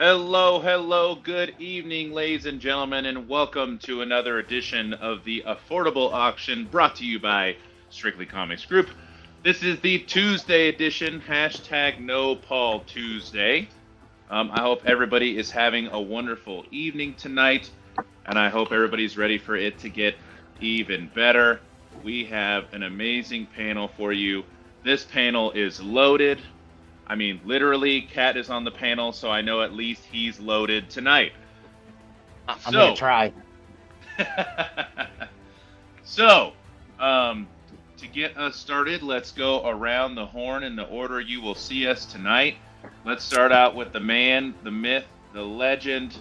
Hello, good evening, ladies and gentlemen, and welcome to another edition of the Affordable Auction brought to you by Strictly Comics Group. This is the Tuesday edition, hashtag No Paul Tuesday. I hope everybody is having a wonderful evening tonight, and I hope everybody's ready for it to get even better. We have an amazing panel for you. This panel is loaded. I mean, literally, Kat is on the panel, so I know at least he's loaded tonight. I'm going to try. So, to get us started, let's go around the horn in the order you will see us tonight. Let's start out with the man, the myth, the legend.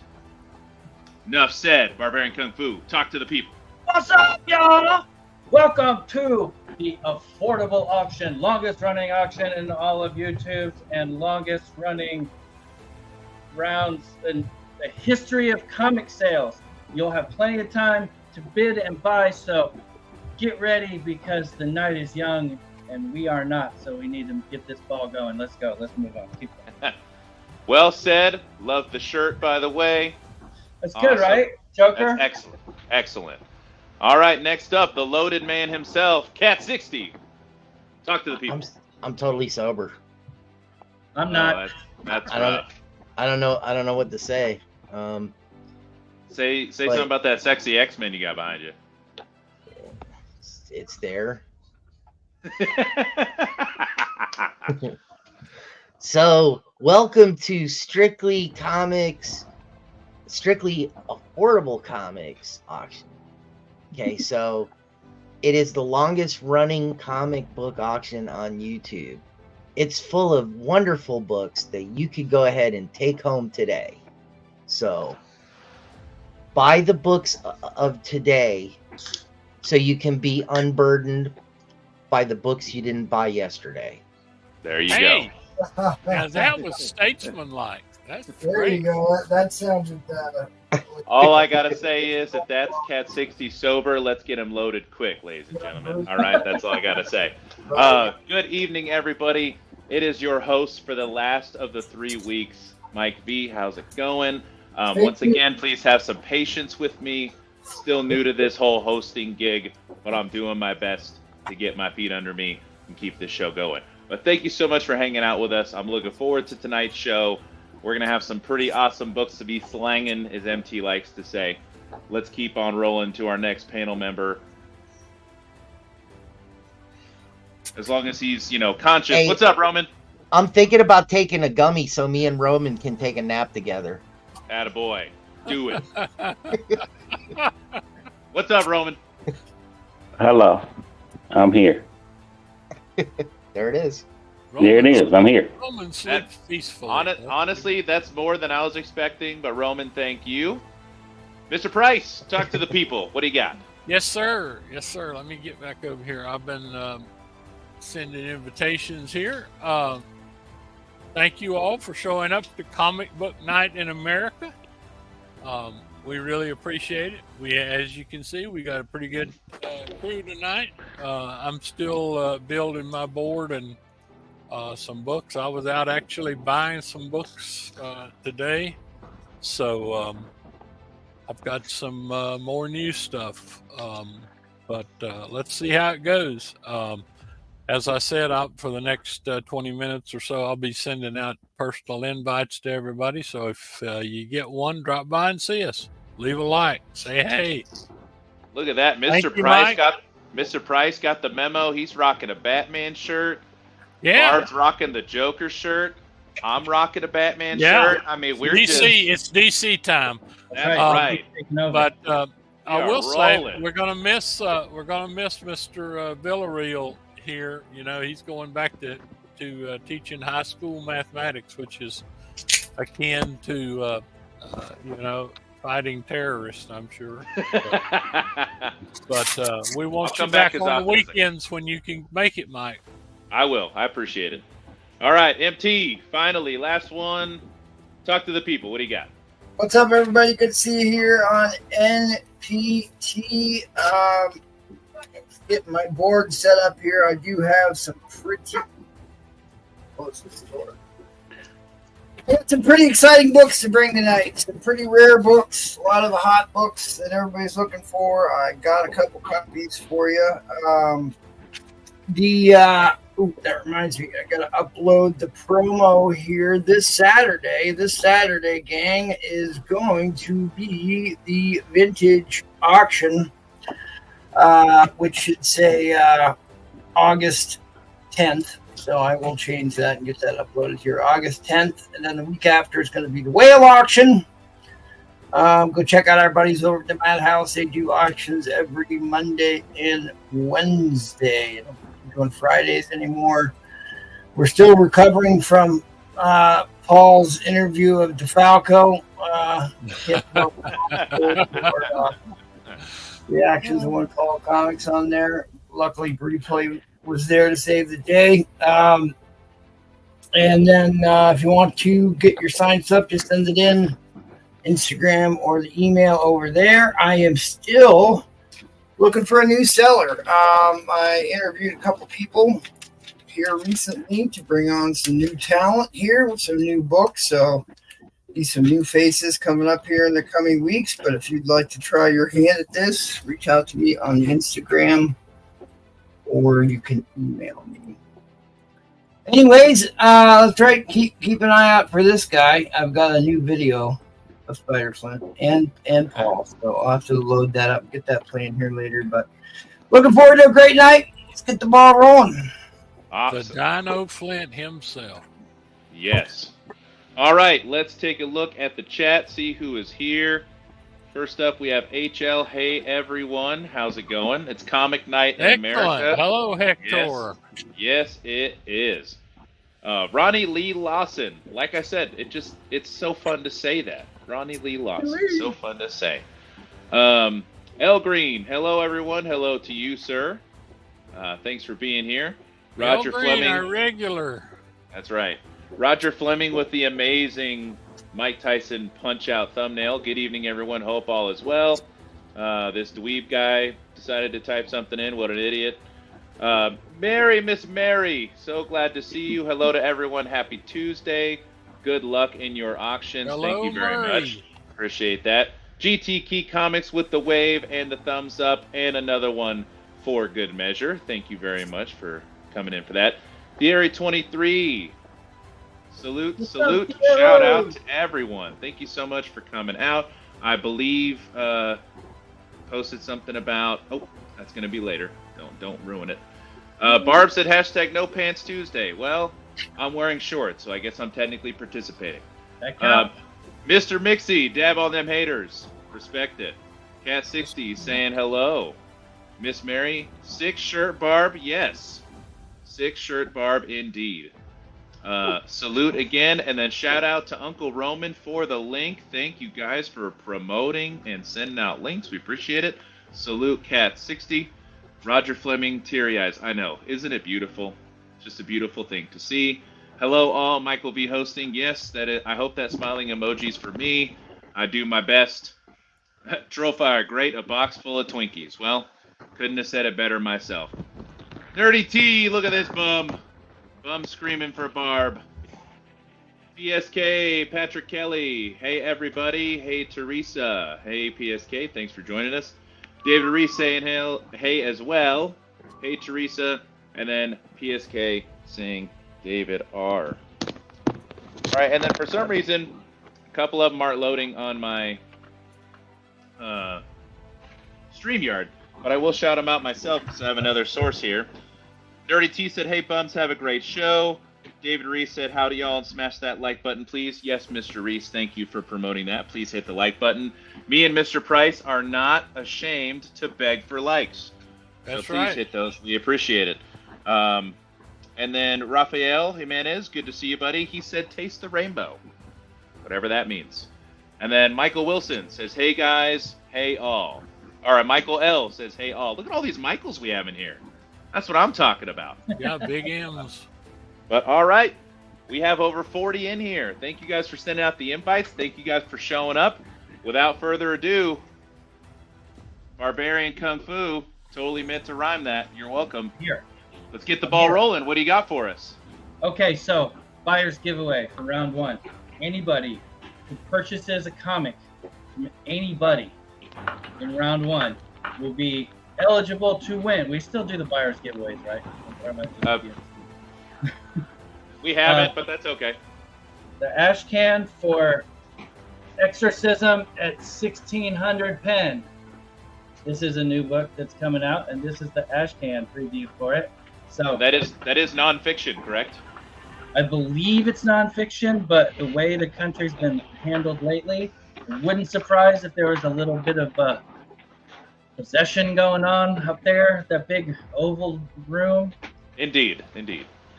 Enough said, Barbarian Kung Fu. Talk to the people. What's up, y'all? Welcome to the Affordable Auction, longest running auction in all of YouTube and longest running rounds in the history of comic sales. You'll have plenty of time to bid and buy, so get ready because the night is young and we are not, so we need to get this ball going. Let's go. Let's move on. Keep going. Well said. Love the shirt, by the way. That's good, awesome. Right, Joker? That's excellent. Excellent. All right, next up, the loaded man himself, Cat 60. Talk to the people. I'm totally sober. I'm not. That's rough. I don't know what to say. Say something about that sexy X-Men you got behind you. It's there. So, welcome to Strictly Comics, Strictly Affordable Comics auction. Okay, so it is the longest running comic book auction on YouTube. It's full of wonderful books that you could go ahead and take home today. So buy the books of today so you can be unburdened by the books you didn't buy yesterday. There you go. Now that was statesmanlike. That's there great. You go. That sounds All I gotta say is that that's Cat 60 sober. Let's get him loaded quick, ladies and gentlemen. All right, that's all I gotta say. Good evening, everybody. It is your host for the last of the 3 weeks, Mike V. How's it going? Once again, please have some patience with me. Still new to this whole hosting gig, but I'm doing my best to get my feet under me and keep this show going. But thank you so much for hanging out with us. I'm looking forward to tonight's show. We're going to have some pretty awesome books to be slanging, as MT likes to say. Let's keep on rolling to our next panel member. As long as he's, conscious. Hey, what's up, Roman? I'm thinking about taking a gummy so me and Roman can take a nap together. Attaboy. Do it. What's up, Roman? Hello. I'm here. There it is. There it is. I'm here. Roman sleeps peacefully. Honestly, that's more than I was expecting, but Roman, thank you. Mr. Price, talk to the people. What do you got? Yes, sir. Yes, sir. Let me get back over here. I've been sending invitations here. Thank you all for showing up to Comic Book Night in America. We really appreciate it. As you can see, we got a pretty good crew tonight. I'm still building my board and some books. I was out actually buying some books today, so I've got some more new stuff, but let's see how it goes. As I said, for the next 20 minutes or so, I'll be sending out personal invites to everybody, so if you get one, drop by and see us. Leave a like, say hey. Look at that. Mr. Price got the memo. He's rocking a Batman shirt. Yeah, Barb's rocking the Joker shirt. I'm rocking a Batman shirt. I mean, we're DC. It's DC time. That's right. But I will say we're gonna miss Mr. Villarreal here. He's going back to teaching high school mathematics, which is akin to fighting terrorists, I'm sure. But we want you back on the weekends when you can make it, Mike. I will. I appreciate it. All right, MT, finally, last one. Talk to the people. What do you got? What's up, everybody? Good to see you here on NPT. Getting my board set up here. I do have some pretty... Close this door. Some pretty exciting books to bring tonight. Some pretty rare books, a lot of the hot books that everybody's looking for. I got a couple copies for you. That reminds me, I gotta upload the promo here this Saturday. This Saturday, gang, is going to be the vintage auction, which should say August 10th. So I will change that and get that uploaded here August 10th. And then the week after is going to be the whale auction. Go check out our buddies over at the Madhouse. They do auctions every Monday and Wednesday. They don't doing Fridays anymore. We're still recovering from Paul's interview of DeFalco. Reactions of one Paul Comics on there. Luckily, Replay was there to save the day. And then if you want to get your signs up, just send it in Instagram or the email over there. I am still looking for a new seller. I interviewed a couple people here recently to bring on some new talent here with some new books. So be some new faces coming up here in the coming weeks. But if you'd like to try your hand at this, reach out to me on Instagram or you can email me. Anyways, let's try keep an eye out for this guy. I've got a new video of Spider Flint and Paul, so I'll have to load that up, get that playing here later. But looking forward to a great night. Let's get the ball rolling. Awesome. The Dino Flint himself. Yes. All right, let's take a look at the chat, see who is here. First up, we have HL. Hey, everyone. How's it going? It's Comic Night in America. Hello, Hector. Yes, it is. Ronnie Lee Lawson. Like I said, it's so fun to say that. Ronnie Lee Lawson. So fun to say. L Green. Hello, everyone. Hello to you, sir. Thanks for being here. Roger Green, Fleming. our regular. That's right. Roger Fleming with the amazing Mike Tyson punch-out thumbnail. Good evening, everyone. Hope all is well. This dweeb guy decided to type something in. What an idiot. Mary, Miss Mary, so glad to see you. Hello to everyone. Happy Tuesday. Good luck in your auctions. Hello, Thank you very Murray. much. Appreciate that. GT Key Comics with the wave and the thumbs up, and another one for good measure. Thank you very much for coming in for that. The Area 23. Salute. Shout out to everyone. Thank you so much for coming out. I believe posted something about, that's going to be later. Don't ruin it. Barb said hashtag no pants Tuesday. Well, I'm wearing shorts, so I guess I'm technically participating. Mr. Mixie, dab on them haters. Respect it. Cat 60 saying hello. Miss Mary, 6 shirt Barb. Yes. 6 shirt Barb indeed. Salute again, and then shout out to Uncle Roman for the link. Thank you guys for promoting and sending out links. We appreciate it. Salute Cat 60. Roger Fleming, teary eyes. I know. Isn't it beautiful? Just a beautiful thing to see. Hello all, Michael V hosting. Yes, I hope that smiling emoji's for me. I do my best. Trollfire, great. A box full of Twinkies. Well, couldn't have said it better myself. Nerdy T, look at this bum. Bum screaming for Barb. PSK, Patrick Kelly. Hey, everybody. Hey, Teresa. Hey, PSK. Thanks for joining us. David Reese saying hey as well. Hey, Teresa. And then PSK saying David R. All right, and then for some reason, a couple of them aren't loading on my StreamYard, but I will shout them out myself because I have another source here. Dirty T said, hey, bums, have a great show. David Reese said, howdy, y'all, and smash that like button, please. Yes, Mr. Reese, thank you for promoting that. Please hit the like button. Me and Mr. Price are not ashamed to beg for likes. That's so please right. hit those. We appreciate it. And then Rafael Jimenez, good to see you, buddy. He said, taste the rainbow, whatever that means. And then Michael Wilson says, hey, guys, hey, all. All right, Michael L says, hey, all. Look at all these Michaels we have in here. That's what I'm talking about. Yeah, big M's. But all right, we have over 40 in here. Thank you guys for sending out the invites. Thank you guys for showing up. Without further ado, Barbarian Kung Fu, totally meant to rhyme that. You're welcome. Here. Let's get the ball rolling. What do you got for us? Okay, so buyer's giveaway for round 1. anybody who purchases a comic from anybody in round 1 will be eligible to win. We still do the buyer's giveaways, right? We haven't, but that's okay. The ash can for Exorcism at 1600 pen. This is a new book that's coming out, and this is the ash can preview for it. So that is nonfiction, correct? I believe it's nonfiction, but the way the country's been handled lately, it wouldn't surprise if there was a little bit of possession going on up there, that big oval room. Indeed.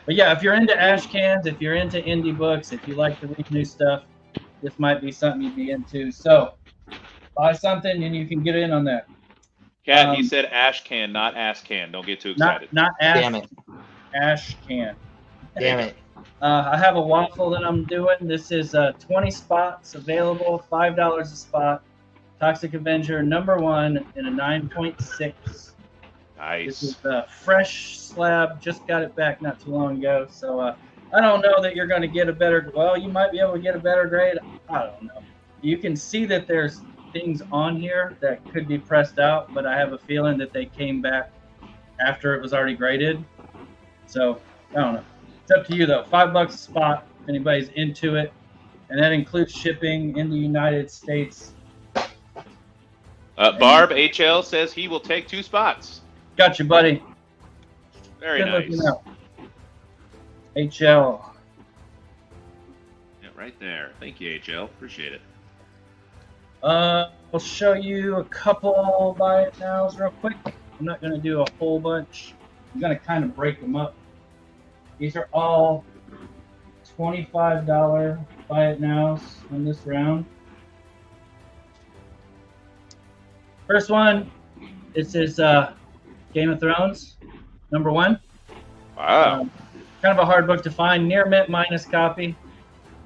But yeah, if you're into ash cans, if you're into indie books, if you like to read new stuff, this might be something you'd be into. So buy something and you can get in on that. Cat, he said ash can, not ass can. Don't get too excited. Not ash. Damn it. Ash can. Damn it. I have a waffle that I'm doing. This is 20 spots available, $5 a spot. Toxic Avenger #1 in a 9.6. Nice. This is a fresh slab. Just got it back not too long ago. So I don't know that you're going to get a better. Well, you might be able to get a better grade. I don't know. You can see that there's things on here that could be pressed out, but I have a feeling that they came back after it was already graded. So I don't know. It's up to you though. $5 a spot if anybody's into it, and that includes shipping in the United States. Barb HL says he will take 2 spots. Got you, buddy. Very Good nice. looking out. HL. Yeah, right there. Thank you, HL. Appreciate it. I'll show you a couple buy it nows real quick. I'm not going to do a whole bunch. I'm going to kind of break them up. These are all $25 buy it nows in this round. First one, this is Game of Thrones, #1. Wow. Kind of a hard book to find. Near mint minus copy.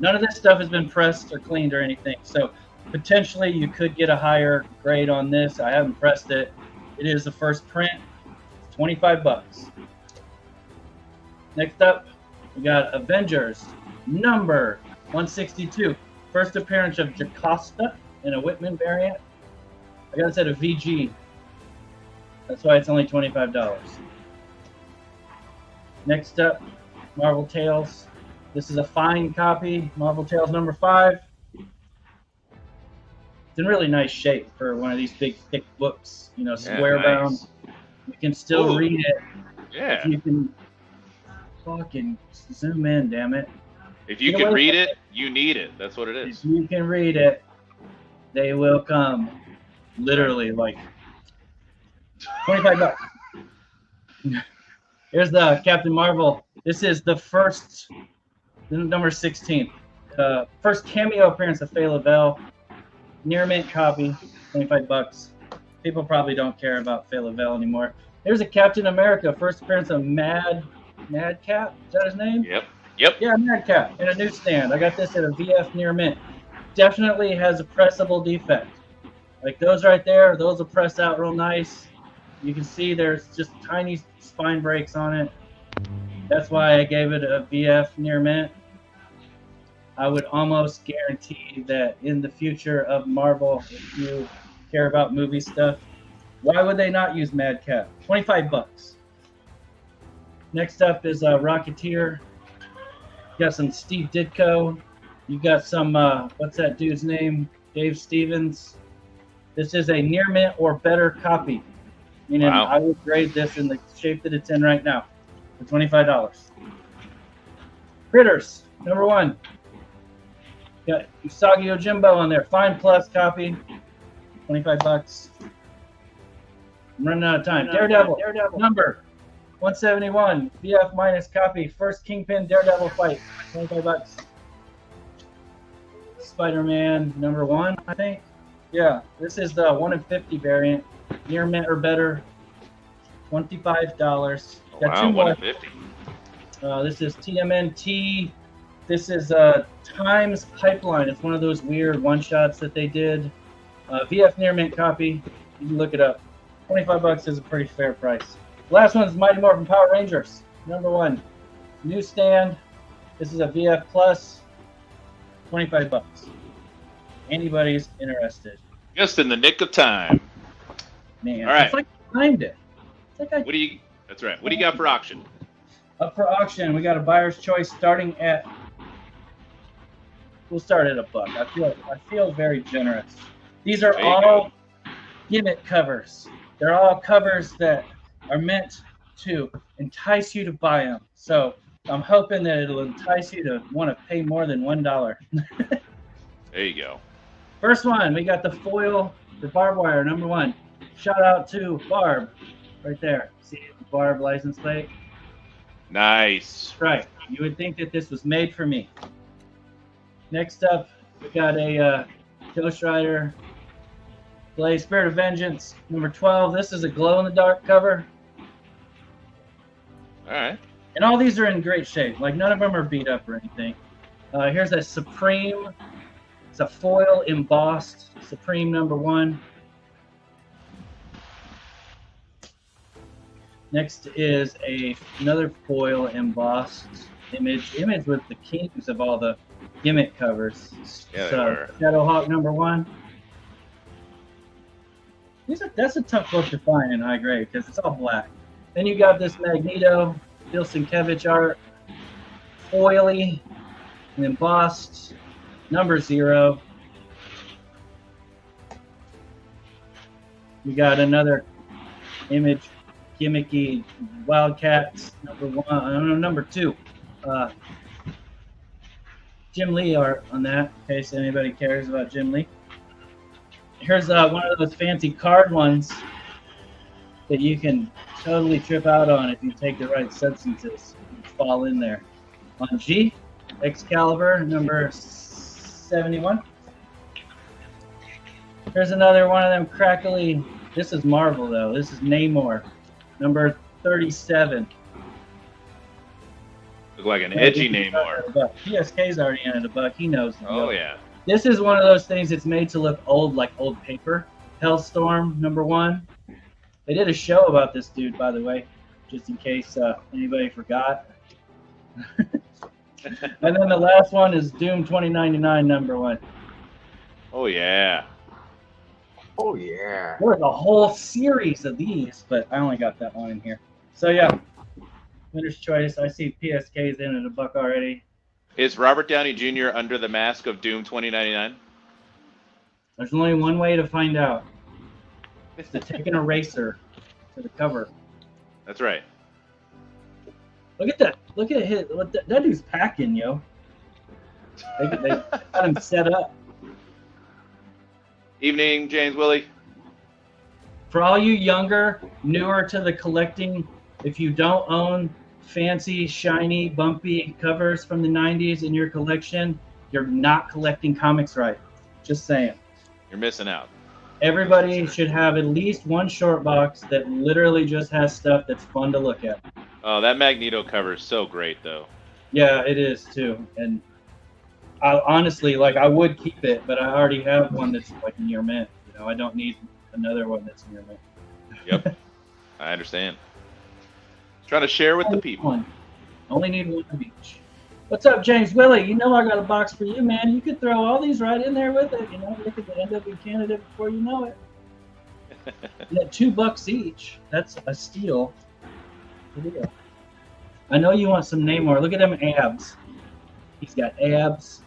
None of this stuff has been pressed or cleaned or anything. So potentially you could get a higher grade on this. I haven't pressed it. It is the first print. $25. Next up, we got Avengers #162. First appearance of Jocasta in a Whitman variant. I got it at a VG. That's why it's only $25. Next up, Marvel Tales. This is a fine copy. Marvel Tales #5. It's in really nice shape for one of these big, thick books. You know, square bound. Nice. You can still read it. Yeah. If you can fucking zoom in, damn it. If you can read it, you need it. That's what it is. If you can read it, they will come. Literally, like $25. Here's the Captain Marvel. This is the first, #16. First cameo appearance of Faye Lavelle. Near mint copy, $25. People probably don't care about Faye Lavelle anymore. Here's a Captain America. First appearance of Mad Cap. Is that his name? Yep. Yeah, Mad Cap in a newsstand. I got this at a VF near mint. Definitely has a pressable defect. Like those right there, those will press out real nice. You can see there's just tiny spine breaks on it. That's why I gave it a VF near mint. I would almost guarantee that in the future of Marvel, if you care about movie stuff, why would they not use Mad Cap? $25. Next up is Rocketeer. You got some Steve Ditko. You got some, what's that dude's name? Dave Stevens. This is a near mint or better copy. Meaning Wow. I would grade this in the shape that it's in right now for $25. Critters, #1. Got Usagi Yojimbo on there. Fine plus copy. $25. I'm running out of time. Daredevil. #171. VF minus copy. First Kingpin Daredevil fight. $25. Spider-Man #1, I think. Yeah, this is the 1 in 50 variant. Near mint or better. $25. Got Wow, two more. 1 in 50. This is TMNT. This is Times Pipeline. It's one of those weird one-shots that they did. VF near mint copy. You can look it up. $25 is a pretty fair price. Last one is Mighty Morphin Power Rangers. #1. Newsstand. This is a VF plus. $25. Anybody's interested? Just in the nick of time. Man, All right. it's like I timed it. It's like What do you? That's right. What do you got for auction? up for auction. We got a buyer's choice starting at. We'll start at $1. I feel very generous. These are There you all gimmick covers. They're all covers that are meant to entice you to buy them. So I'm hoping that it'll entice you to want to pay more than $1. There you go. First one, we got the foil for barbed wire, number 1. Shout out to Barb, right there. See the Barb license plate? Nice. Right. You would think that this was made for me. Next up, we got a Ghost Rider Blade Spirit of Vengeance, number 12. This is a glow-in-the-dark cover. All right. And all these are in great shape. Like, none of them are beat up or anything. Here's a Supreme. It's a foil embossed Supreme number 1. Next is another foil embossed image with the kings of all the gimmick covers. Yeah, So, Shadowhawk number 1. That's a tough book to find in high grade because it's all black. Then you got this Magneto, Bill Sienkiewicz art, foily, and embossed, number 0. We got another image, gimmicky Wildcats, number 2. Jim Lee art on that, in case anybody cares about Jim Lee. Here's one of those fancy card ones that you can totally trip out on if you take the right substances and fall in there. On G, Excalibur, number 71. Here's another one of them crackly. This is Marvel, though. This is Namor, number 37. Look like an edgy Namor. PSK's already in at $1. He knows. Oh, yeah. This is one of those things that's made to look old, like old paper. Hellstorm, number 1. They did a show about this dude, by the way, just in case anybody forgot. And then the last one is Doom 2099, number 1. Oh, yeah. Oh yeah. There's a whole series of these, but I only got that one in here. So yeah, winner's choice. I see PSK's in at $1 already. Is Robert Downey Jr. under the mask of Doom 2099? There's only one way to find out. It's to take an eraser to the cover. That's right. Look at that. Look at that dude's packing, yo. They got him set up. Evening, James Willie. For all you younger, newer to the collecting, if you don't own fancy, shiny, bumpy covers from the 90s in your collection, you're not collecting comics right. Just saying. You're missing out. Everybody should have at least one short box that literally just has stuff that's fun to look at. Oh, that Magneto cover is so great, though. Yeah, it is too. And I honestly, I would keep it, but I already have one that's like near mint. You know, I don't need another one that's near mint. Yep, I understand. Trying to share with the people. One. Only need one of each. What's up, James Willie? You know I got a box for you, man. You could throw all these right in there with it. You know, look at the NW candidate before you know it. And at $2 each, that's a steal. I know you want some Namor. Look at them abs. He's got abs.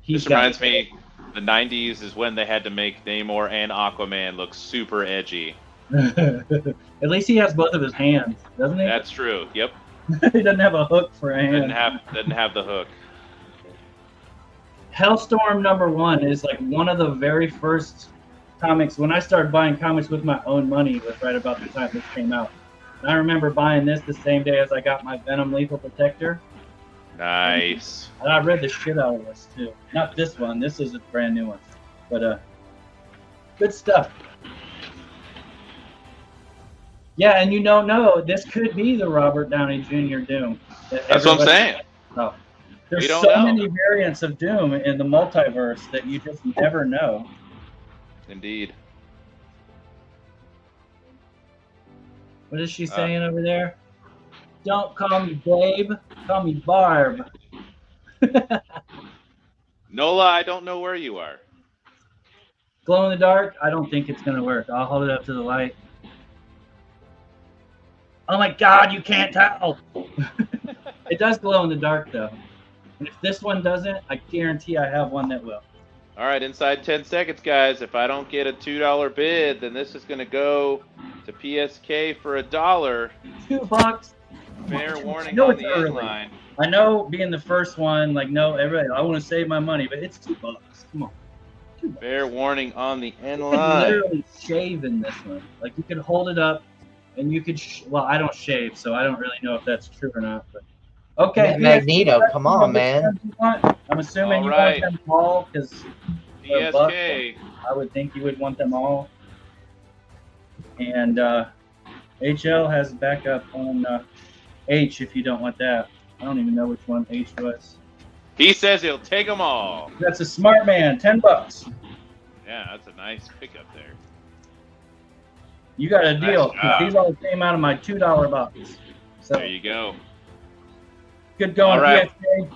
This reminds me, the 90s is when they had to make Namor and Aquaman look super edgy. At least he has both of his hands, doesn't he? That's true. Yep. He doesn't have a hook for a hand. Doesn't have the hook. Hellstorm number 1 is like one of the very first comics. When I started buying comics with my own money, was right about the time this came out. And I remember buying this the same day as I got my Venom Lethal Protector. Nice. And I read the shit out of this too. Not this one. This is a brand new one. But good stuff. Yeah, and you don't know, this could be the Robert Downey Jr. Doom. That's what I'm saying. Oh. There's don't so know. many variants of Doom in the multiverse that you just never know. Indeed. What is she saying over there? Don't call me Babe, call me Barb. Nola, I don't know where you are. Glow in the dark? I don't think it's gonna work. I'll hold it up to the light. Oh my God, you can't tell. It does glow in the dark though. And if this one doesn't, I guarantee I have one that will. All right, inside 10 seconds, guys. If I don't get a $2 bid, then this is going to go to PSK for $1. $2. Fair warning No, on it's the end early. line. I know being the first one, like, no, everybody, I want to save my money, but it's $2. Come on. $2. Fair warning on the end You can line. literally shave in this one. Like, you could hold it up, and you could, well, I don't shave, so I don't really know if that's true or not. But okay. Magneto, come on, man. I'm assuming you want them all, because PSK. I would think you would want them all. And HL has backup on H if you don't want that. I don't even know which one H was. He says he'll take them all. That's a smart man. $10. Yeah, that's a nice pickup there. You got a deal. Nice job. These all came out of my $2 box. So There you go. good going, All right. PSK.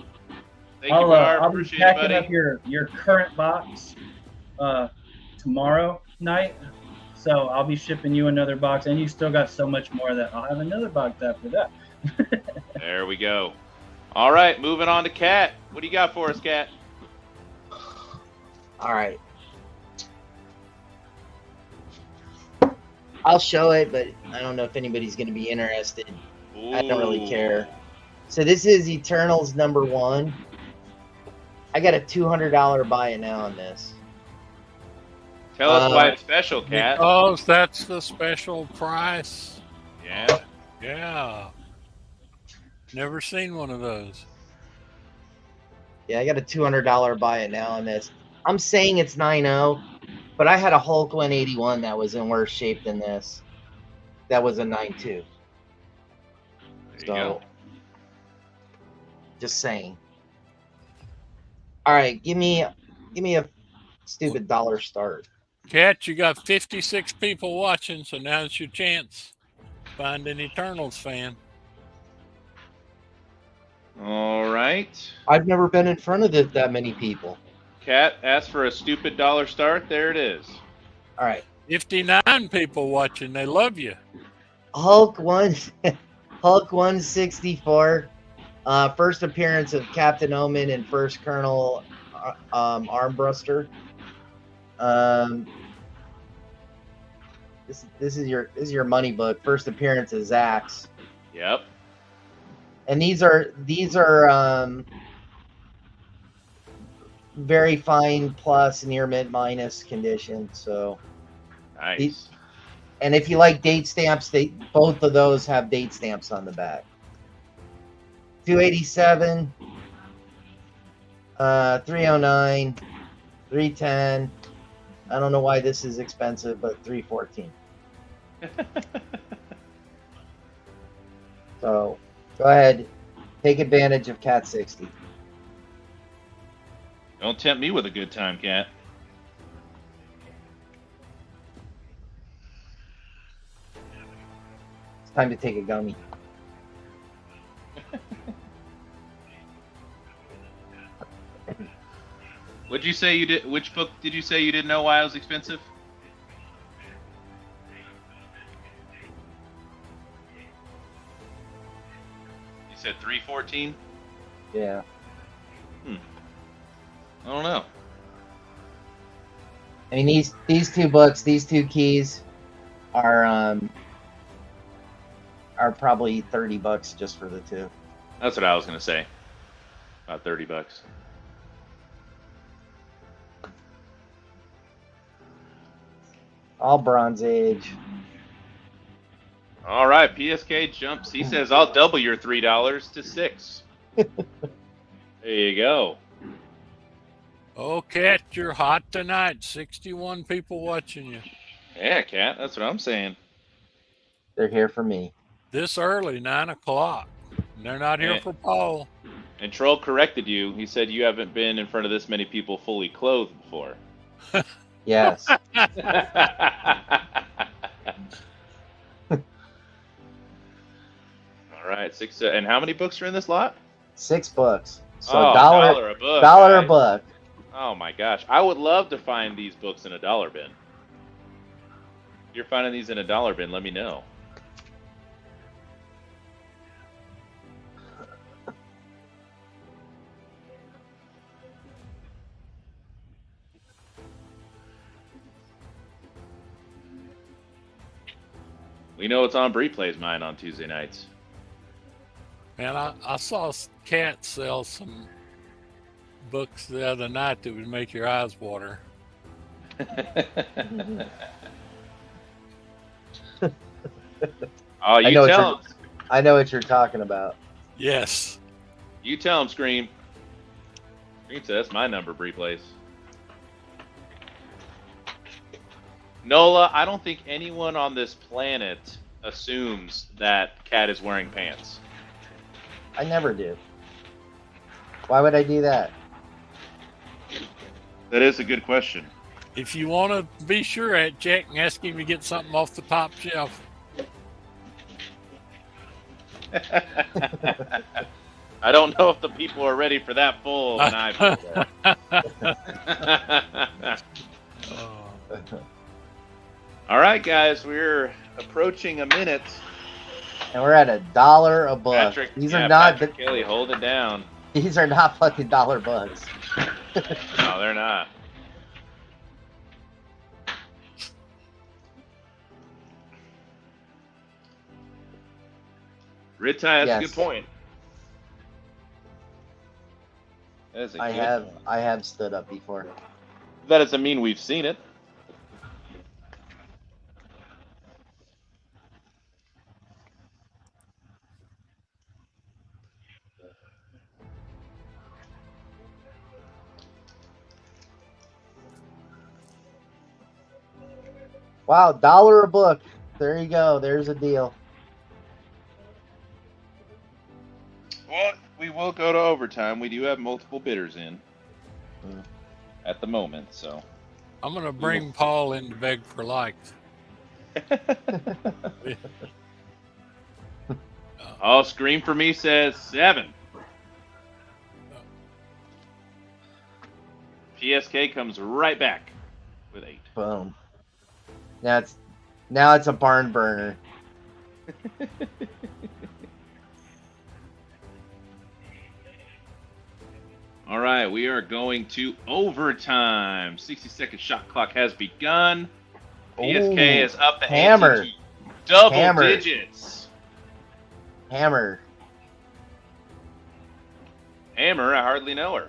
Thank you, Barb. I'll be Appreciate it, packing buddy. up your current box tomorrow night. So I'll be shipping you another box, and you still got so much more that I'll have another box after that. There we go. All right, moving on to Kat. What do you got for us, Kat? All right. I'll show it, but I don't know if anybody's going to be interested. I don't really care. So this is Eternals #1. I got a $200 buy it now on this. Tell us why it's special, Kat. Because that's the special price. Yeah. Yeah. Never seen one of those. Yeah, I got a $200 buy it now on this. I'm saying it's 9.0, but I had a Hulk 181 that was in worse shape than this. That was a 9.2. There you So, go. just saying. All right, give me a stupid dollar start. Cat, you got 56 people watching, so now's your chance. Find an Eternals fan. All right. I've never been in front of that many people. Kat asked for a stupid dollar start. There it is. All right, 59 people watching. They love you. Hulk 164. First appearance of Captain Omen and First Colonel Armbruster. This is your money book. First appearance of Zax. Yep. And these are very fine plus near mint minus condition. So, Nice. and if you like date stamps, both of those have date stamps on the back. 287, 309, 310. I don't know why this is expensive, but 314. So go ahead, take advantage of Cat 60. Don't tempt me with a good time, Kat. It's time to take a gummy. What'd you say you did? Which book did you say you didn't know why it was expensive? You said 314? Yeah. I don't know. I mean, these two books, these two keys are probably $30 just for the two. That's what I was gonna say. About $30. All Bronze Age. All right, PSK jumps. He says, "I'll double your $3 to $6." There you go. Oh, Cat, you're hot tonight. 61 people watching you. Yeah, Kat. That's what I'm saying. They're here for me. This early, 9 o'clock. They're not here Yeah. for Paul. And Troll corrected you. He said you haven't been in front of this many people fully clothed before. Yes. All right, 6. And how many books are in this lot? 6 books. So Oh, dollar $1 a book. a guys. book. Oh my gosh. I would love to find these books in a dollar bin. If you're finding these in a dollar bin, let me know. We know it's on Bree Plays Mine on Tuesday nights. Man, I saw Cat sell some books the other night that would make your eyes water. Oh, you tell him. I know what you're talking about. Yes. You tell him, Scream. Scream says that's my number, Bree Plays. Nola, I don't think anyone on this planet assumes that Cat is wearing pants. I never do. Why would I do that? That is a good question. If you want to be sure at Jack and ask him to get something off the top shelf. I don't know if the people are ready for that full of an All right, guys, we're approaching a minute. And we're at $1 a book. Patrick, These are not. Patrick Kelly, hold it down. These are not fucking dollar books. No, they're not. Rid Tie, that's a good point. That is a I good point. have stood up before. That doesn't mean we've seen it. Wow, $1 a book. There you go. There's a deal. Well, we will go to overtime. We do have multiple bidders in at the moment, so. I'm going to bring Paul in to beg for likes. Oh, Scream for Me says 7. PSK comes right back with 8. Boom. Now it's a barn burner. All right, we are going to overtime. 60-second shot clock has begun. PSK is up the hammer. ante to double digits. Hammer. Hammer, I hardly know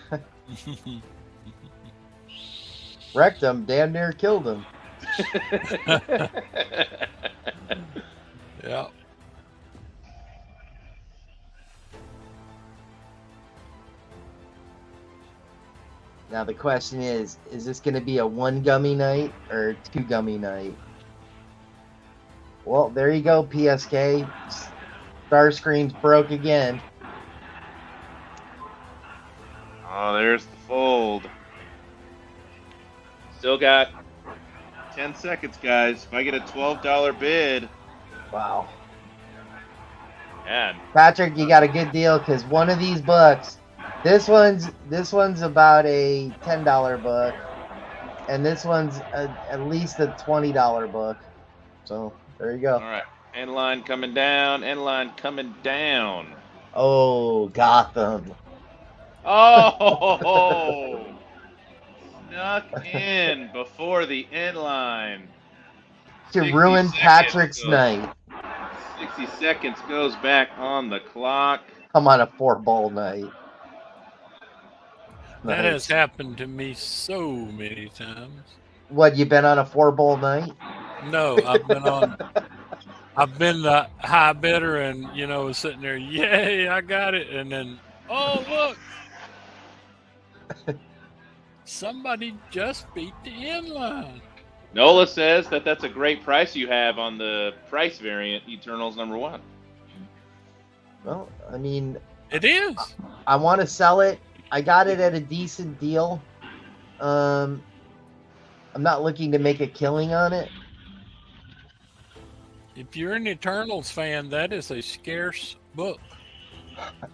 her. Wrecked him, damn near killed him. Yeah. Now the question is this going to be a 1 gummy night or a 2 gummy night? Well, there you go, PSK. Starscream's broke again. Oh, there's the fold. Still got 10 seconds, guys. If I get a $12 bid. Wow. Man. Patrick, you got a good deal because one of these books, this one's about a $10 book, and this one's at least a $20 book. So there you go. All right. End line coming down. End line coming down. Oh, Gotham. Oh! Snuck in before the end line. To ruin Patrick's night. 60 seconds goes back on the clock. I'm on a 4-bowl night. That has happened to me so many times. What, you been on a 4-bowl night? No, I've been the high bidder and, sitting there, yay, I got it. And then, oh, look. Somebody just beat the inline. Nola says that that's a great price you have on the price variant Eternals #1. Well, I mean, it is. I want to sell it. I got it at a decent deal. I'm not looking to make a killing on it. If you're an Eternals fan, that is a scarce book.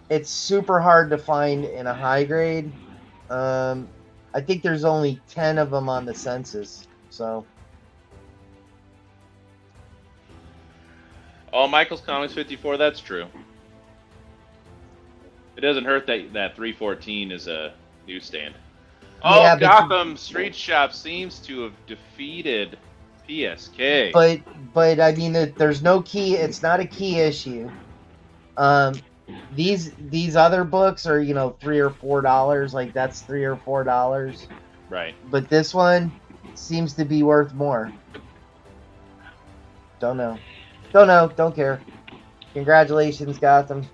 It's super hard to find in a high grade. I think there's only 10 of them on the census. So. Oh, Michael's Comics 54. That's true. It doesn't hurt that 314 is a newsstand. Oh, Yeah, Gotham Street Shop seems to have defeated PSK. But I mean, there's no key. It's not a key issue. These other books are, you know, $3 or $4. Like, that's $3 or $4. Right. But this one seems to be worth more. Don't know. Don't care. Congratulations, Gotham.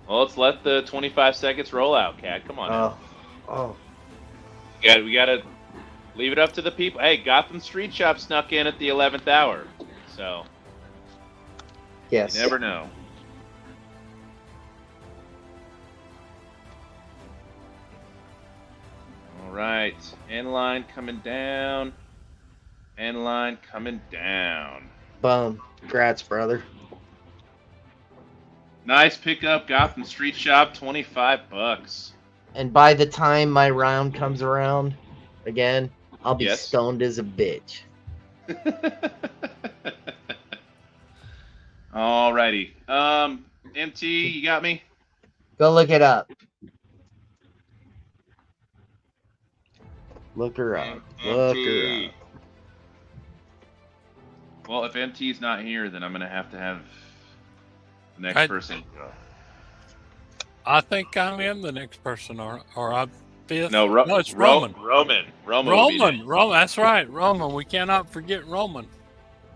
Well, let's let the 25 seconds roll out, Cat. Come on. Oh. We gotta leave it up to the people. Hey, Gotham Street Shop snuck in at the 11th hour, so Yes. you never know. All right, end line coming down. End line coming down. Boom. Congrats, brother. Nice pickup, Gotham Street Shop, $25. And by the time my round comes around again, I'll be stoned as a bitch. Alrighty. MT, you got me? Go look it up. Look her up. Look her up. Well, if MT's not here, then I'm going to have the next person go. I think I am the next person, or I'm fifth. No, it's Roman. Roman. Roman. That's right. Roman. We cannot forget Roman.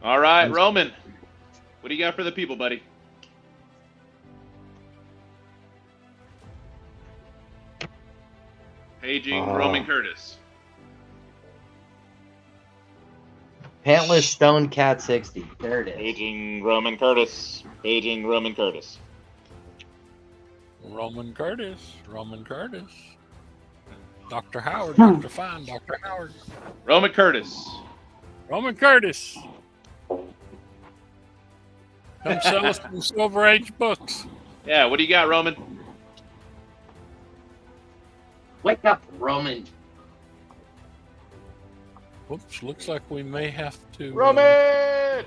All right, Roman. What do you got for the people, buddy? Paging Roman Curtis. Pantless Stone Cat 60. There it is. Paging Roman Curtis. Paging Roman Curtis. Roman Curtis. Dr. Howard, Dr. Fine, Dr. Howard. Roman Curtis. Roman Curtis. Come sell us some Silver Age books. Yeah, what do you got, Roman? Wake up, Roman. Whoops, looks like we may have to. Roman!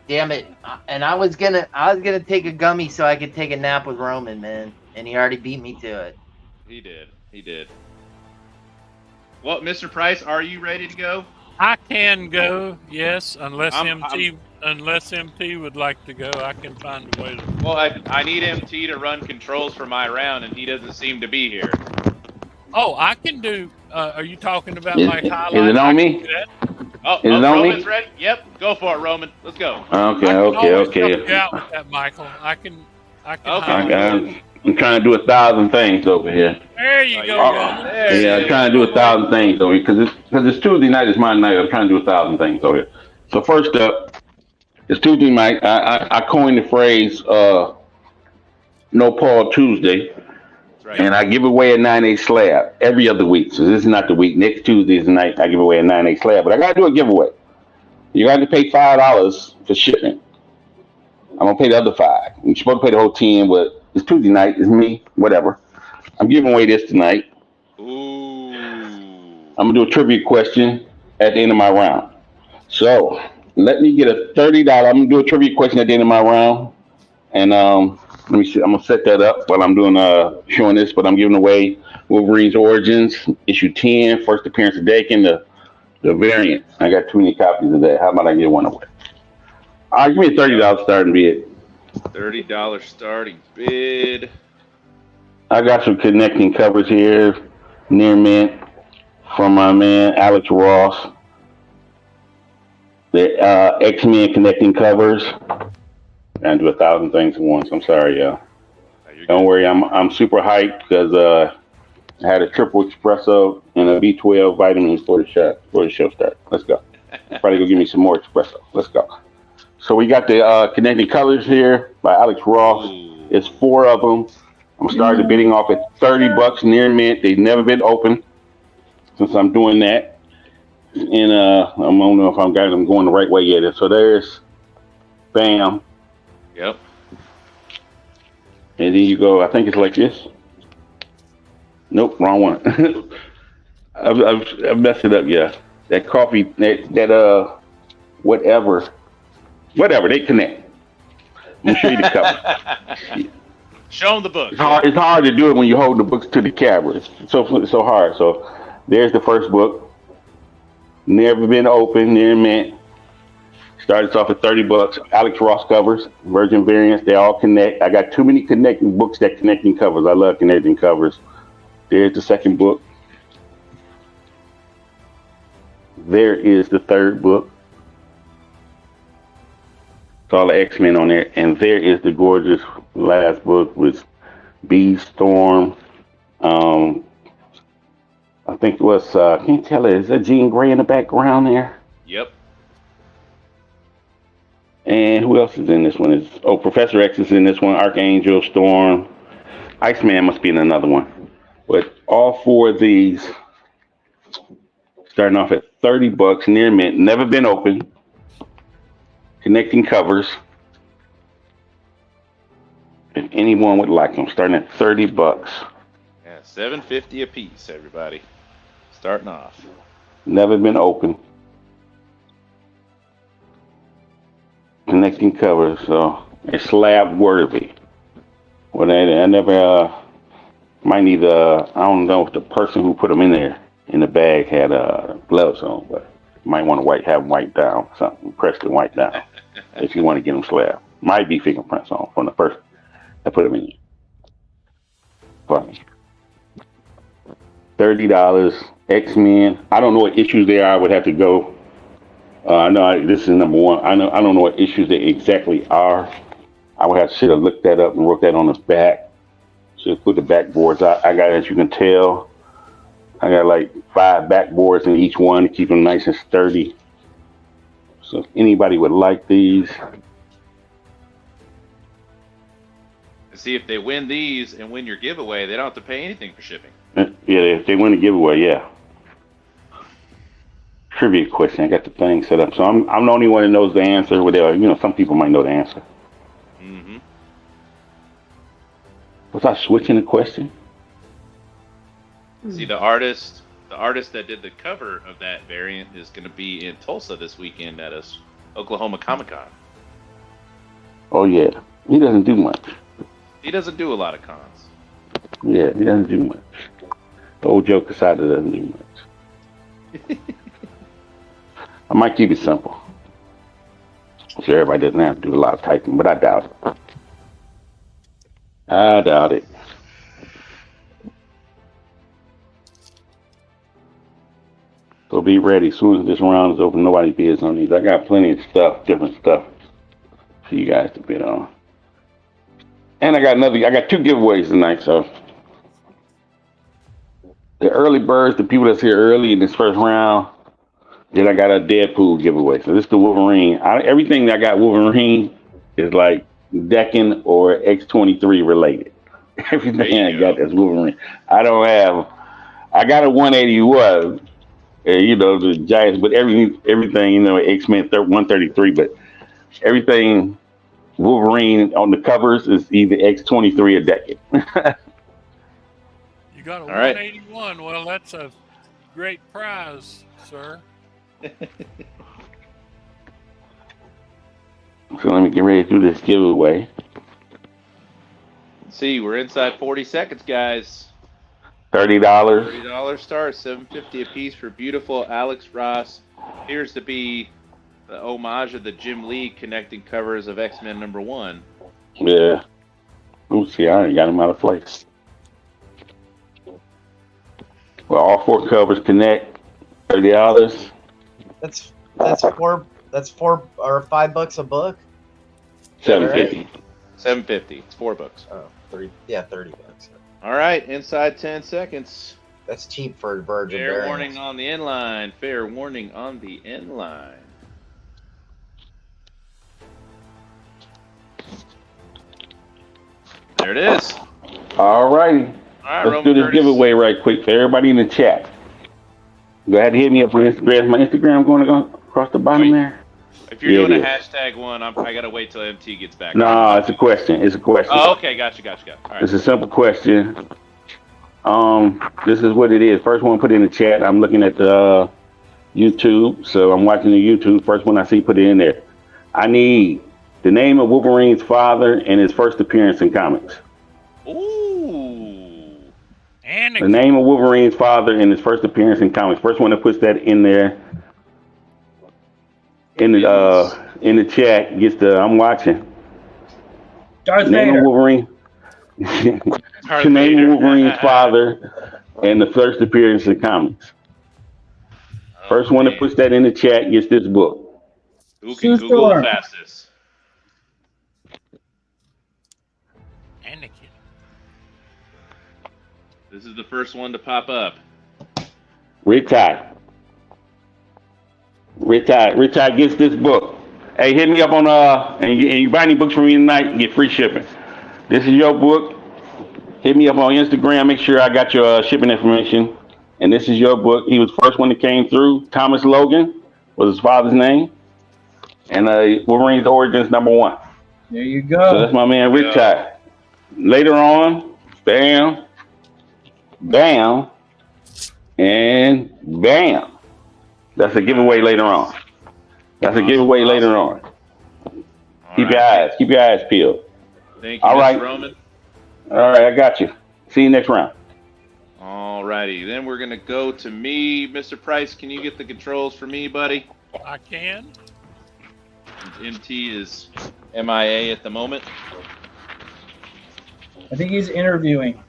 Damn it! And I was gonna take a gummy so I could take a nap with Roman, man, and he already beat me to it. He did. Well, Mr. Price, are you ready to go? I can go, yes, unless MT would like to go. I can find a way to. Well, I need MT to run controls for my round, and he doesn't seem to be here. Oh, I can do. Are you talking about Is it on me? Roman's ready? Yep, go for it, Roman. Let's go. Okay. Help you out with that, Michael. I can. Okay. I'm trying to do 1,000 things over here. There you go, Roman. I'm trying to do 1,000 things over here because it's Tuesday night. It's my night. I'm trying to do 1,000 things over here. So first up, it's Tuesday night. I coined the phrase "No Paul Tuesday." Right. And I give away a 9/8 slab every other week. So this is not the week. Next Tuesday is the night I give away a 9/8 slab. But I got to do a giveaway. You got to pay $5 for shipping. I'm going to pay the other $5. You're supposed to pay the whole 10, but it's Tuesday night. It's me. Whatever. I'm giving away this tonight. Ooh. I'm going to do a trivia question at the end of my round. So let me get a $30. I'm going to do a trivia question at the end of my round. And let me see. I'm gonna set that up while I'm doing showing this, but I'm giving away Wolverine's Origins, issue 10, first appearance of Dakin, the variant. I got too many copies of that. How about I get one away? All right, give me a $30 starting bid. $30 starting bid. I got some connecting covers here, near mint, from my man Alex Ross. The X-Men connecting covers. And do 1,000 things at once. I'm sorry, y'all. Don't worry, I'm super hyped because I had a triple espresso and a B12 vitamin before the show starts. Let's go. Probably go give me some more espresso. Let's go. So we got the connecting colors here by Alex Ross. It's 4 of them. I'm starting the bidding off at $30 near mint. They've never been open since I'm doing that. And I don't know if I'm going the right way yet. So there's bam. Yep. And then you go, I think it's like this. Nope, wrong one. I've messed it up, yeah. That coffee, that whatever, they connect. I'm show you the cover. Show them the book. It's hard to do it when you hold the books to the camera. It's so hard. So there's the first book. Never been opened, near mint. Started off at $30. Alex Ross covers, Virgin variants. They all connect. I got too many connecting books that connecting covers. I love connecting covers. There's the second book. There is the third book. It's all the X-Men on there. And there is the gorgeous last book with Bee Storm. I think it was, can't tell it. Is that Jean Grey in the background there? Yep. And who else is in this one? Professor X is in this one. Archangel, Storm. Iceman must be in another one. But all four of these, starting off at $30, near mint, never been opened. Connecting covers. If anyone would like them, starting at $30. Yeah, $7.50 a piece, everybody. Starting off. Never been opened. Connecting covers, so it's slab worthy. Well, I never might need I don't know if the person who put them in there in the bag had gloves on, but you might want to have them wiped down, something pressed and wiped down if you want to get them slab. Might be fingerprints on from the person that put them in. Funny. $30. X-Men. I don't know what issues they are. I would have to go. I know this is number one. I don't know what issues they exactly are. Should have looked that up and wrote that on the back. Should have put the backboards out. I got, as you can tell, I got like 5 backboards in each one to keep them nice and sturdy. So if anybody would like these. See, if they win these and win your giveaway, they don't have to pay anything for shipping. Yeah, if they win the giveaway, yeah. Trivia question. I got the thing set up, so I'm the only one that knows the answer. Whatever, some people might know the answer. Mm-hmm. Was I switching the question? See, the artist that did the cover of that variant is going to be in Tulsa this weekend at Oklahoma Comic-Con. Oh yeah, he doesn't do much. He doesn't do a lot of cons. Yeah, he doesn't do much. The old Joe Quesada doesn't do much. I might keep it simple. So everybody doesn't have to do a lot of typing, but I doubt it. I doubt it. So be ready. As soon as this round is open, nobody bids on these. I got plenty of stuff, different stuff for you guys to bid on. And I got 2 giveaways tonight, so the early birds, the people that's here early in this first round, then I got a Deadpool giveaway. So this is the Wolverine. Everything that I got Wolverine is like Decken or X-23 related. Everything I got that's Wolverine. I got a 181, the Giants, but everything, X-Men 133, but everything Wolverine on the covers is either X-23 or Decken. You got a All right. 181. Well, that's a great prize, sir. So let me get ready to do this giveaway. See, we're inside 40 seconds, guys. $30. $30 start, $7.50 a piece for beautiful Alex Ross. Appears to be the homage of the Jim Lee connecting covers of X-Men #1. Yeah. Oops, see, I already got them out of place. Well, all 4 covers connect. $30. That's $4 or $5 a book. $7.50. $7.50. It's 4 books. Oh, $30. Yeah, $30. All right, inside 10 seconds. That's cheap for a virgin. Fair variant. warning on the inline. Fair warning on the inline. There it is. All righty. All right, Let's do this giveaway right quick for everybody in the chat. Go ahead and hit me up for Instagram. Is my Instagram going to go across the bottom there? If you're doing a hashtag one, I got to wait till MT gets back. No, it's a question. It's a question. Oh, okay. Gotcha. All right. It's a simple question. This is what it is. First one put in the chat. I'm looking at the YouTube, so I'm watching the YouTube. First one I see, put it in there. I need the name of Wolverine's father and his first appearance in comics. Ooh. Anakin. The name of Wolverine's father and his first appearance in comics. First one that puts that in there in the chat gets the I'm watching. Darth Name Vader. of Wolverine. The name of Wolverine's father and the first appearance in comics. First one that puts that in the chat gets this book. Who can Google the fastest? Anakin. This is the first one to pop up. Rich Eye gets this book. Hey, hit me up on and you buy any books from me tonight, get free shipping. This is your book. Hit me up on Instagram. Make sure I got your shipping information. And this is your book. He was the first one that came through. Thomas Logan was his father's name. And Wolverine's Origins #1. There you go. So that's my man Rich Eye. Later on, bam, bam, and bam. That's a giveaway later on. Keep your eyes peeled. Thank you, All right. Mr. Roman. All right, I got you. See you next round. All righty. Then we're going to go to me. Mr. Price, can you get the controls for me, buddy? I can. MT is MIA at the moment. I think he's interviewing.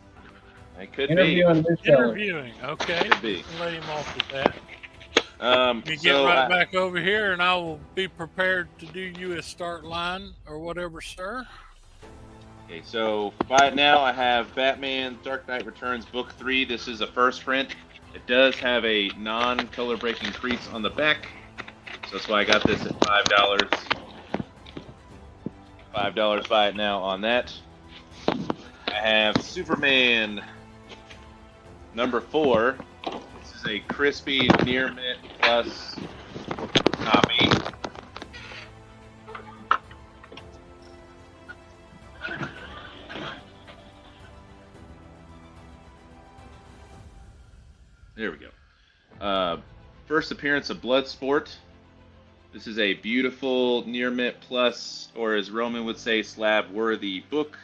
It could Interviewing this show. Interviewing. Okay. Could be. Let him off with that. be. You get right back over here, and I will be prepared to do you a start line or whatever, sir. Okay, so right now I have Batman Dark Knight Returns Book 3. This is a first print. It does have a non-color breaking crease on the back. So that's why I got this at $5. $5 buy it now on that. I have Superman #4. This is a crispy near mint plus copy. There we go. First appearance of Bloodsport. This is a beautiful near mint plus, or as Roman would say, slab worthy book.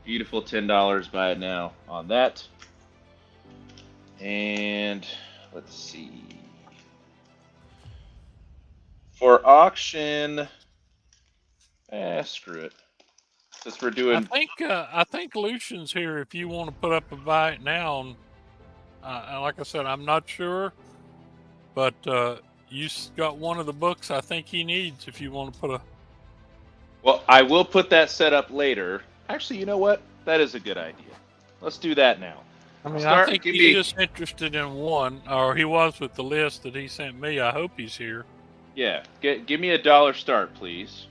Beautiful $10. Buy it now on that. And let's see. For auction, screw it. Since we're doing, I think Lucian's here. If you want to put up a buy it now, and like I said, I'm not sure, but you got one of the books I think he needs. If you want to put a, well, I will put that set up later. Actually, you know what? That is a good idea. Let's do that now. I mean, I think he's just interested in one, or he was with the list that he sent me. I hope he's here. Yeah, give me $1 start, please.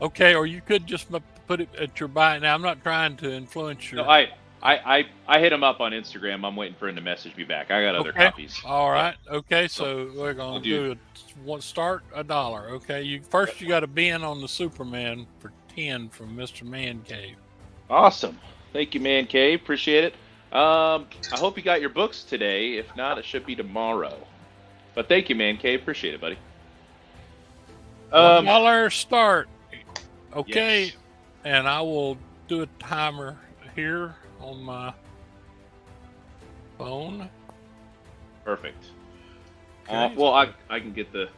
Okay, or you could just put it at your buy. Now, I'm not trying to influence your. No, I hit him up on Instagram. I'm waiting for him to message me back. I got other copies. All right. Okay, so we're gonna do it. Start $1. Okay, you got to bin on the Superman for 10 from Mr. Man Cave. Awesome. Thank you, Man Cave. Appreciate it. I hope you got your books today. If not, it should be tomorrow. But thank you, Man Cave. Appreciate it, buddy. $1 start. Okay, Yes. and I will do a timer here on my phone. Perfect. Okay. Well, I can get the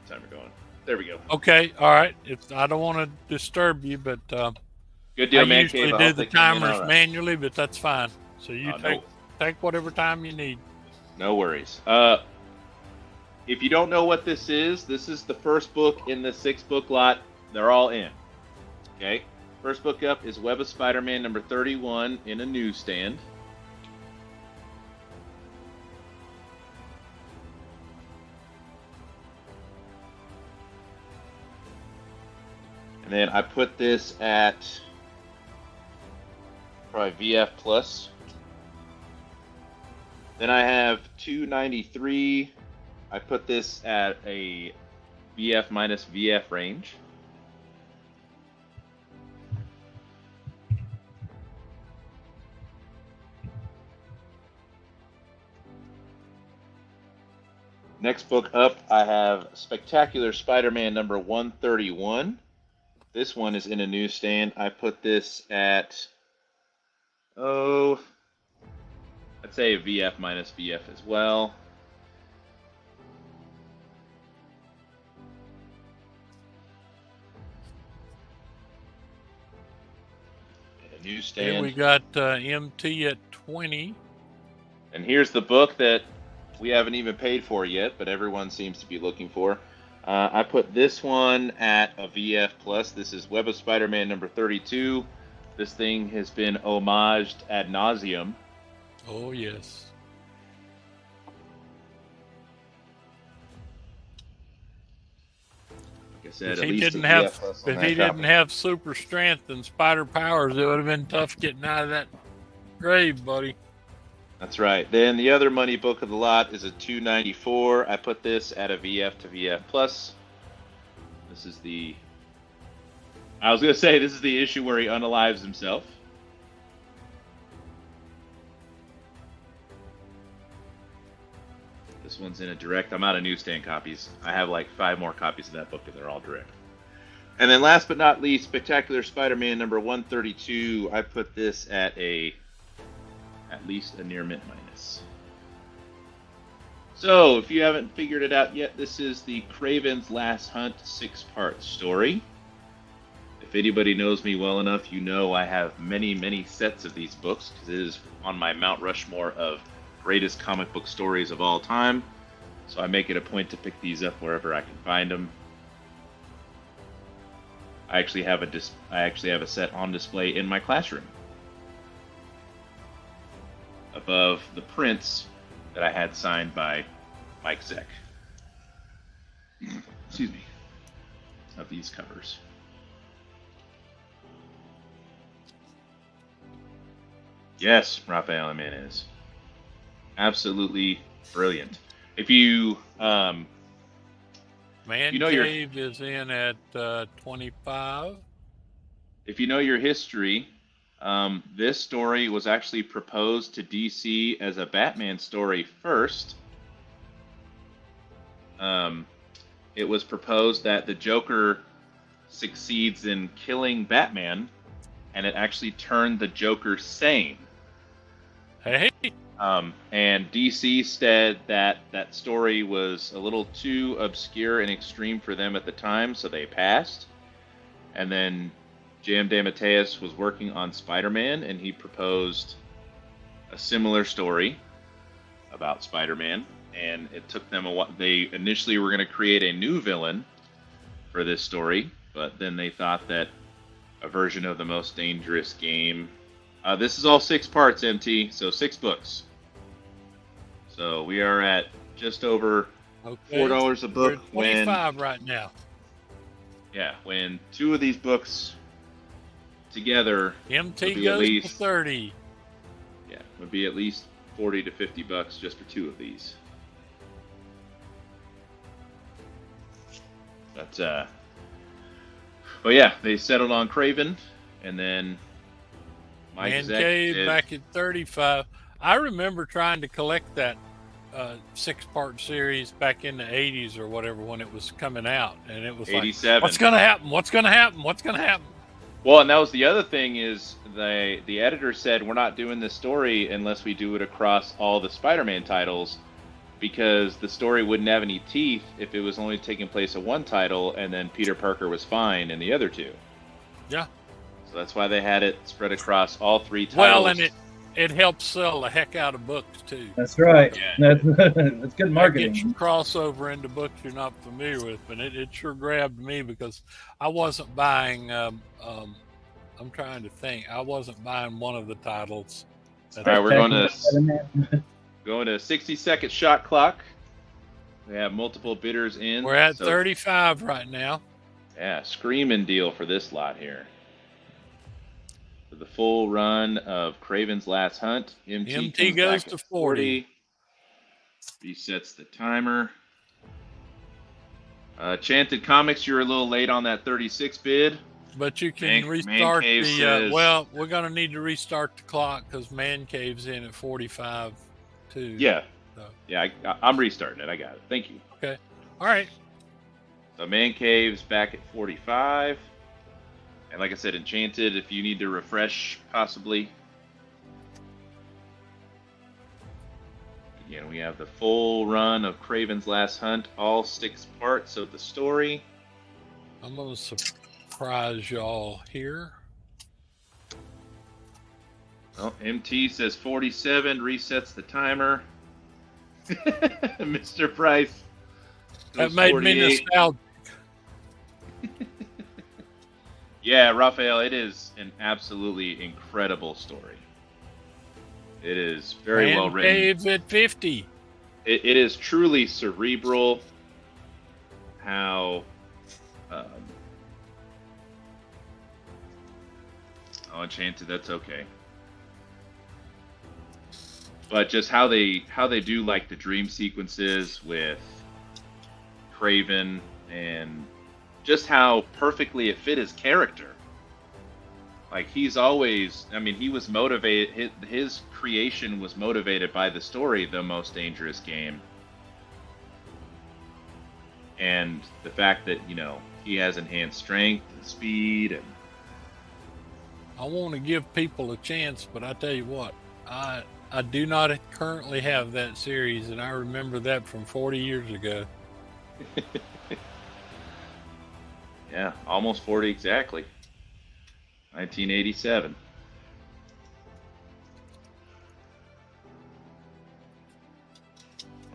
timer going. There we go. Okay, all right. I don't want to disturb you, but Good deal, I Man usually Cave. do the timers manually, but that's fine. So you take whatever time you need. No worries. If you don't know what this is the first book in the 6-book lot. They're all in. Okay. First book up is Web of Spider-Man #31 in a newsstand. And then I put this at probably VF plus. Then I have 293. I put this at a VF minus VF range. Next book up, I have Spectacular Spider-Man number 131. This one is in a newsstand. I put this at, I'd say VF minus VF as well. Newsstand. Here we got MT at 20. And here's the book that we haven't even paid for yet, but everyone seems to be looking for. I put this one at a VF plus. This is Web of Spider-Man number 32. This thing has been homaged ad nauseum. Oh, yes. Like I said, If he didn't have super strength and spider powers, it would have been tough getting out of that grave, buddy. That's right. Then the other money book of the lot is a 294. I put this at a VF to VF plus. This is the... I was going to say, this is the issue where he unalives himself. This one's in a direct. I'm out of newsstand copies. I have like 5 more copies of that book, and they're all direct. And then last but not least, Spectacular Spider-Man number 132. I put this at least a near mint minus. So, if you haven't figured it out yet, this is the Craven's Last Hunt 6-part story. If anybody knows me well enough, you know I have many, many sets of these books, because it is on my Mount Rushmore of greatest comic book stories of all time. So I make it a point to pick these up wherever I can find them. I actually have a set on display in my classroom, above the prints that I had signed by Mike Zeck. Excuse me. Of these covers. Yes, Raphael Jimenez. Absolutely brilliant. If you Man you know Cave is in at 25. If you know your history, this story was actually proposed to DC as a Batman story first. It was proposed that the Joker succeeds in killing Batman, and it actually turned the Joker sane. Hey. And DC said that that story was a little too obscure and extreme for them at the time, so they passed. And then J.M. DeMatteis was working on Spider-Man, and he proposed a similar story about Spider-Man. And it took them a while. They initially were going to create a new villain for this story, but then they thought that a version of the Most Dangerous Game... this is all 6 parts, MT, so 6 books. So we are at just over $4 a book. We're at 25 right now. Yeah, when 2 of these books together, MT goes to 30. Yeah, would be at least $40 to $50 just for 2 of these. But yeah, they settled on Craven, and then Man Cave back at 35. I remember trying to collect that 6-part series back in the 80s or whatever when it was coming out, and it was 87. Like, what's going to happen? What's going to happen? What's going to happen? Well, and that was the other thing is the editor said we're not doing this story unless we do it across all the Spider-Man titles, because the story wouldn't have any teeth if it was only taking place in one title and then Peter Parker was fine in the other 2. Yeah. So that's why they had it spread across all 3 titles. Well, and it helps sell the heck out of books too. That's right. Yeah. That's good marketing. It gets you crossover into books you're not familiar with, but it sure grabbed me because I wasn't buying. I'm trying to think. I wasn't buying one of the titles. All right, we're going to 60-second shot clock. We have multiple bidders in. We're at 35 right now. Yeah, screaming deal for this lot here. For the full run of Craven's Last Hunt, MT goes to 40. Resets the timer. Chanted Comics, you're a little late on that 36 bid. But you can restart well, we're going to need to restart the clock because Man Cave's in at 45 too. Yeah, So. Yeah, I'm restarting it. I got it. Thank you. Okay. All right. So Man Cave's back at 45. And like I said, Enchanted, if you need to refresh, possibly. Again, we have the full run of Craven's Last Hunt, all 6 parts of the story. I'm going to surprise y'all here. Well, MT says 47, resets the timer. Mr. Price. That made 48. me nostalgic. Yeah, Raphael, it is an absolutely incredible story. It is very well written. Caves at 50. It is truly cerebral. How, oh, Enchanted, that's okay. But just how they do like the dream sequences with Craven, and just how perfectly it fit his character. Like, he's always, I mean, he was motivated, his creation was motivated by the story, The Most Dangerous Game. And the fact that, you know, he has enhanced strength and speed. And I want to give people a chance, but I tell you what, I do not currently have that series, and I remember that from 40 years ago. Yeah, almost 40 exactly. 1987.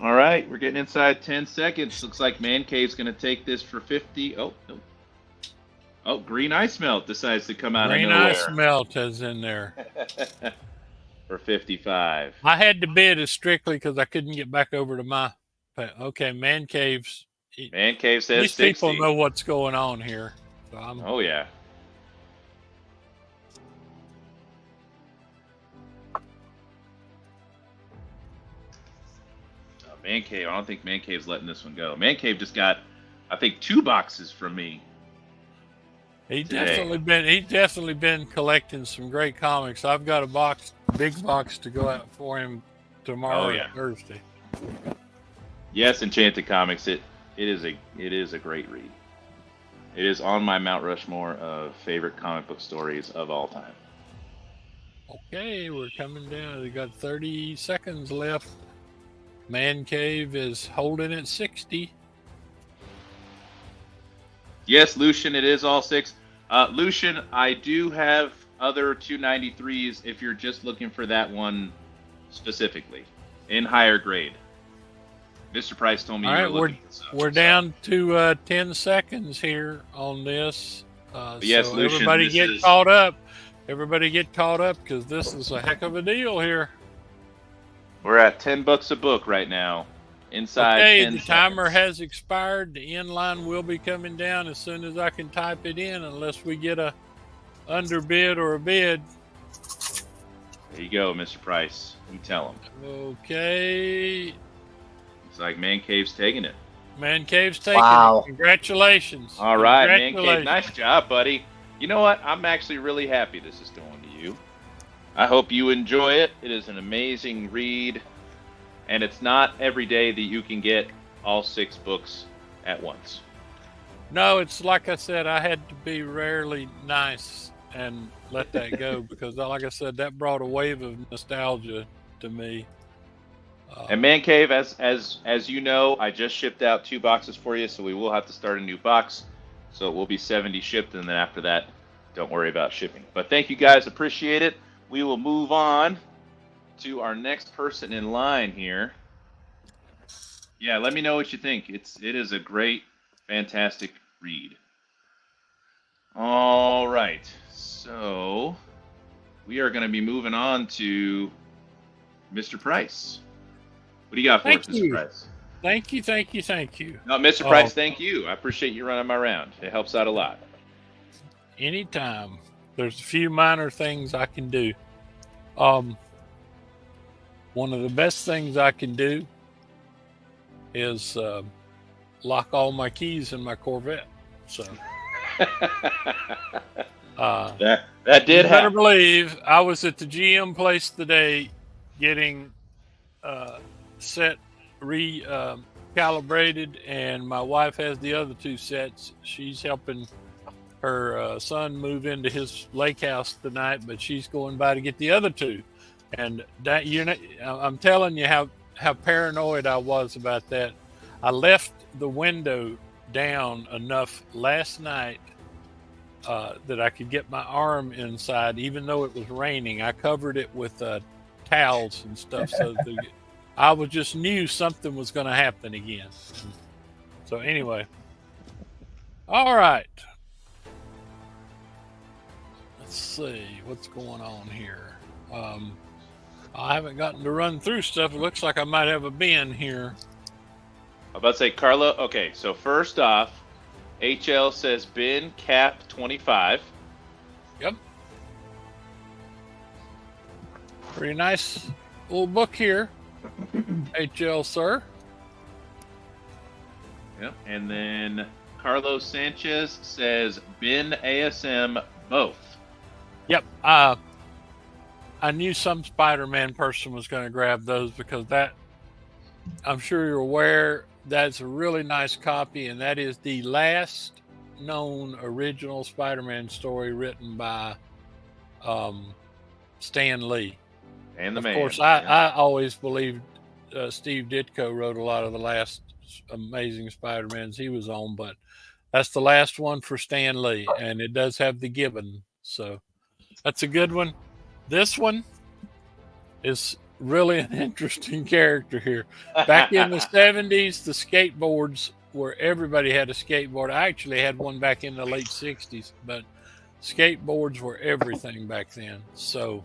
All right, we're getting inside 10 seconds. Looks like Man Cave's going to take this for 50. Oh, no. Oh, Green Ice Melt decides to come out of nowhere. Green Ice Melt is in there. For 55. I had to bid as strictly because I couldn't get back over to my... Okay, Man Cave's... Man Cave says These 60. people know what's going on here. So Oh, yeah. Man Cave, I don't think Man Cave's letting this one go. Man Cave just got, I think, 2 boxes from me. He's definitely been collecting some great comics. I've got a big box to go out for him tomorrow, Thursday. Yes, Enchanted Comics. It is a great read. It is on my Mount Rushmore of favorite comic book stories of all time. Okay, we're coming down. We got 30 seconds left. Man Cave is holding at 60. Yes, Lucian, it is all 6. Lucian, I do have other 293s if you're just looking for that one specifically in higher grade. Mr. Price told me all you right, were looking for some. We're down to 10 seconds here on this. Yes, so Lucian, everybody get caught up. Everybody get caught up because this is a heck of a deal here. We're at $10 a book right now. Inside. Okay, 10 the timer has expired. The end line will be coming down as soon as I can type it in, unless we get a underbid or a bid. There you go, Mr. Price. You tell him. Okay. Looks like Man Cave's taking it. Man Cave's taking Wow. it. Congratulations. All right, Man Cave. Congratulations. Nice job, buddy. You know what? I'm actually really happy this is going to you. I hope you enjoy it. It is an amazing read. And it's not every day that you can get all 6 books at once. No, it's like I said, I had to be rarely nice and let that go because, like I said, that brought a wave of nostalgia to me. And Man Cave, as you know, I just shipped out 2 boxes for you, so we will have to start a new box. So it will be 70 shipped, and then after that, don't worry about shipping. But thank you guys, appreciate it. We will move on to our next person in line here. Yeah, let me know what you think. It is a great, fantastic read. All right, so we are going to be moving on to Mr. Price. What do you got for us, Mr. Price? Thank you, thank you, thank you. No, Mr. Price, thank you. I appreciate you running my round. It helps out a lot. Anytime. There's a few minor things I can do. One of the best things I can do is lock all my keys in my Corvette. So that did you better happen. believe I was at the GM place today getting set recalibrated, and my wife has the other 2 sets. She's helping her son move into his lake house tonight, but she's going by to get the other 2. And that, you know, I'm telling you how paranoid I was about that. I left the window down enough last night that I could get my arm inside, even though it was raining. I covered it with towels and stuff, so I was just knew something was going to happen again. So anyway, all right. Let's see what's going on here. I haven't gotten to run through stuff. It looks like I might have a bin here. I'm about to say, Carlo. Okay, so first off, HL says bin cap 25. Yep. Pretty nice little book here, HL, sir. Yep. And then Carlos Sanchez says bin ASM both. Yep. I knew some Spider-Man person was going to grab those because that, I'm sure you're aware, that's a really nice copy, and that is the last known original Spider-Man story written by Stan Lee. And the of man. Of course, I always believed Steve Ditko wrote a lot of the last Amazing Spider-Mans he was on, but that's the last one for Stan Lee, and it does have the gibbon, so that's a good one. This one is really an interesting character here. Back in the 70s, the skateboards where everybody had a skateboard. I actually had one back in the late 60s, but skateboards were everything back then. So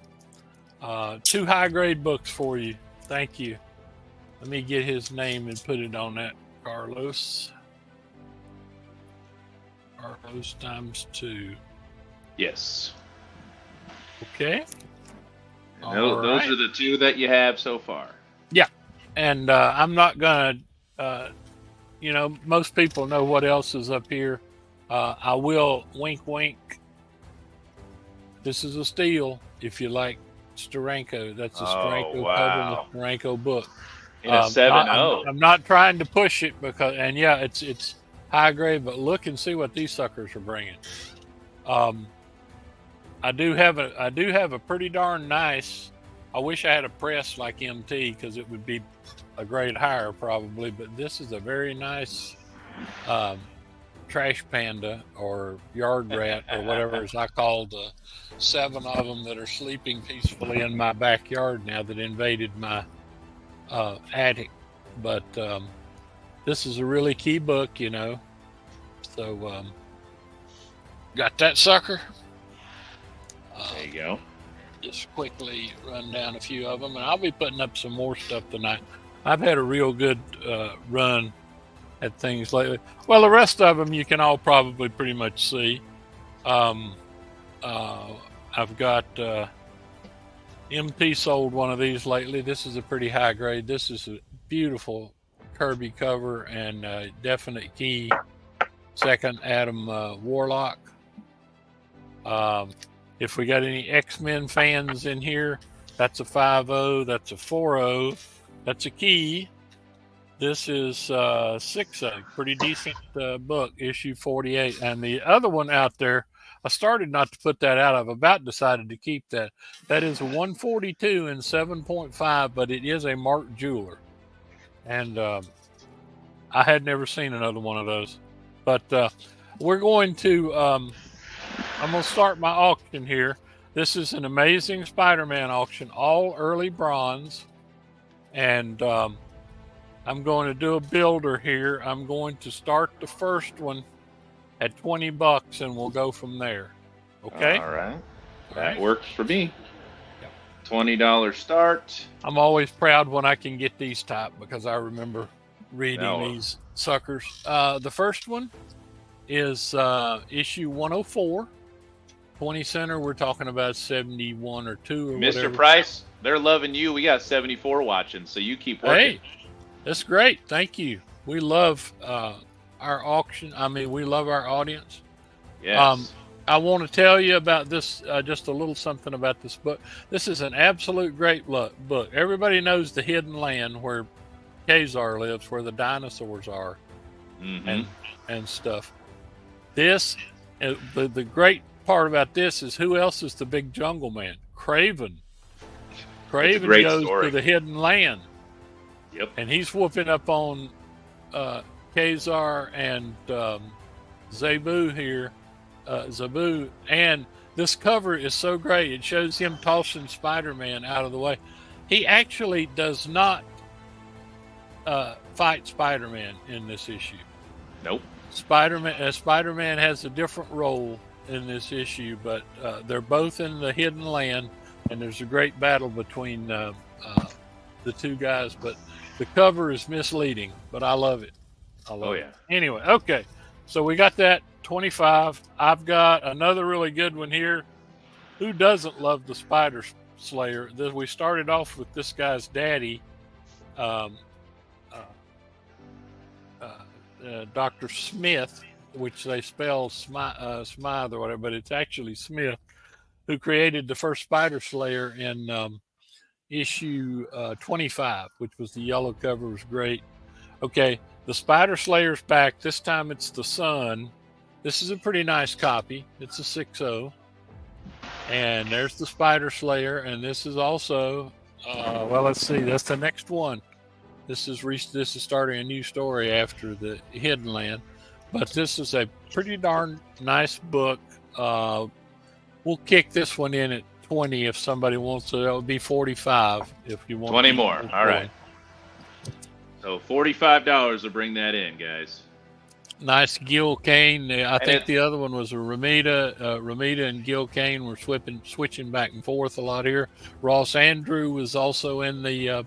2 high-grade books for you. Thank you. Let me get his name and put it on that. Carlos times 2. Yes. Okay. Those are the 2 that you have so far. Yeah. And I'm not going to, most people know what else is up here. I will wink, wink. This is a steal if you like Steranko. That's a Steranko cover and a Steranko book. In a 7.0. I'm not trying to push it because, and yeah, it's high grade, but look and see what these suckers are bringing. I do have a pretty darn nice. I wish I had a press like MT because it would be a grade higher probably, but this is a very nice trash panda or yard rat or whatever as I call the 7 of them that are sleeping peacefully in my backyard now that invaded my attic. But this is a really key book, so got that sucker. There you go. Just quickly run down a few of them, and I'll be putting up some more stuff tonight. I've had a real good run at things lately. Well, the rest of them you can all probably pretty much see. I've got MT sold one of these lately. This is a pretty high grade. This is a beautiful Kirby cover and definite key second Adam Warlock. If we got any X-Men fans in here, that's a 5.0, that's a 4.0, that's a key. This is 6.0, pretty decent book, issue 48. And the other one out there, I started not to put that out. I've about decided to keep that. That is a 142 in 7.5, but it is a Mark Jeweler. And I had never seen another one of those. But we're going to... I'm going to start my auction here. This is an Amazing Spider-Man auction, all early bronze. And I'm going to do a builder here. I'm going to start the first one at $20 and we'll go from there. Okay? All right. All That right. works for me. Yep. $20 start. I'm always proud when I can get these typed because I remember reading these suckers. The first one is issue 104. 20 center, we're talking about 71 or 2 or Mr. whatever. Price, they're loving you. We got 74 watching, so you keep working. Hey, that's great. Thank you. We love our auction. I mean, we love our audience. Yes. I want to tell you about this, just a little something about this book. This is an absolute great book. Everybody knows The Hidden Land, where Khazar lives, where the dinosaurs are, Mm-hmm. and stuff. This, the great part about this is who else is the big jungle man? Craven. Craven goes to the hidden land. Yep. And he's whooping up on Khazar and Zabu here. Zabu. And this cover is so great. It shows him tossing Spider-Man out of the way. He actually does not fight Spider-Man in this issue. Nope. Spider-Man has a different role in this issue, but they're both in the hidden land, and there's a great battle between the two guys. But the cover is misleading, but I love it. Yeah. Anyway, okay. So we got that 25. I've got another really good one here. Who doesn't love the Spider Slayer? We started off with this guy's daddy, Dr. Smith, which they spell Smythe or whatever, but it's actually Smith, who created the first Spider Slayer in issue 25, which was the yellow cover. Was great. Okay, the Spider Slayer's back. This time it's the Sun. This is a pretty nice copy. It's a 6.0. And there's the Spider Slayer, and this is also, well, let's see, that's the next one. This is starting a new story after the Hidden Land, but this is a pretty darn nice book. We'll kick this one in at 20 if somebody wants to. That would be 45 if you want 20 more. All right. So $45 will bring that in, guys. Nice Gil Kane. I think the other one was a Ramita. Ramita and Gil Kane were switching back and forth a lot here. Ross Andrew was also in the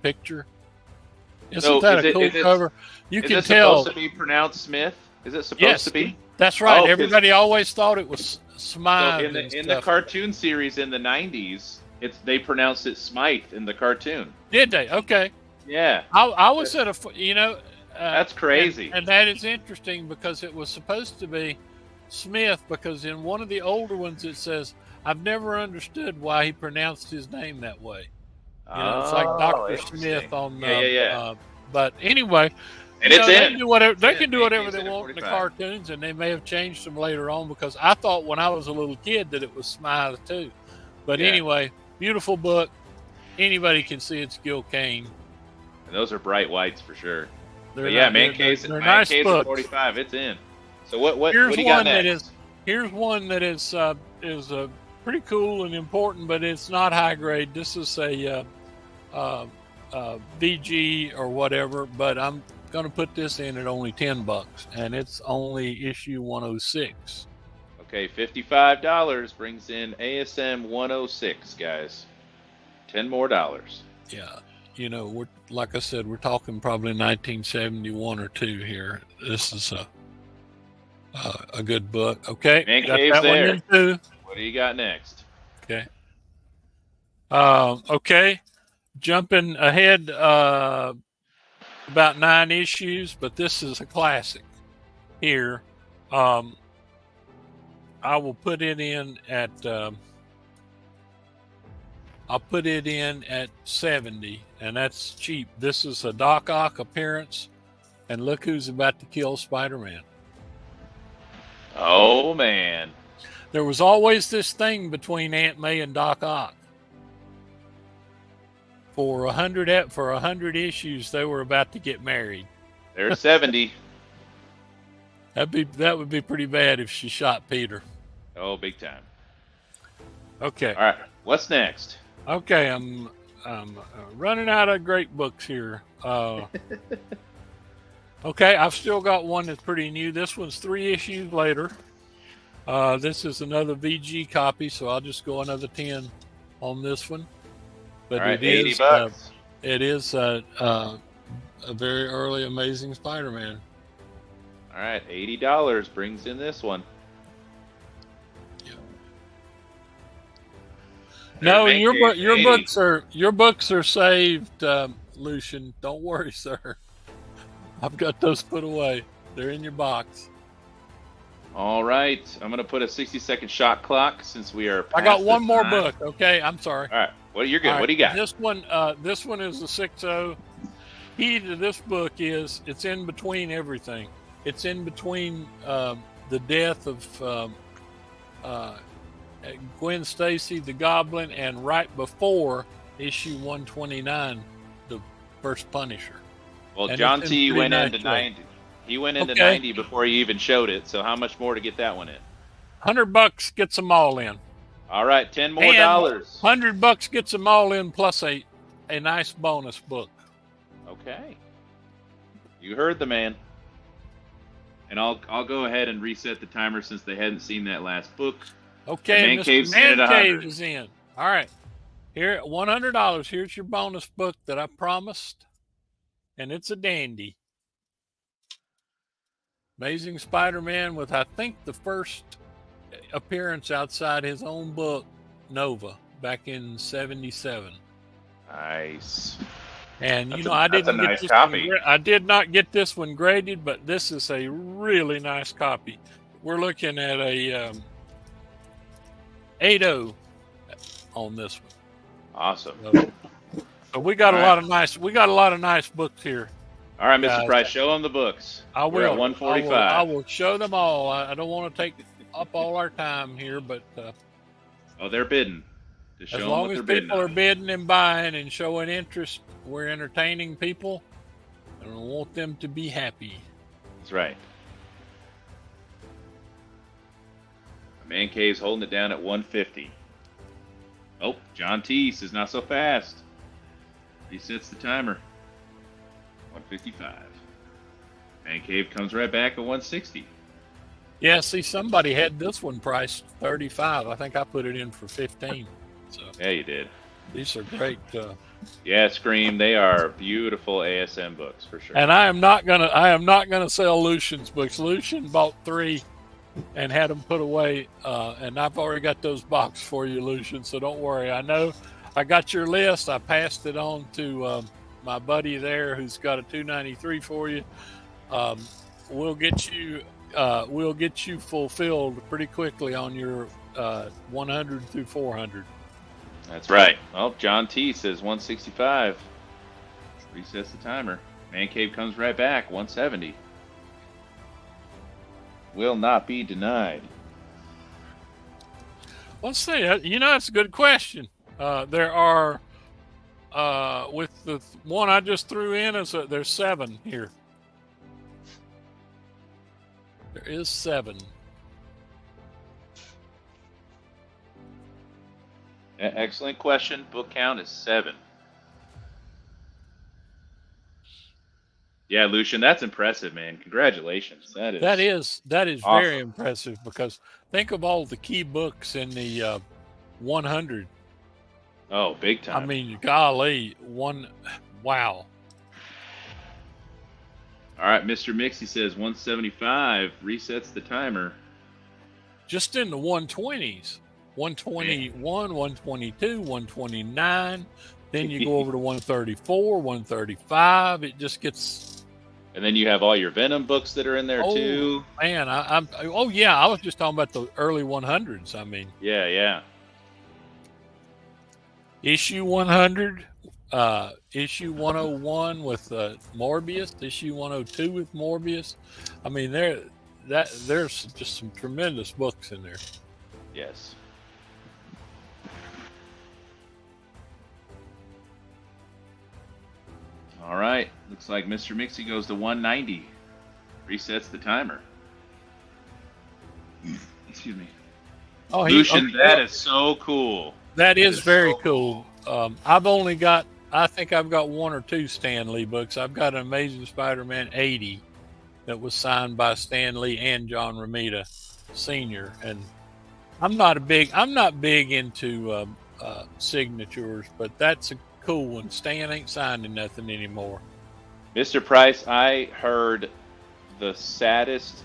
picture. Isn't that a cool cover? You can tell. Is it supposed to be pronounced Smith? Is it supposed to be? That's right. Everybody always thought it was Smythe. So in the cartoon series in the 90s, they pronounced it Smythe in the cartoon. Did they? Okay. Yeah. I was at that's crazy. And that is interesting because it was supposed to be Smith, because in one of the older ones it says, I've never understood why he pronounced his name that way. It's like Dr. Smith on but anyway, and it's they can do whatever they want in the cartoons, and they may have changed them later on, because I thought when I was a little kid that it was Smythe too. But anyway, beautiful book. Anybody can see it's Gil Kane. And those are bright whites for sure. Man case nice 45, it's in. So what do you got next? Here's one that is pretty cool and important, but it's not high grade. This is a VG or whatever, but I'm going to put this in at only $10, and it's only issue 106. Okay, $55 brings in ASM 106, guys. $10 more. Yeah. We're, like I said, we're talking probably 1971 or 2 here. This is a good book. Okay, Man got Cave's that there. one in too. What do you got next? Okay. Okay, jumping ahead about 9 issues, but this is a classic here. I will put it in at. I'll put it in at 70, and that's cheap. This is a Doc Ock appearance, and look who's about to kill Spider-Man. Oh, man. There was always this thing between Aunt May and Doc Ock. For 100 issues, they were about to get married. They're 70. That would be pretty bad if she shot Peter. Oh, big time. Okay. All right. What's next? Okay, I'm running out of great books here. Okay, I've still got one that's pretty new. This one's 3 issues later. This is another VG copy, so I'll just go another 10 on this one. But all right, $80. It is a very early Amazing Spider-Man. All right, $80 brings in this one. No, your books are saved, Lucian. Don't worry, sir. I've got those put away. They're in your box. All right, I'm gonna put a 60-second shot clock since we are. I got one more book. Okay, I'm sorry. All right, well, you're good. Right. What do you got? This one is a 6.0. key to this book is it's in between everything. It's in between the death of Gwen Stacy, the Goblin, and right before issue 129, the first Punisher. Well, And John it's T. in went pretty into nice 90. He went into Okay. 90 before he even showed it. So how much more to get that one in? $100 gets them all in. All right, $10 more. And Dollars. $100 gets them all in, plus a nice bonus book. Okay. You heard the man. And I'll go ahead and reset the timer since they hadn't seen that last book. Okay, Man Mr. Cave's in Man at Cave 100. is in. All right. Here, $100. Here's your bonus book that I promised. And it's a dandy. Amazing Spider-Man with, I think, the first appearance outside his own book, Nova, back in 77. Nice. And That's you know, a- I that's a didn't get nice this copy. I did not get this one graded, but this is a really nice copy. We're looking at a 8.0 on this one. Awesome. So we got All a right. lot of nice books here. All right, Mr. Guys. Price, show them the books. I We're at will. 145. I will show them all. I don't want to take up all our time here, but Oh, they're bidding. Just as show them long what as they're bidding people are on. bidding and buying and showing interest, we're entertaining people, and I want them to be happy. That's right. Man Cave's holding it down at 150. Oh, John T says not so fast. Resets the timer. 155. Man Cave comes right back at 160. Yeah, see, somebody had this one priced $35. I think I put it in for $15. So Yeah, you did. these are great. Yeah, Scream. They are beautiful ASM books for sure. And I am not gonna sell Lucian's books. Lucian bought 3 and had them put away, and I've already got those boxed for you, Lucian. So don't worry. I know I got your list. I passed it on to my buddy there, who's got a $293 for you. We'll get you fulfilled pretty quickly on your 100 through 400. That's right. Well, John T says 165. Resets the timer. Man Cave comes right back. 170. Will not be denied. Let's see. That's a good question. There are, with the one I just threw in, there's 7 here. There is 7. Excellent question. Book count is 7. Yeah, Lucian, that's impressive, man. Congratulations. That is That is awesome. very impressive, because think of all the key books in the 100. Oh, big time. I mean, golly, wow. All right, Mr. Mixie says 175. Resets the timer. Just in the 120s. 121, 122, 129. Then you go over to 134, 135. It just gets. And then you have all your Venom books that are in there too. Man, I was just talking about the early 100s. I mean, Yeah. issue 100, issue 101 with Morbius, issue 102 with Morbius. I mean, there's just some tremendous books in there. Yes. All right. Looks like Mr. Mixie goes to 190. Resets the timer. Excuse me. Oh, Lucian, that is so cool. That is very so cool. I think I've got 1 or 2 Stan Lee books. I've got an Amazing Spider-Man 80 that was signed by Stan Lee and John Romita Sr. And I'm not big into signatures, but that's a cool one. Stan ain't signing nothing anymore. Mr. Price, I heard the saddest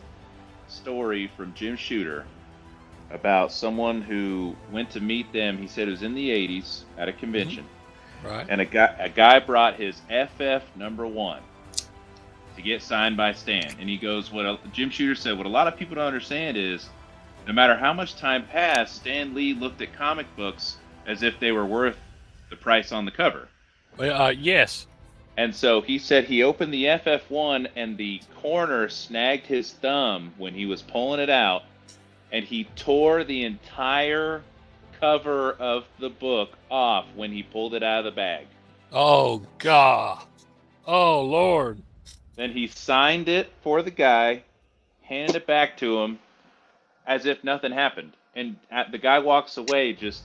story from Jim Shooter about someone who went to meet them. He said it was in the 80s at a convention. Right. And a guy brought his FF #1 to get signed by Stan. And he goes, Jim Shooter said, what a lot of people don't understand is no matter how much time passed, Stan Lee looked at comic books as if they were worth the price on the cover. Yes. And so he said he opened the FF1 and the corner snagged his thumb when he was pulling it out, and he tore the entire cover of the book off when he pulled it out of the bag. Oh, God. Oh, Lord. Then he signed it for the guy, handed it back to him as if nothing happened. And the guy walks away just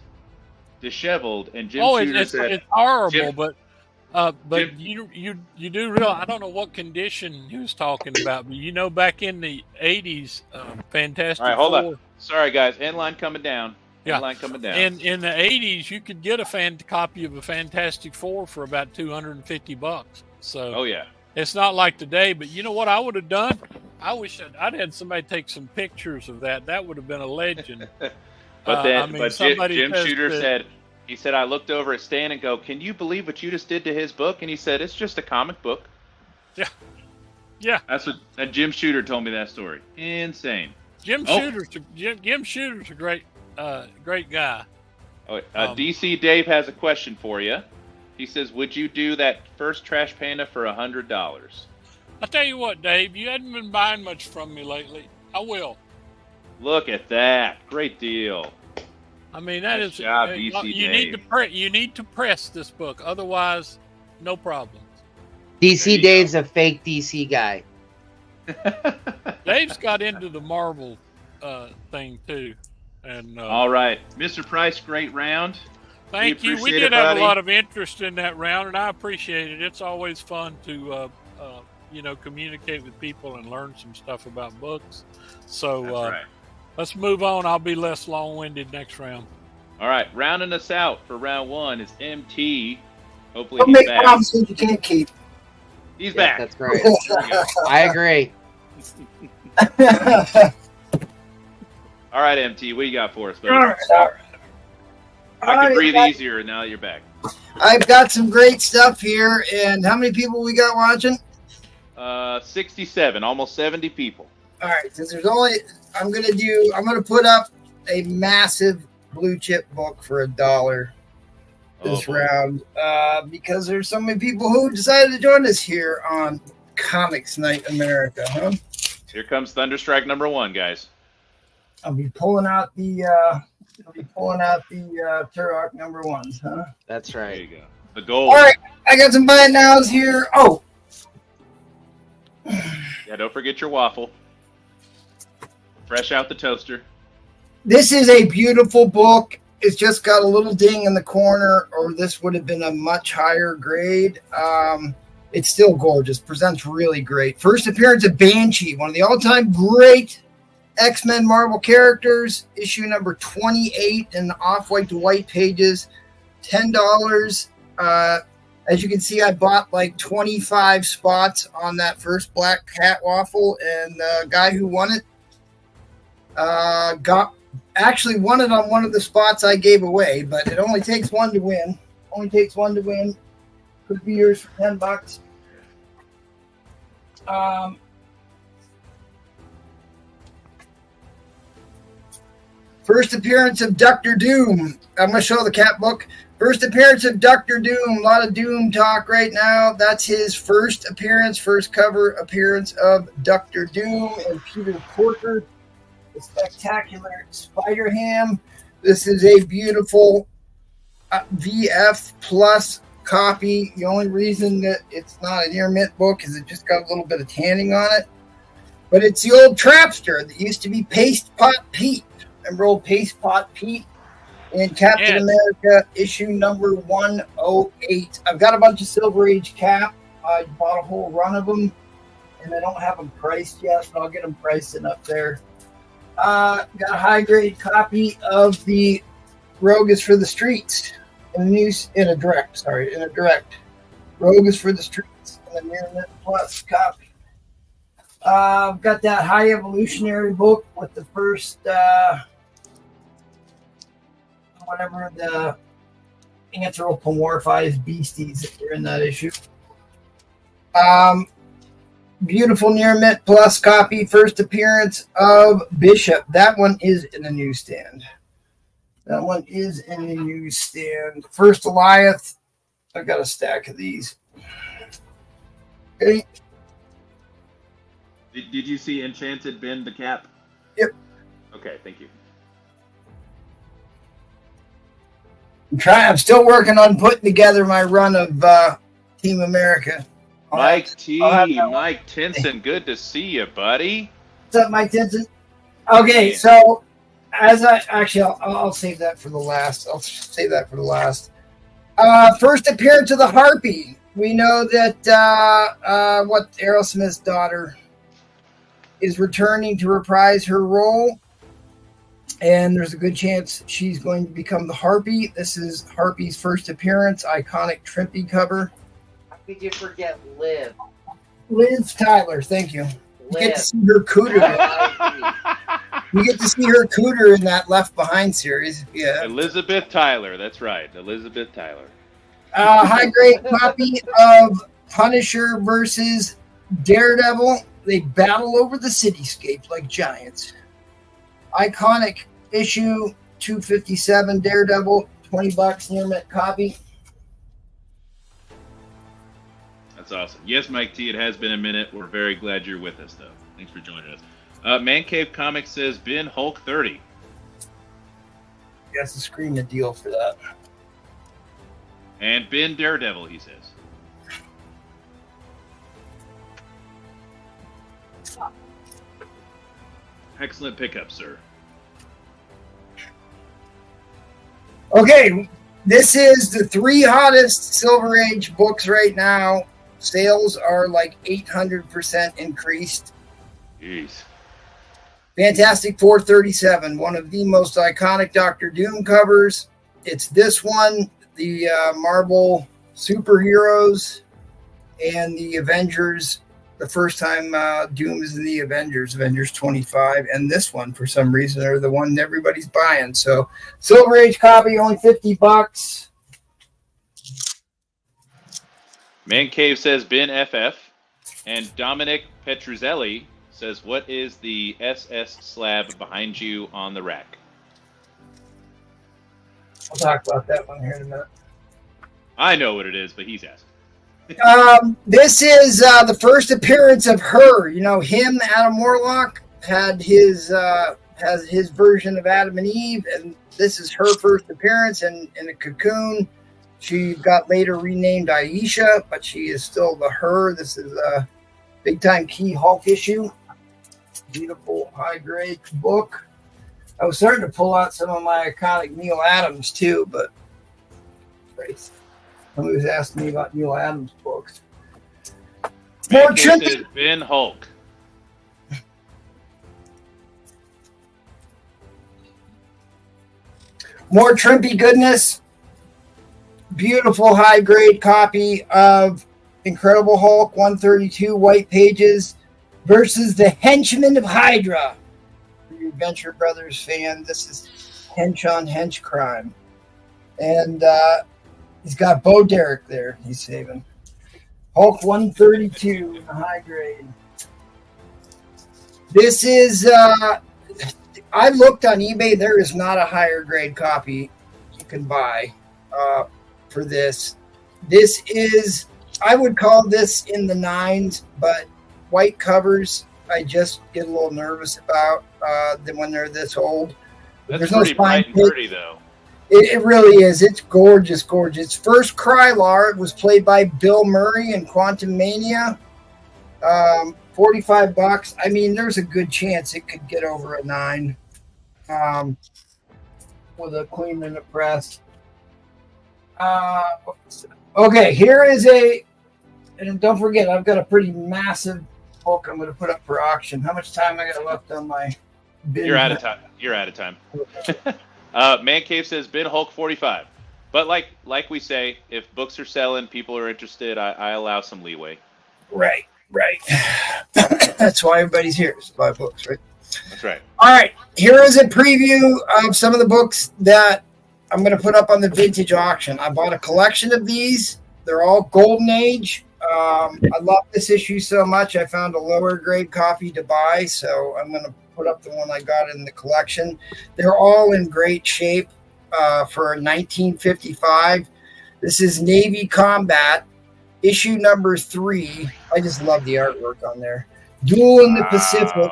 disheveled, and Jim Shooter said... it's horrible, Jim, but you do realize, I don't know what condition he was talking about, but you know, back in the 80s, Fantastic All right, hold Four, on. Sorry, guys. End line coming down. Yeah. End line coming down. In the 80s, you could get a copy of a Fantastic Four for about $250. So Oh, yeah. it's not like today, but you know what I would have done? I wish I'd had somebody take some pictures of that. That would have been a legend. But then, I mean, but somebody Jim says Shooter that- said, he said, I looked over at Stan and go, can you believe what you just did to his book? And he said, it's just a comic book. Yeah. That's what and Jim Shooter told me that story. Insane. Jim Shooter's a great guy. Oh, DC Dave has a question for you. He says, would you do that first Trash Panda for $100? I tell you what, Dave, you hadn't been buying much from me lately. I will. Look at that. Great deal. I mean, that Nice is job, DC you need to press this book, otherwise, no problem. DC Dave's a fake DC guy. Dave's got into the Marvel thing too, and All right. Mr. Price, great round. thank you. We appreciate did it, have buddy. a lot of interest in that round, and I appreciate it. It's always fun to communicate with people and learn some stuff about books. So That's right. let's move on. I'll be less long-winded next round. All right. Rounding us out for round one is MT. Hopefully Don't he's make back. promises you can't keep. He's Yeah, back. that's right. There we go. I agree. All right, MT. What you got for us, buddy? All right. I can breathe easier now that you're back. I've got some great stuff here, and how many people we got watching? 67, almost 70 people. All right, since there's only, I'm gonna put up a massive blue chip book for $1 this boy. round, because there's so many people who decided to join us here on Comics Night America, huh? Here comes Thunderstrike number 1, guys. I'll be pulling out the Turok number 1s, huh? That's There right. you go. The gold. All right, I got some buy nows here. Oh, Yeah, don't forget your waffle. Fresh out the toaster. this is a beautiful book. It's just got a little ding in the corner, or this would have been a much higher grade. It's still gorgeous. Presents really great. First appearance of Banshee, one of the all-time great X-Men Marvel characters. Issue number 28 in the off-white to white pages. $10. As you can see, I bought like 25 spots on that first Black Cat Waffle, and the guy who won it actually won it on one of the spots I gave away, but it only takes one to win. Could be yours for $10. First appearance of Dr. Doom. I'm going to show the cat book. First appearance of Dr. Doom. A lot of Doom talk right now. That's his first cover appearance of Dr. Doom and Peter Porker. The spectacular Spider-Ham. This is a beautiful VF Plus copy. The only reason that it's not an ear mint book is it just got a little bit of tanning on it. But it's the old Trapster that used to be Paste Pot Pete. Remember old Paste Pot Pete? In Captain America issue number 108. I've got a bunch of Silver Age Cap. I bought a whole run of them, and I don't have them priced yet, but I'll get them priced and up there. Got a high grade copy of the Rogue is for the Streets in a direct. Rogue is for the Streets in a near mint plus copy. I've got that high evolutionary book with the first whatever the anthropomorphized beasties that were in that issue. Beautiful near mint plus copy, first appearance of Bishop. That one is in the newsstand. First Goliath. I've got a stack of these. Okay. Did you see Enchanted Ben the Cap? Yep. Okay, thank you. I'm still working on putting together my run of Team America. Mike I'll T, Mike Tinson, good to see you, buddy. What's up, Mike Tinson? Okay, so I'll save that for the last. First appearance of the Harpy. We know that Aerosmith's daughter is returning to reprise her role, and there's a good chance she's going to become the Harpy. This is Harpy's first appearance, iconic Trimpy cover. How could you forget Liv? Liz Tyler, thank you. You Liv. get to see her cooter. You get to see her cooter in that Left Behind series. Yeah. Elizabeth Tyler, that's right. Elizabeth Tyler. High grade copy of Punisher versus Daredevil. They battle over the cityscape like giants. Iconic issue 257 Daredevil, $20 near mint copy. That's awesome. Yes, Mike T, it has been a minute. We're very glad you're with us, though. Thanks for joining us. Man Cave Comics says Ben Hulk 30. That's the screen the deal for that. And Ben Daredevil, he says. Excellent pickup, sir. Okay, this is the 3 hottest Silver Age books right now. Sales are like 800% increased. Jeez. Fantastic 437, one of the most iconic Doctor Doom covers. It's this one, the Marvel superheroes, and the Avengers. The first time Doom is in the Avengers 25, and this one, for some reason, are the one everybody's buying. So, Silver Age copy, only $50. Man Cave says Ben FF. And Dominic Petruzzelli says, what is the SS slab behind you on the rack? I'll talk about that one here in a minute. I know what it is, but he's asking. This is the first appearance of her. You know, him, Adam Warlock, had his has his version of Adam and Eve, and this is her first appearance in a cocoon. She got later renamed Aisha, but she is still the her. This is a big time Key Hulk issue. Beautiful high grade book. I was starting to pull out some of my iconic Neil Adams too, but somebody was asking me about Neil Adams books. More Trimpy. Ben Hulk. More Trimpy goodness. Beautiful high grade copy of Incredible Hulk 132 white pages versus the Henchman of Hydra. For you Venture Brothers fan, this is hench on hench crime. And he's got Bo Derek there. He's saving. Hulk 132 in the high grade. This is, I looked on eBay. There is not a higher grade copy you can buy for this. This is, I would call this in the 9s, but white covers, I just get a little nervous about when they're this old. That's There's pretty no spine bright and pretty, though. It really is. It's gorgeous, gorgeous. First Krylar was played by Bill Murray in Quantum Mania. $45. I mean, there's a good chance it could get over a 9 with a clean and a press. Okay, here is and don't forget, I've got a pretty massive book I'm going to put up for auction. How much time I got left on my bid? You're out of time. You're out of time. Man Cave says Ben Hulk 45. But like we say, if books are selling, people are interested, I allow some leeway. Right. That's why everybody's here, to buy books, right? That's right. All right, here is a preview of some of the books that I'm going to put up on the vintage auction. I bought a collection of these. They're all Golden Age. I love this issue so much, I found a lower grade copy to buy, so I'm going to put up the one I got in the collection. They're all in great shape for 1955. This is Navy Combat, issue number 3. I just love the artwork on there. Duel in the Pacific.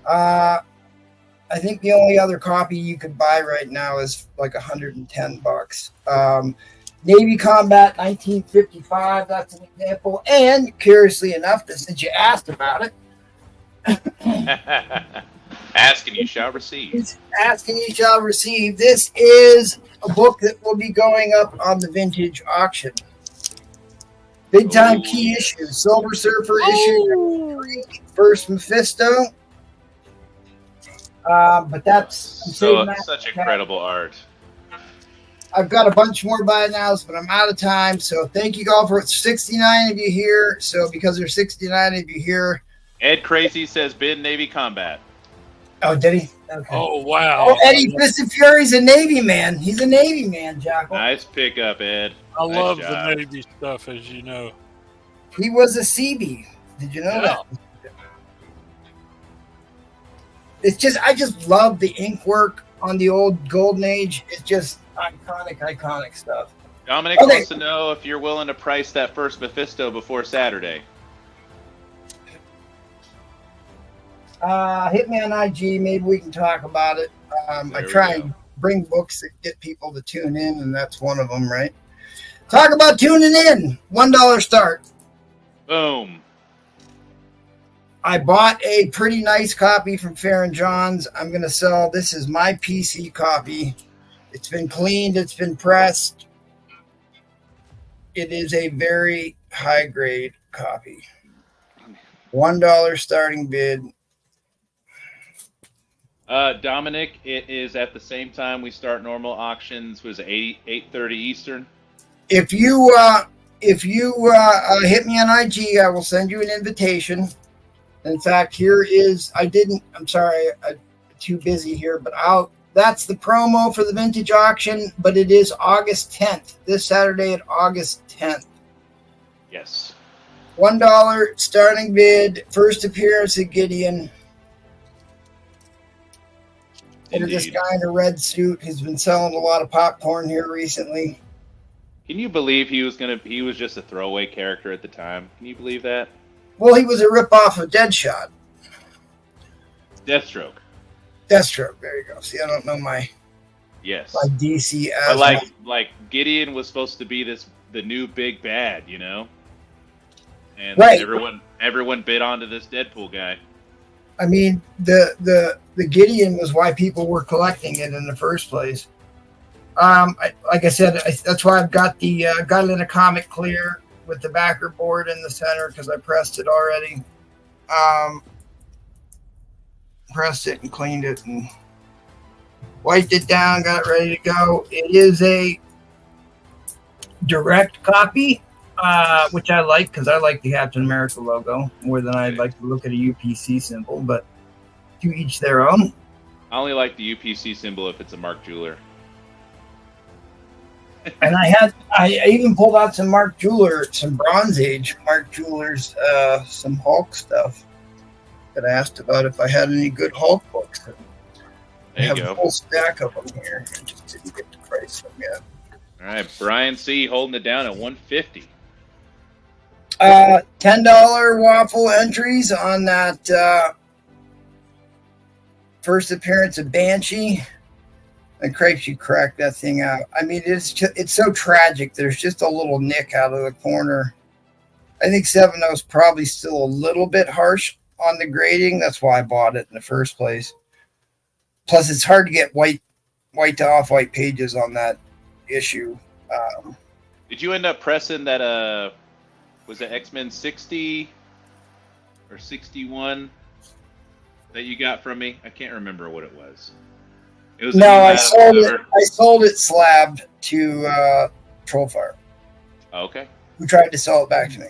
I think the only other copy you could buy right now is like $110. Navy Combat 1955. That's an example. And curiously enough, since you asked about it, Ask and you shall receive. Ask and you shall receive. This is a book that will be going up on the vintage auction. Big time key issues. Silver Surfer issue 3, first Mephisto. But that's such incredible art. I've got a bunch more by now, but I'm out of time. So thank you all for 69 of you here. So because there's 69 of you here, Ed Crazy says bid Navy Combat. Oh, did he? Okay. Oh, wow. Oh, Eddie Fist of Fury's a Navy man. He's a Navy man, Jackal. Nice pickup, Ed. I nice love job. the Navy stuff, as you know. He was a CB. Did you know that? It's just, I just love the ink work on the old Golden Age. It's just iconic stuff. Dominic wants to know if you're willing to price that first Mephisto before Saturday. Hit me on IG. Maybe we can talk about it. I try and bring books that get people to tune in, and that's one of them, right? Talk about tuning in. $1 start. Boom. I bought a pretty nice copy from Fair and John's. I'm going to sell. This is my PC copy. It's been cleaned. It's been pressed. It is a very high grade copy. $1 starting bid. Dominic, it is at the same time we start normal auctions. Was it 8:30 Eastern? If you hit me on IG, I will send you an invitation. In fact, here is, I'm sorry, I'm too busy here, but that's the promo for the vintage auction, but it is August 10th, this Saturday at August 10th. Yes. $1 starting bid, first appearance of Gideon. Look at this guy in a red suit. He's been selling a lot of popcorn here recently. Can you believe he was just a throwaway character at the time? Can you believe that? Well, he was a ripoff of Deadshot. Deathstroke. Deathstroke. There you go. See, I don't know my DC as but like Gideon was supposed to be the new big bad, you know? And right. everyone bid onto this Deadpool guy. I mean, the Gideon was why people were collecting it in the first place. Like I said, that's why I've got the got it in a comic clear with the backer board in the center because I pressed it already. Pressed it and cleaned it and wiped it down, got it ready to go. It is a direct copy, which I like because I like the Captain America logo more than I'd like to look at a UPC symbol, but to each their own. I only like the UPC symbol if it's a Mark Jeweler. And I even pulled out some some Bronze Age Mark Jewelers, some Hulk stuff that I asked about if I had any good Hulk books. I have a whole stack of them here. I just didn't get to price them yet. All right, Brian C. holding it down at $150. $10 Waffle entries on that first appearance of Banshee. And Crepes, you cracked that thing out. I mean, it's so tragic. There's just a little nick out of the corner. I think 7.0 is probably still a little bit harsh on the grading. That's why I bought it in the first place. Plus, it's hard to get white to off-white pages on that issue. Did you end up pressing that, was it X-Men 60 or 61 that you got from me? I can't remember what it was. No, I sold it slabbed to Trollfire. Okay. Who tried to sell it back to me.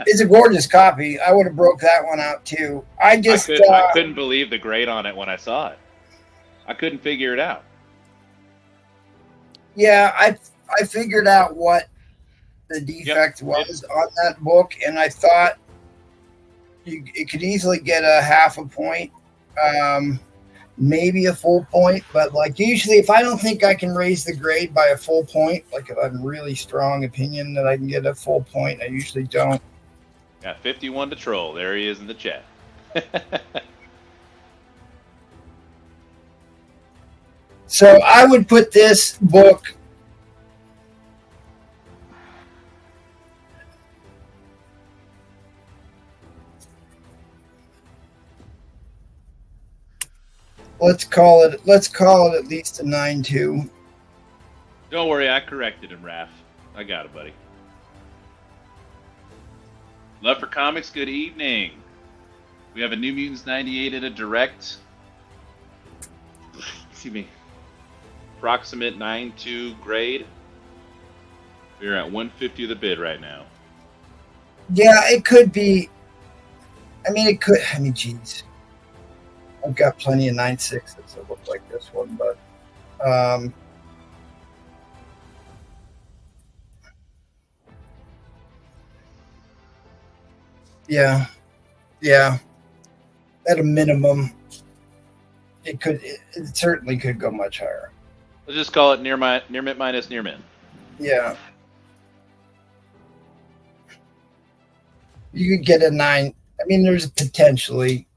It's a gorgeous copy. I would have broke that one out too. I couldn't believe the grade on it when I saw it. I couldn't figure it out. Yeah, I figured out what the defect was on that book, and I thought it could easily get a half a point. maybe a full point, but like usually if I don't think I can raise the grade by a full point, like if I'm really strong opinion that I can get a full point, I usually don't. Got 51 to troll. There he is in the chat. So I would put this book let's call it at least a 9.2. Don't worry, I corrected him, Raph. I got it, buddy. Love for Comics, good evening. We have a New Mutants 98 in a direct. Excuse me. Approximate 9.2 grade. We're at 150 of the bid right now. Yeah, it could be. Geez. I've got plenty of 9.6s that look like this one, but yeah. At a minimum, it certainly could go much higher. Let's just call it near mint minus near mint. Yeah. You could get a 9. I mean, there's potentially.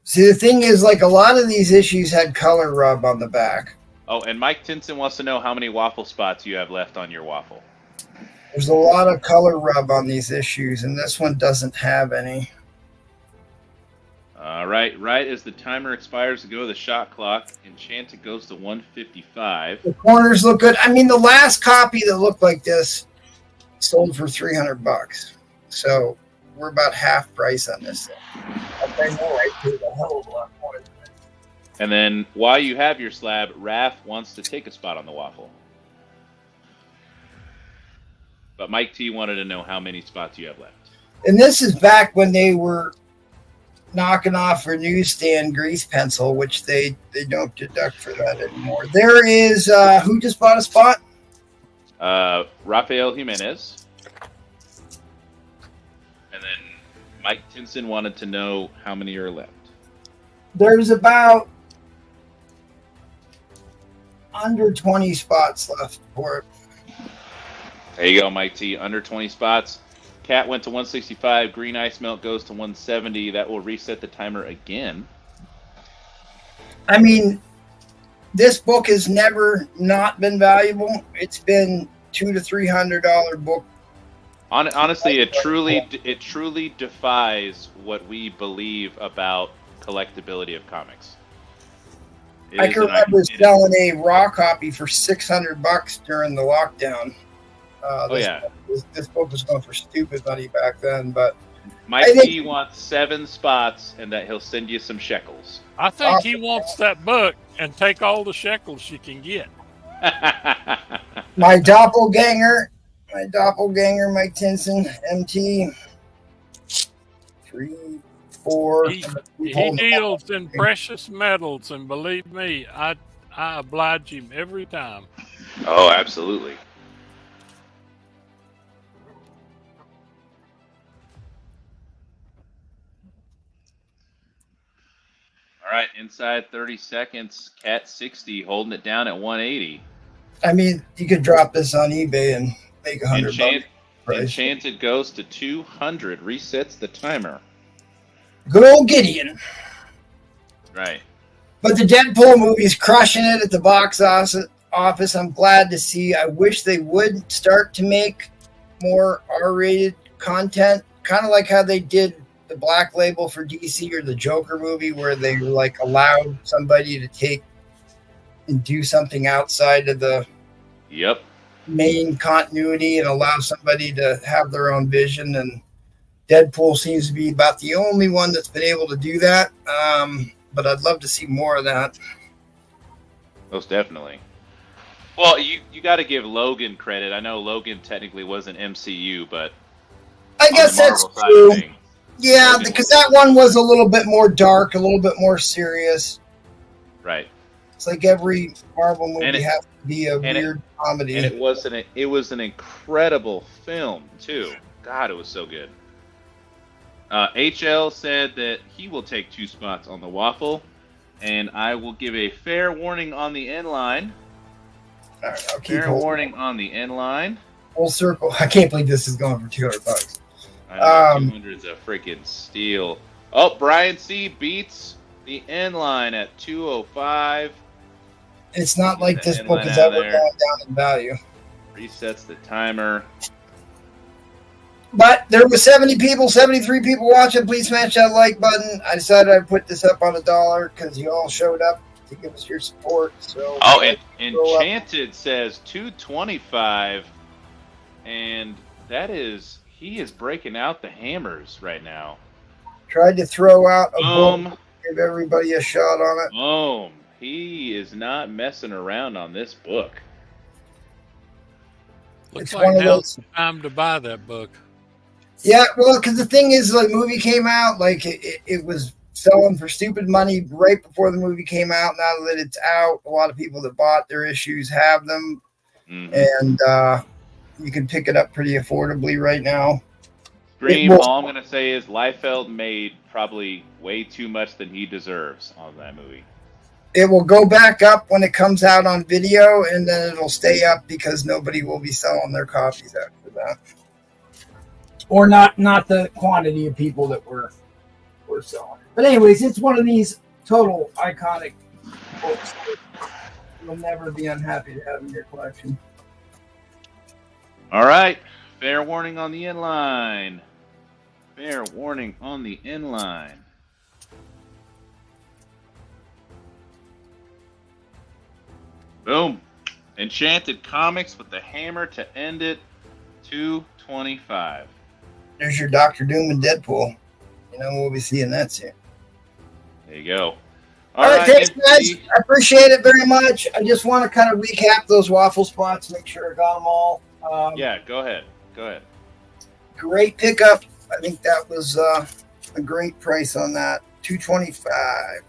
See, the thing is, like, a lot of these issues had color rub on the back. Oh, and Mike Tinson wants to know how many waffle spots you have left on your waffle. There's a lot of color rub on these issues, and this one doesn't have any. All right. Right as the timer expires to go to the shot clock, Enchanted goes to 155. The corners look good. I mean, the last copy that looked like this sold for $300. So we're about half price on this thing. I know I paid a hell of a lot more than that. And then while you have your slab, Raph wants to take a spot on the waffle. But Mike T wanted to know how many spots you have left. And this is back when they were knocking off for newsstand grease pencil, which they don't deduct for that anymore. There is, who just bought a spot? Rafael Jimenez. And then Mike Tinson wanted to know how many are left. There's about under 20 spots left for it. There you go, Mike T. Under 20 spots. Cat went to 165. Green Ice Melt goes to 170. That will reset the timer again. I mean, this book has never not been valuable. It's been $200 to $300 book. Honestly, it truly defies what we believe about collectability of comics. I can remember selling a raw copy for $600 during the lockdown. This book was going for stupid money back then, but Mike T wants 7 spots, and that he'll send you some shekels. I think he wants that book and take all the shekels you can get. My doppelganger, Mike Tinson, MT, 3, 4. He deals in precious metals, and believe me, I oblige him every time. Oh, absolutely. All right, inside 30 seconds, Cat 60 holding it down at 180. I mean, you could drop this on eBay and make $100. Enchanted goes to 200, resets the timer. Good old Gideon. Right. But the Deadpool movie's crushing it at the box office. I'm glad to see. I wish they would start to make more R-rated content, kind of like how they did the Black Label for DC or the Joker movie, where they like allowed somebody to take and do something outside of the main continuity and allow somebody to have their own vision. And Deadpool seems to be about the only one that's been able to do that. But I'd love to see more of that. Most definitely. Well, you got to give Logan credit. I know Logan technically wasn't MCU, but I guess that's true. Yeah, because that one was a little bit more dark, a little bit more serious. Right. It's like every Marvel movie has to be a weird comedy. And it was an incredible film too. God, it was so good. HL said that he will take 2 spots on the Waffle, and I will give a fair warning on the end line. All right, I'll keep Fair warning on the end line. Full circle. I can't believe this is going for $200. I know 200 is a freaking steal. Oh, Brian C beats the end line at 205. It's not like this book is ever going down in value. Resets the timer. But there were 73 people watching. Please smash that like button. I decided I'd put this up on $1 because you all showed up to give us your support. So and Enchanted says 225, and that is he is breaking out the hammers right now. Tried to throw out a Boom. book, give everybody a shot on it. Boom. He is not messing around on this book. Looks It's like one of now's those- the time to buy that book. Yeah, well, because the thing is, like, movie came out, like, it was selling for stupid money right before the movie came out. Now that it's out, a lot of people that bought their issues have them, and you can pick it up pretty affordably right now. Dream, all I'm going to say is Liefeld made probably way too much than he deserves on that movie. It will go back up when it comes out on video, and then it'll stay up because nobody will be selling their copies after that. Or not the quantity of people that were selling. But anyways, it's one of these total iconic books that you'll never be unhappy to have in your collection. All right. Fair warning on the inline. Fair warning on the inline. Boom. Enchanted Comics with the hammer to end it. 225. There's your Dr. Doom and Deadpool. You know, we'll be seeing that soon. There you go. All right, thanks, guys. I appreciate it very much. I just want to kind of recap those waffle spots, make sure I got them all. Yeah, go ahead. Go ahead. Great pickup. I think that was a great price on that. $225.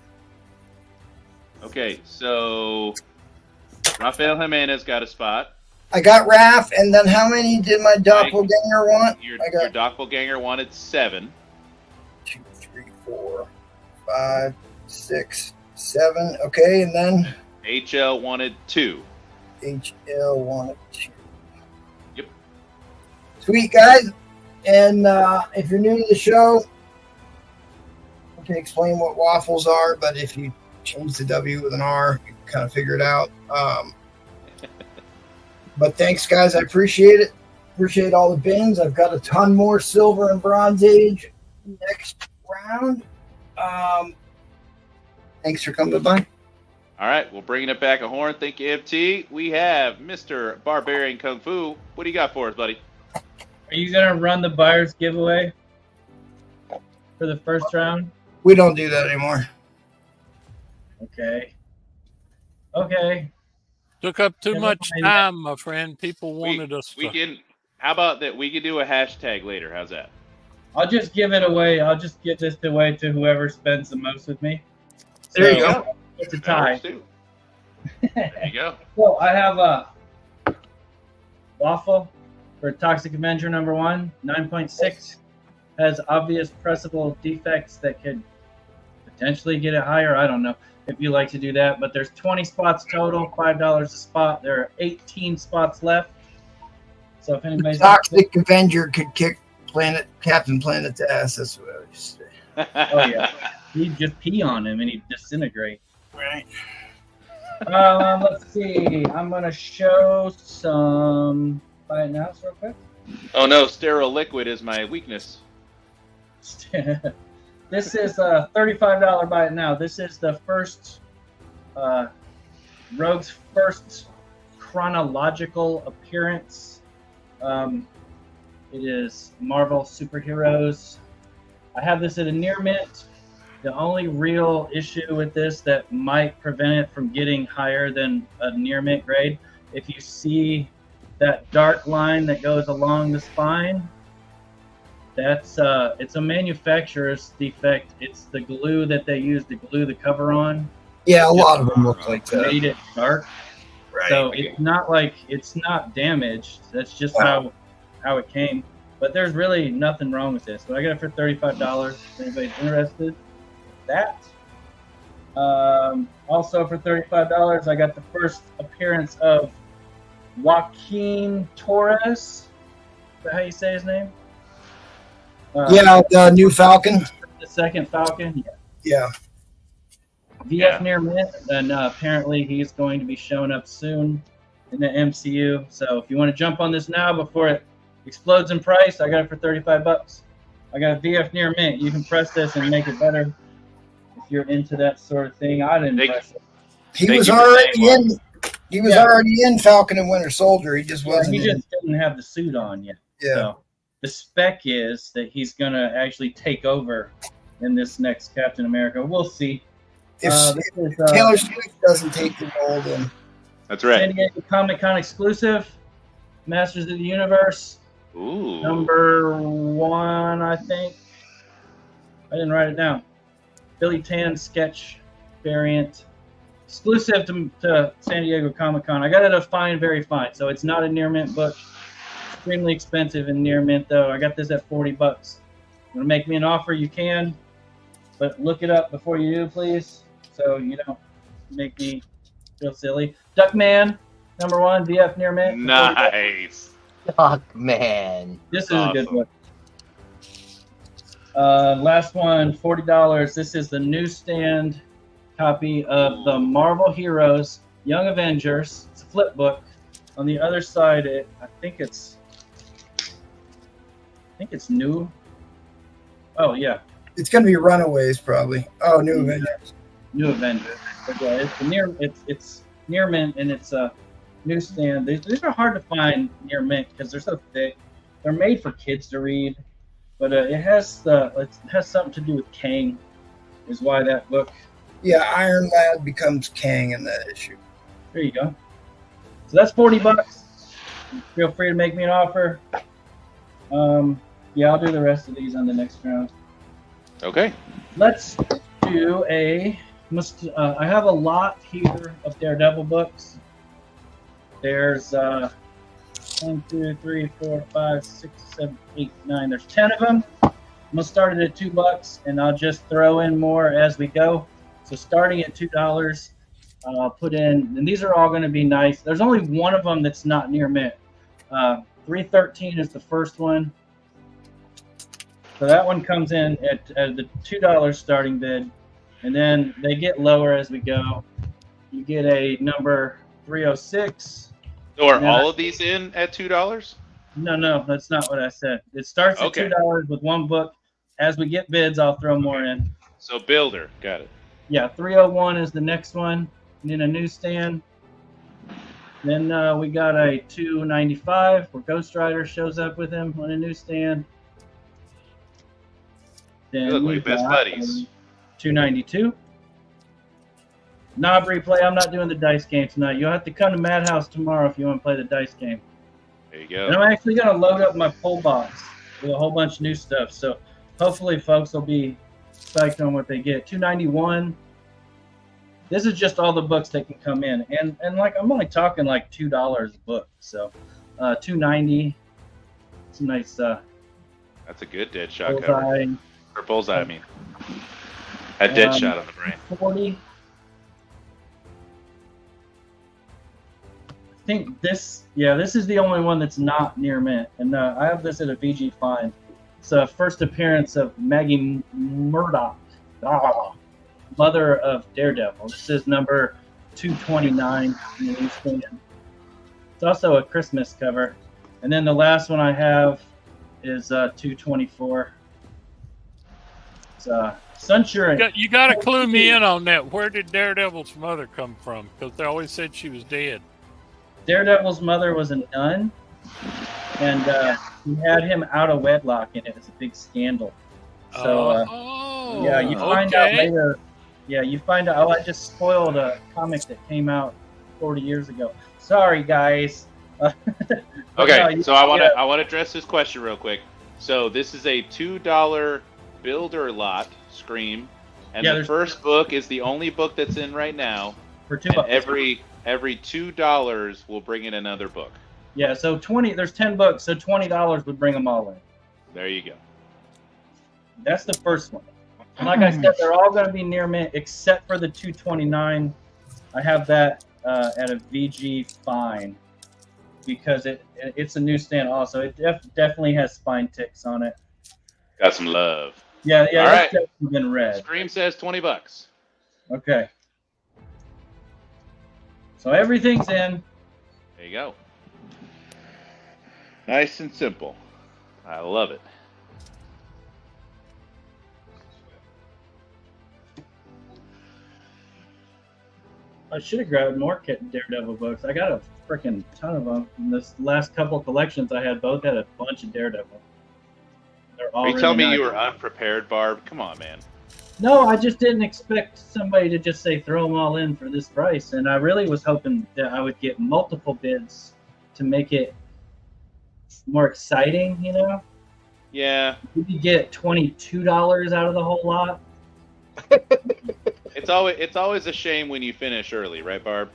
Okay, so Rafael Jimenez got a spot. I got Raph, and then how many did my doppelganger want? Your doppelganger wanted 7. 2, 3, 4, 5, 6, 7. Okay, and then HL wanted 2. HL wanted 2. Yep. Sweet, guys. And if you're new to the show, I can explain what waffles are, but if you change the W with an R, you can kind of figure it out. But thanks, guys. I appreciate it. Appreciate all the bins. I've got a ton more silver and bronze age next round. Thanks for coming by. All right, we're bringing it back a horn. Thank you, FT. We have Mr. Barbarian Kung Fu. What do you got for us, buddy? Are you going to run the buyer's giveaway for the first round? We don't do that anymore. Okay. Okay. Took up too much time, my friend. People wanted us to. We can. How about that? We can do a hashtag later. How's that? I'll just give it away. I'll just give this away to whoever spends the most with me. There you go. It's a tie. There you go. So I have a Waffle for Toxic Avenger #1, 9.6. Has obvious pressable defects that could potentially get it higher. I don't know if you like to do that, but there's 20 spots total, $5 a spot. There are 18 spots left. So if anybody's Toxic Avenger could kick Captain Planet's ass. That's what I would say. oh yeah, he'd just pee on him and he'd disintegrate. Right. Let's see. I'm gonna show some buy it nows real quick. Oh no, sterile liquid is my weakness. This is a $35 buy it now. This is the first Rogue's first chronological appearance. It is Marvel superheroes. I have this at a near mint. The only real issue with this that might prevent it from getting higher than a near mint grade, if you see that dark line that goes along the spine, that's it's a manufacturer's defect. It's the glue that they use to glue the cover on. Yeah, a lot of them look like that. Made it dark. Right. So it's not like it's not damaged. That's just how it came. But there's really nothing wrong with this. But I got it for $35. If anybody's interested, that. Also for $35, I got the first appearance of Joaquin Torres. Is that how you say his name? Yeah, the new Falcon. The second Falcon. Yeah. VF near mint, and apparently he's going to be showing up soon in the MCU. So if you want to jump on this now before it explodes in price, I got it for $35. I got a VF near mint. You can press this and make it better if you're into that sort of thing. I didn't press it. He was already in. He was already in Falcon and Winter Soldier. He just wasn't. He just didn't have the suit on yet. Yeah. So the spec is that he's gonna actually take over in this next Captain America. We'll see. If Taylor Swift doesn't take the role, then that's right. San Diego Comic-Con exclusive, Masters of the Universe. Ooh. Number 1, I think. I didn't write it down. Billy Tan sketch variant, exclusive to San Diego Comic-Con. I got it at fine, very fine. So it's not a near mint book. Extremely expensive in near mint though. I got this at $40. You want to make me an offer? You can, but look it up before you do, please, so you don't make me feel silly. Duckman, number 1, VF near mint. Nice. Duckman. This is a good one. Last one, $40. This is the newsstand copy of the Marvel Heroes Young Avengers. It's a flip book. On the other side, I think it's new. Oh yeah. It's gonna be Runaways probably. Oh, New Avengers. New Avengers. But yeah, it's near mint and it's a newsstand. These are hard to find near mint because they're so thick. They're made for kids to read, but it has something to do with Kang, is why that book. Yeah, Iron Lad becomes Kang in that issue. There you go. So that's $40. Feel free to make me an offer. Yeah, I'll do the rest of these on the next round. Okay. Let's do I have a lot here of Daredevil books. There's 1, 2, 3, 4, 5, 6, 7, 8, 9. There's 10 of them. I'm gonna start it at $2, and I'll just throw in more as we go. So starting at $2, I'll put in, and these are all going to be nice. There's only one of them that's not near mint. 313 is the first one. So that one comes in at the $2 starting bid, and then they get lower as we go. You get a number 306. So are all of these in at $2? No, that's not what I said. It starts at $2 with one book. As we get bids, I'll throw more in. So Builder, got it. Yeah, 301 is the next one, and then a newsstand. Then we got a 295 where Ghost Rider shows up with him on a newsstand. Then Look like best buddies. 292. Knob replay. I'm not doing the dice game tonight. You'll have to come to Madhouse tomorrow if you want to play the dice game. There you go. And I'm actually going to load up my pull box with a whole bunch of new stuff. So hopefully folks will be psyched on what they get. 291. This is just all the books that can come in. And like, I'm only talking like $2 a book. So 290. It's a nice that's a good Deadshot bullseye. cover. Or Bullseye, I mean. Had Deadshot on the brain. 40. I think this is the only one that's not near mint. And I have this at a VG Find. It's a first appearance of Maggie Murdock, mother of Daredevil. This is number 229 in the newsstand. It's also a Christmas cover. And then the last one I have is 224. It's Sunshine. You got to clue me in on that. Where did Daredevil's mother come from? Because they always said she was dead. Daredevil's mother was a nun, and he had him out of wedlock, and it was a big scandal. So, yeah, you find out later. Yeah, you find out. Oh, I just spoiled a comic that came out 40 years ago. Sorry, guys. Okay, so I want to address this question real quick. So this is a $2 Builder lot, Scream, and the first book is the only book that's in right now. For $2. Every $2 will bring in another book. Yeah, so 20. There's 10 books, so $20 would bring them all in. There you go. That's the first one. And like I said, they're all going to be near mint except for the 229. I have that at a VG fine because it's a newsstand also. It definitely has spine ticks on it. Got some love. Yeah, All that's right. definitely been red. Scream says $20. Okay. So everything's in. There you go. Nice and simple. I love it. I should have grabbed more Daredevil books. I got a freaking ton of them. In this last couple collections I had, both had a bunch of Daredevil. They're all Are you really telling me nice. you were unprepared, Barb? Come on, man. No, I just didn't expect somebody to just say throw them all in for this price. And I really was hoping that I would get multiple bids to make it more exciting, you know? Yeah. You could get $22 out of the whole lot. It's always a shame when you finish early, right, Barb?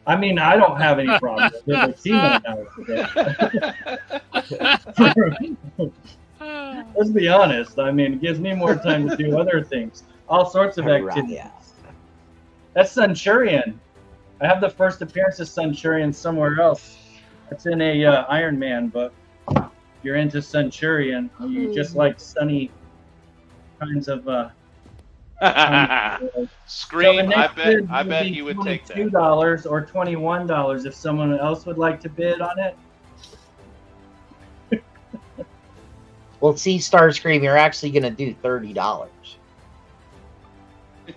I mean, I don't have any problem with it. It's $1 Let's be honest. I mean, it gives me more time to do other things. All sorts of activities. Yeah. That's Centurion. I have the first appearance of Centurion somewhere else. It's in a Ironman book. If you're into Centurion, you just like sunny kinds of Scream! So I bet he would take that. $22 or $21 if someone else would like to bid on it. Well, see, Starscream, you're actually going to do $30.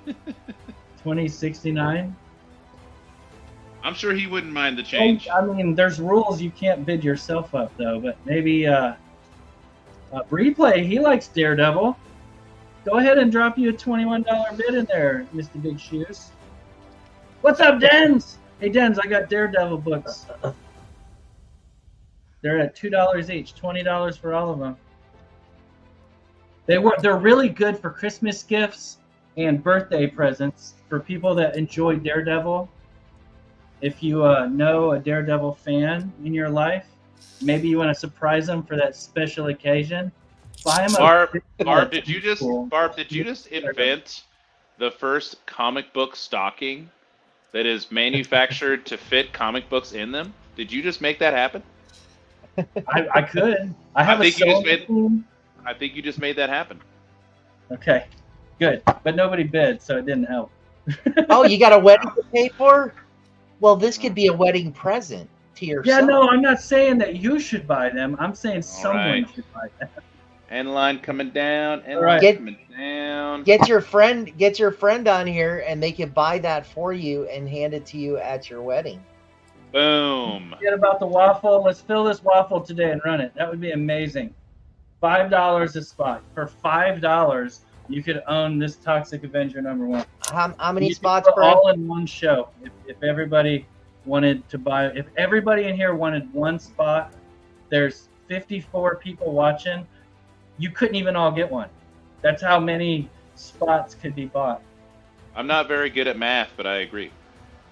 $20.69. I'm sure he wouldn't mind the change. I mean, there's rules. You can't bid yourself up though. But maybe Replay, he likes Daredevil. Go ahead and drop you a $21 bid in there, Mr. Big Shoes. What's up, Dens? Hey, Dens, I got Daredevil books. They're at $2 each, $20 for all of them. They're really good for Christmas gifts and birthday presents for people that enjoy Daredevil. If you know a Daredevil fan in your life, maybe you want to surprise them for that special occasion. Buy them Barb, did you just invent the first comic book stocking that is manufactured to fit comic books in them? Did you just make that happen? I could. I think you just made that happen. Okay, good. But nobody bid, so it didn't help. Oh, you got a wedding to pay for? Well, this could be a wedding present to yourself. Yeah, no, I'm not saying that you should buy them. I'm saying someone should buy them. End line coming down. Coming down. Get your friend on here, and they can buy that for you and hand it to you at your wedding. Boom. Forget about the waffle. Let's fill this waffle today and run it. That would be amazing. $5 a spot. For $5, you could own this Toxic Avenger #1. How many spots per? All in one show. If everybody wanted to buy, if everybody in here wanted one spot, there's 54 people watching. You couldn't even all get one. That's how many spots could be bought. I'm not very good at math, but I agree.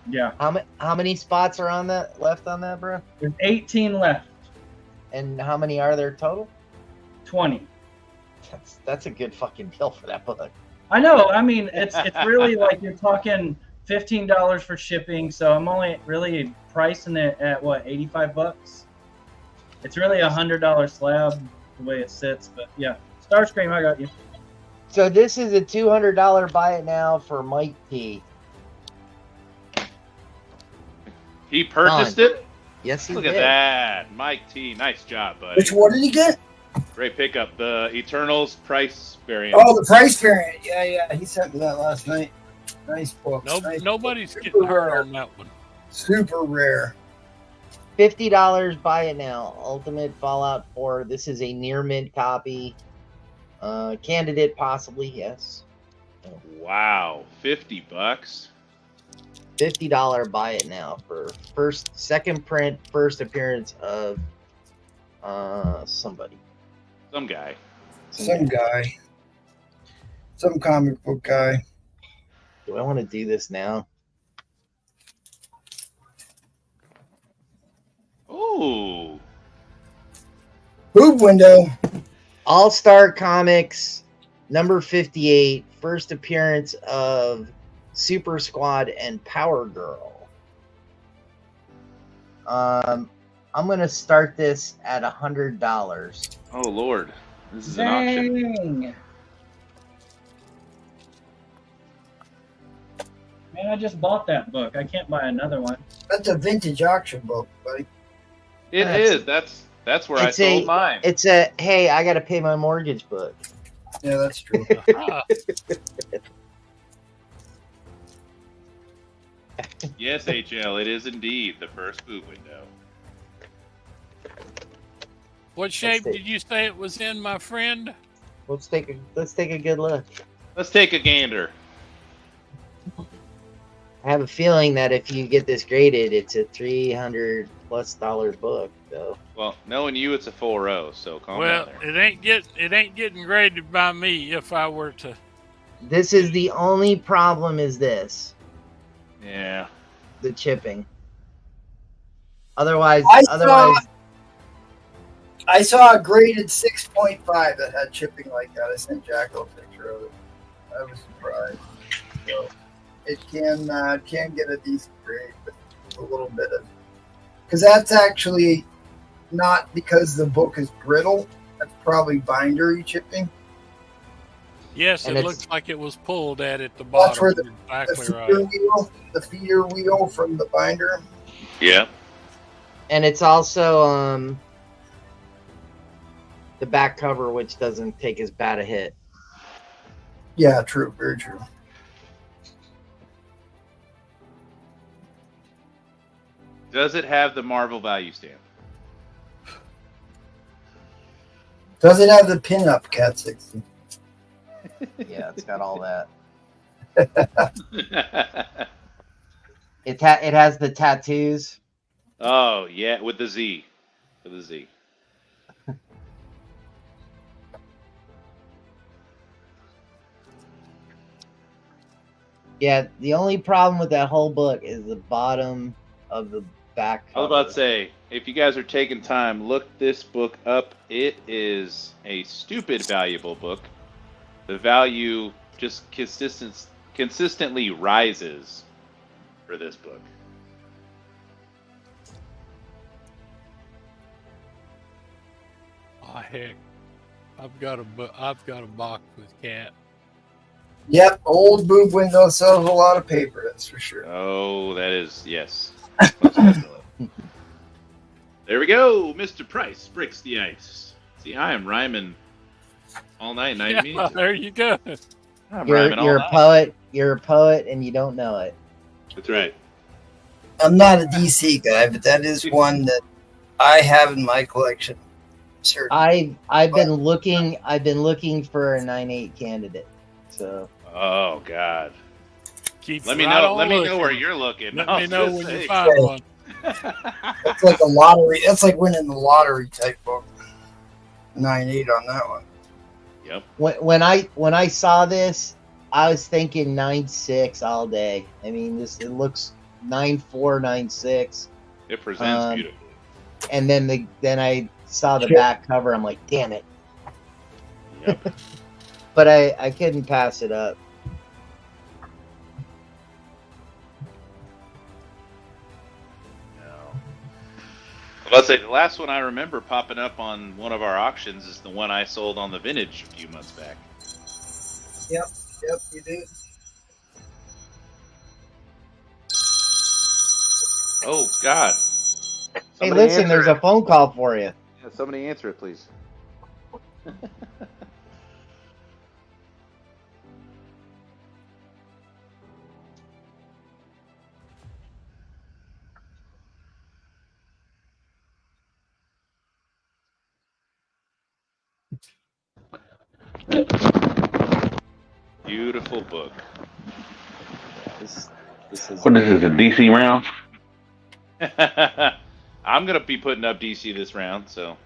Yeah. How many spots are left on that, bro? There's 18 left. And how many are there total? 20. That's a good fucking deal for that book. I know. I mean, it's really like you're talking $15 for shipping. So I'm only really pricing it at what, $85? It's really a $100 slab the way it sits. But yeah, Starscream, I got you. So this is a $200 buy it now for Mike T. He purchased it? Yes, he Look did. at that. Mike T. Nice job, buddy. Which one did he get? Great pickup. The Eternals price variant. Oh, the price variant. Yeah. He sent me that last night. Nice book. Nobody's getting hurt on that one. Super rare. $50 buy it now. Ultimate Fallout 4. This is a near mint copy. Candidate possibly, yes. Wow. $50. $50 buy it now for second print, first appearance of somebody. Some guy. Some comic book guy. Do I want to do this now? Ooh. Boob window. All-Star Comics, number 58, first appearance of Super Squad and Power Girl. I'm going to start this at $100. Oh, Lord. This is an auction. Dang. Man, I just bought that book. I can't buy another one. That's a vintage auction book, buddy. It is. That's where I sold mine. It's a, hey, I got to pay my mortgage book. Yeah, that's true. Yes, HL, it is indeed the first boob window. What shape did you say it was in, my friend? Let's take a good look. Let's take a gander. I have a feeling that if you get this graded, it's a $300+ book, though. Well, knowing you, it's a 4.0, so calm Well, down there. it ain't getting graded by me if I were to. This is the only problem is this. Yeah. The chipping. Otherwise, I saw a graded 6.5 that had chipping like that. I sent Jack a picture of it. I was surprised. So it can get a decent grade, but a little bit of, because that's actually not because the book is brittle. That's probably bindery chipping. Yes, And it it's- looks like it was pulled at the bottom. That's where You're exactly the feeder wheel from the binder. Yeah. and it's also the back cover, which doesn't take as bad a hit. Yeah, true, very true. Does it have the Marvel value stamp? Does it have the pinup Cat 60? Yeah, it's got all that. It has the tattoos. Oh, yeah, with the Z. With the Z. Yeah, the only problem with that whole book is the bottom of the back cover. I was about to say, if you guys are taking time, look this book up. It is a stupid valuable book. The value just consistently rises for this book. Oh heck, I've got a box with Cat. Yep, old boob window sells a lot of paper, that's for sure. Oh, that is, yes. There we go. Mr. Price breaks the ice. See, I am rhyming all night, and I didn't mean to. There you go. I'm You're rhyming all a night. poet. You're a poet, and you don't know it. That's right. I'm not a DC guy, but that is one that I have in my collection. Certainly. I've been looking for a 9/8 candidate. So Oh God. Keep Let me right know. on Let me know looking. where you're looking. Let I me was know gonna when say. you find one. That's like a lottery. That's like winning the lottery type book. 9/8 on that one. Yep. when I saw this, I was thinking 9/6 all day. I mean, it looks 9/4, 9/6, It presents beautifully. and then I saw the back cover. I'm like, damn it! Yep. But I couldn't pass it up. I was about to say, the last one I remember popping up on one of our auctions is the one I sold on the Vintage a few months back. Yep, you do. Oh God! Hey, Somebody listen, answer there's it. a phone call for you. Yeah, somebody answer it, please. Beautiful book. This is What is this, a DC round? I'm gonna be putting up DC this round, so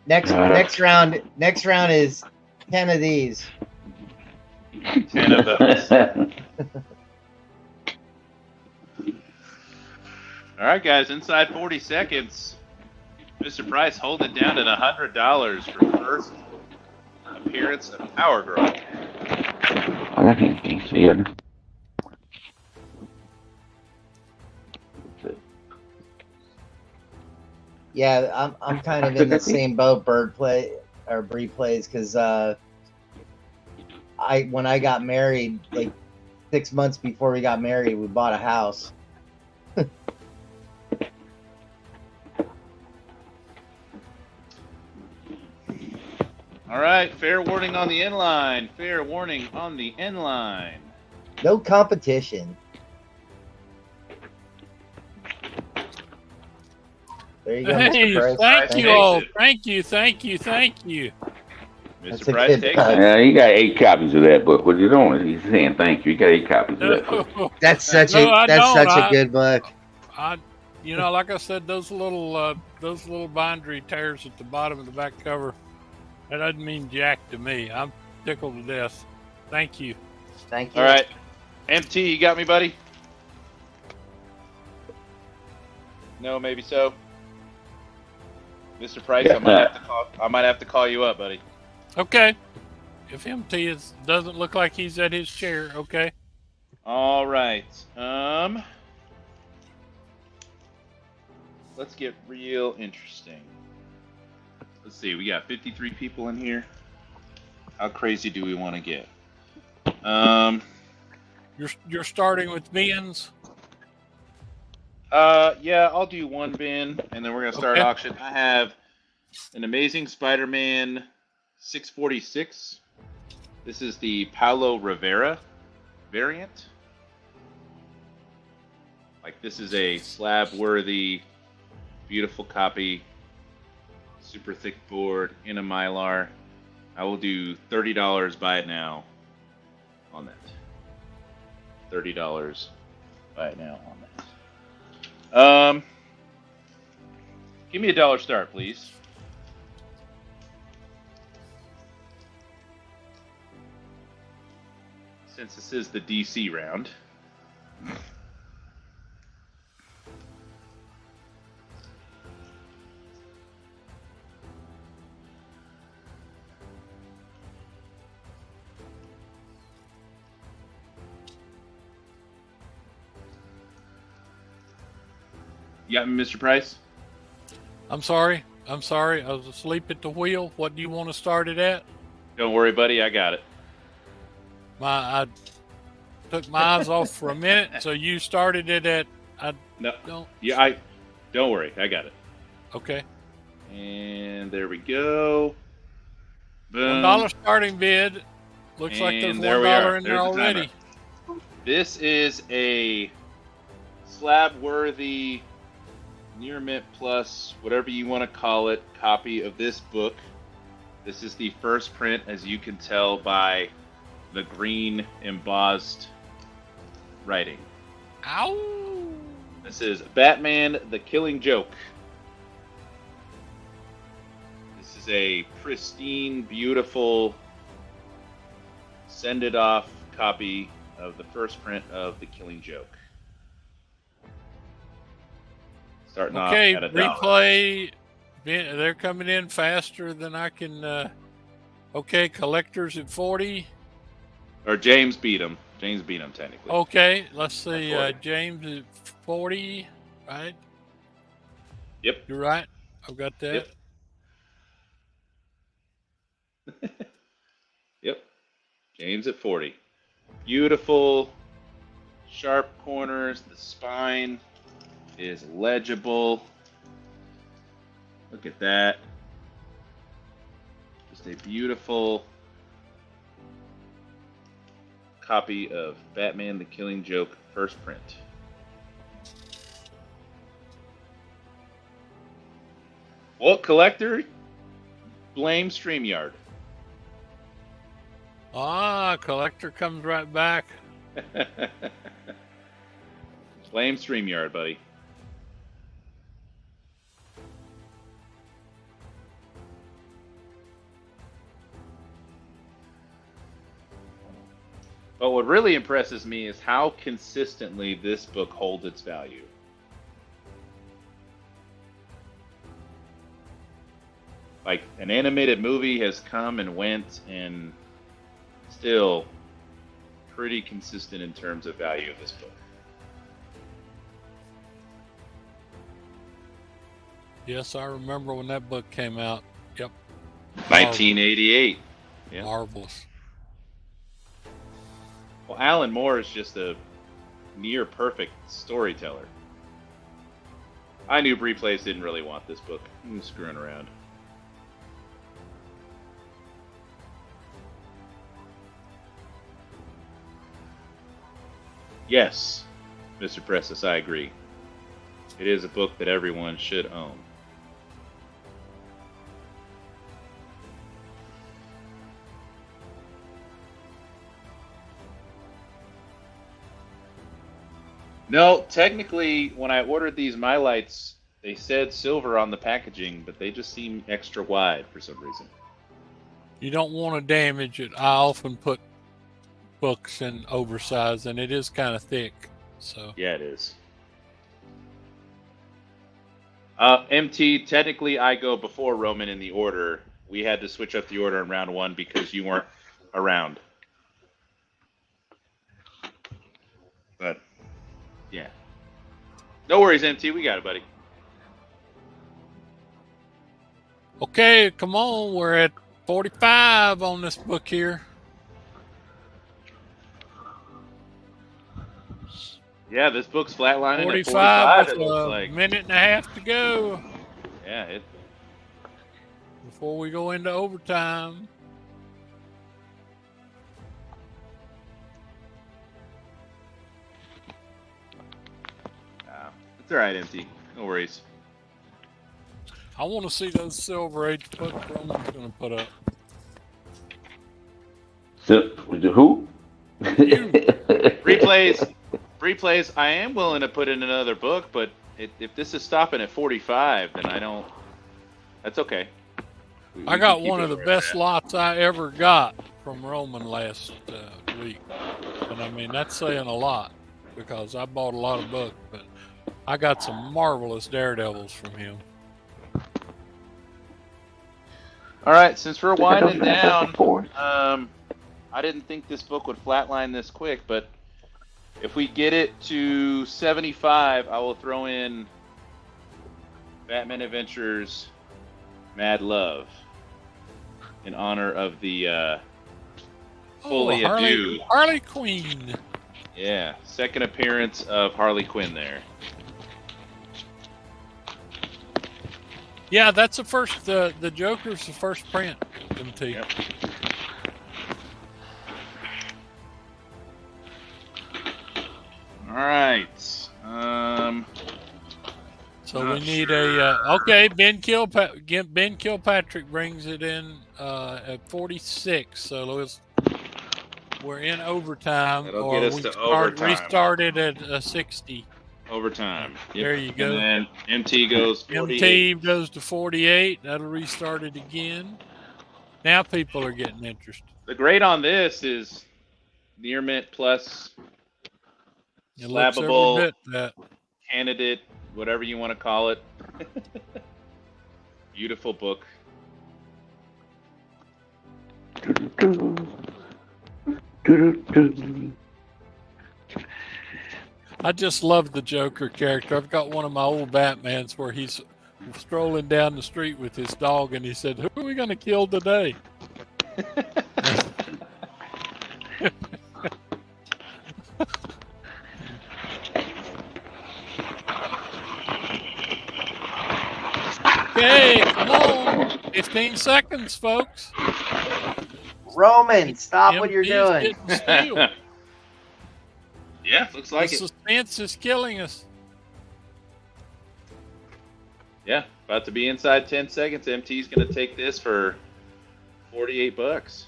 next round. Next round is 10 of these. 10 of those. All right, guys, inside 40 seconds. Mr. Price, hold it down at $100 for first appearance of Power Girl. I can't see it. Yeah, I'm kind of in the same boat Bree plays, because when I got married, like 6 months before we got married, we bought a house. All right, fair warning on the inline. Fair warning on the inline. No competition. There you go, Hey, Mr. Price. thank you all. Thank you. Mr. Price takes it. Yeah, you got 8 copies of that book. What you doing? He's saying thank you. You got 8 copies of that book. That's such a good book. You know, like I said, those little bindery tears at the bottom of the back cover, that doesn't mean jack to me. I'm tickled to death. Thank you. Thank you. All right. MT, you got me, buddy? No, maybe so. Mr. Price, I might have to call you up, buddy. Okay. If MT doesn't look like he's at his chair, okay. All right. Let's get real interesting. Let's see. We got 53 people in here. How crazy do we want to get? You're starting with bins. Yeah, I'll do one bin, and then we're gonna start auction. I have an Amazing Spider-Man 646. This is the Paulo Rivera variant. Like, this is a slab-worthy, beautiful copy, super thick board in a Mylar. I will do $30. Buy it now on that. $30. Buy it now on that. Give me a $1 start, please. Since this is the DC round. You got me, Mr. Price? I'm sorry. I was asleep at the wheel. What do you want to start it at? Don't worry, buddy. I got it. I took my eyes off for a minute, so you started it at. Don't worry. I got it. Okay. And there we go. Boom. $1 starting bid. Looks like there's $1 in there already. This is a slab-worthy, near mint plus, whatever you want to call it, copy of this book. This is the first print, as you can tell by the green embossed writing. Ow! This is Batman: The Killing Joke. This is a pristine, beautiful, send it off copy of the first print of The Killing Joke. Starting off at $1. Replay. They're coming in faster than I can. Okay, collectors at 40. Or James beat him. James beat him technically. Okay, let's see. James at 40, right? Yep. You're right. I've got that. Yep. Yep. James at 40. Beautiful, sharp corners. The spine is legible. Look at that. Just a beautiful copy of Batman: The Killing Joke first print. Well, collector, blame StreamYard. Collector comes right back. Blame StreamYard, buddy. But what really impresses me is how consistently this book holds its value. Like, an animated movie has come and went, and still pretty consistent in terms of value of this book. Yes, I remember when that book came out. Yep. 1988. Yeah. Marvelous. Well, Alan Moore is just a near perfect storyteller. I knew Bree Place didn't really want this book. I'm screwing around. Yes, Mr. Presses, I agree. It is a book that everyone should own. No, technically, when I ordered these My Lights, they said silver on the packaging, but they just seem extra wide for some reason. You don't want to damage it. I often put books in oversized, and it is kind of thick. So yeah, it is. MT, technically, I go before Roman in the order. We had to switch up the order in round one because you weren't around. But yeah, no worries, MT. We got it, buddy. okay, come on. We're at 45 on this book here. Yeah, this book's flatlining 45 at 45. with It looks a like. minute and a half to go Yeah, before we go into overtime. it's all right, MT. No worries. I want to see those Silver Age books Roman's going to put up. Who? Replays. I am willing to put in another book, but if this is stopping at 45, then I don't. That's okay. I got one of the best lots I ever got from Roman last week. And I mean, that's saying a lot because I bought a lot of books, but I got some marvelous Daredevils from him. All right, since we're winding down, I didn't think this book would flatline this quick, but if we get it to 75, I will throw in Batman Adventures Mad Love in honor of the fully adieu. Harley Quinn. Yeah, second appearance of Harley Quinn there. Yeah, that's the first. The Joker's the first print. MT. Yep. All right. So we need a okay. Ben Kilpatrick brings it in at 46. So we're in overtime. That'll get us to overtime. Restarted at 60. Overtime. Yep. There you go. And then MT goes 48. MT goes to 48. That'll restart it again. Now people are getting interested. The grade on this is near mint plus It looks every slabbable bit that. candidate, whatever you want to call it. Beautiful book. I just love the Joker character. I've got one of my old Batmans where he's strolling down the street with his dog and he said, "Who are we going to kill today?" Okay, come on. 15 seconds, folks. Roman, stop what you're doing. Yeah, looks like The it. suspense is killing us. Yeah, about to be inside 10 seconds. MT's going to take this for $48.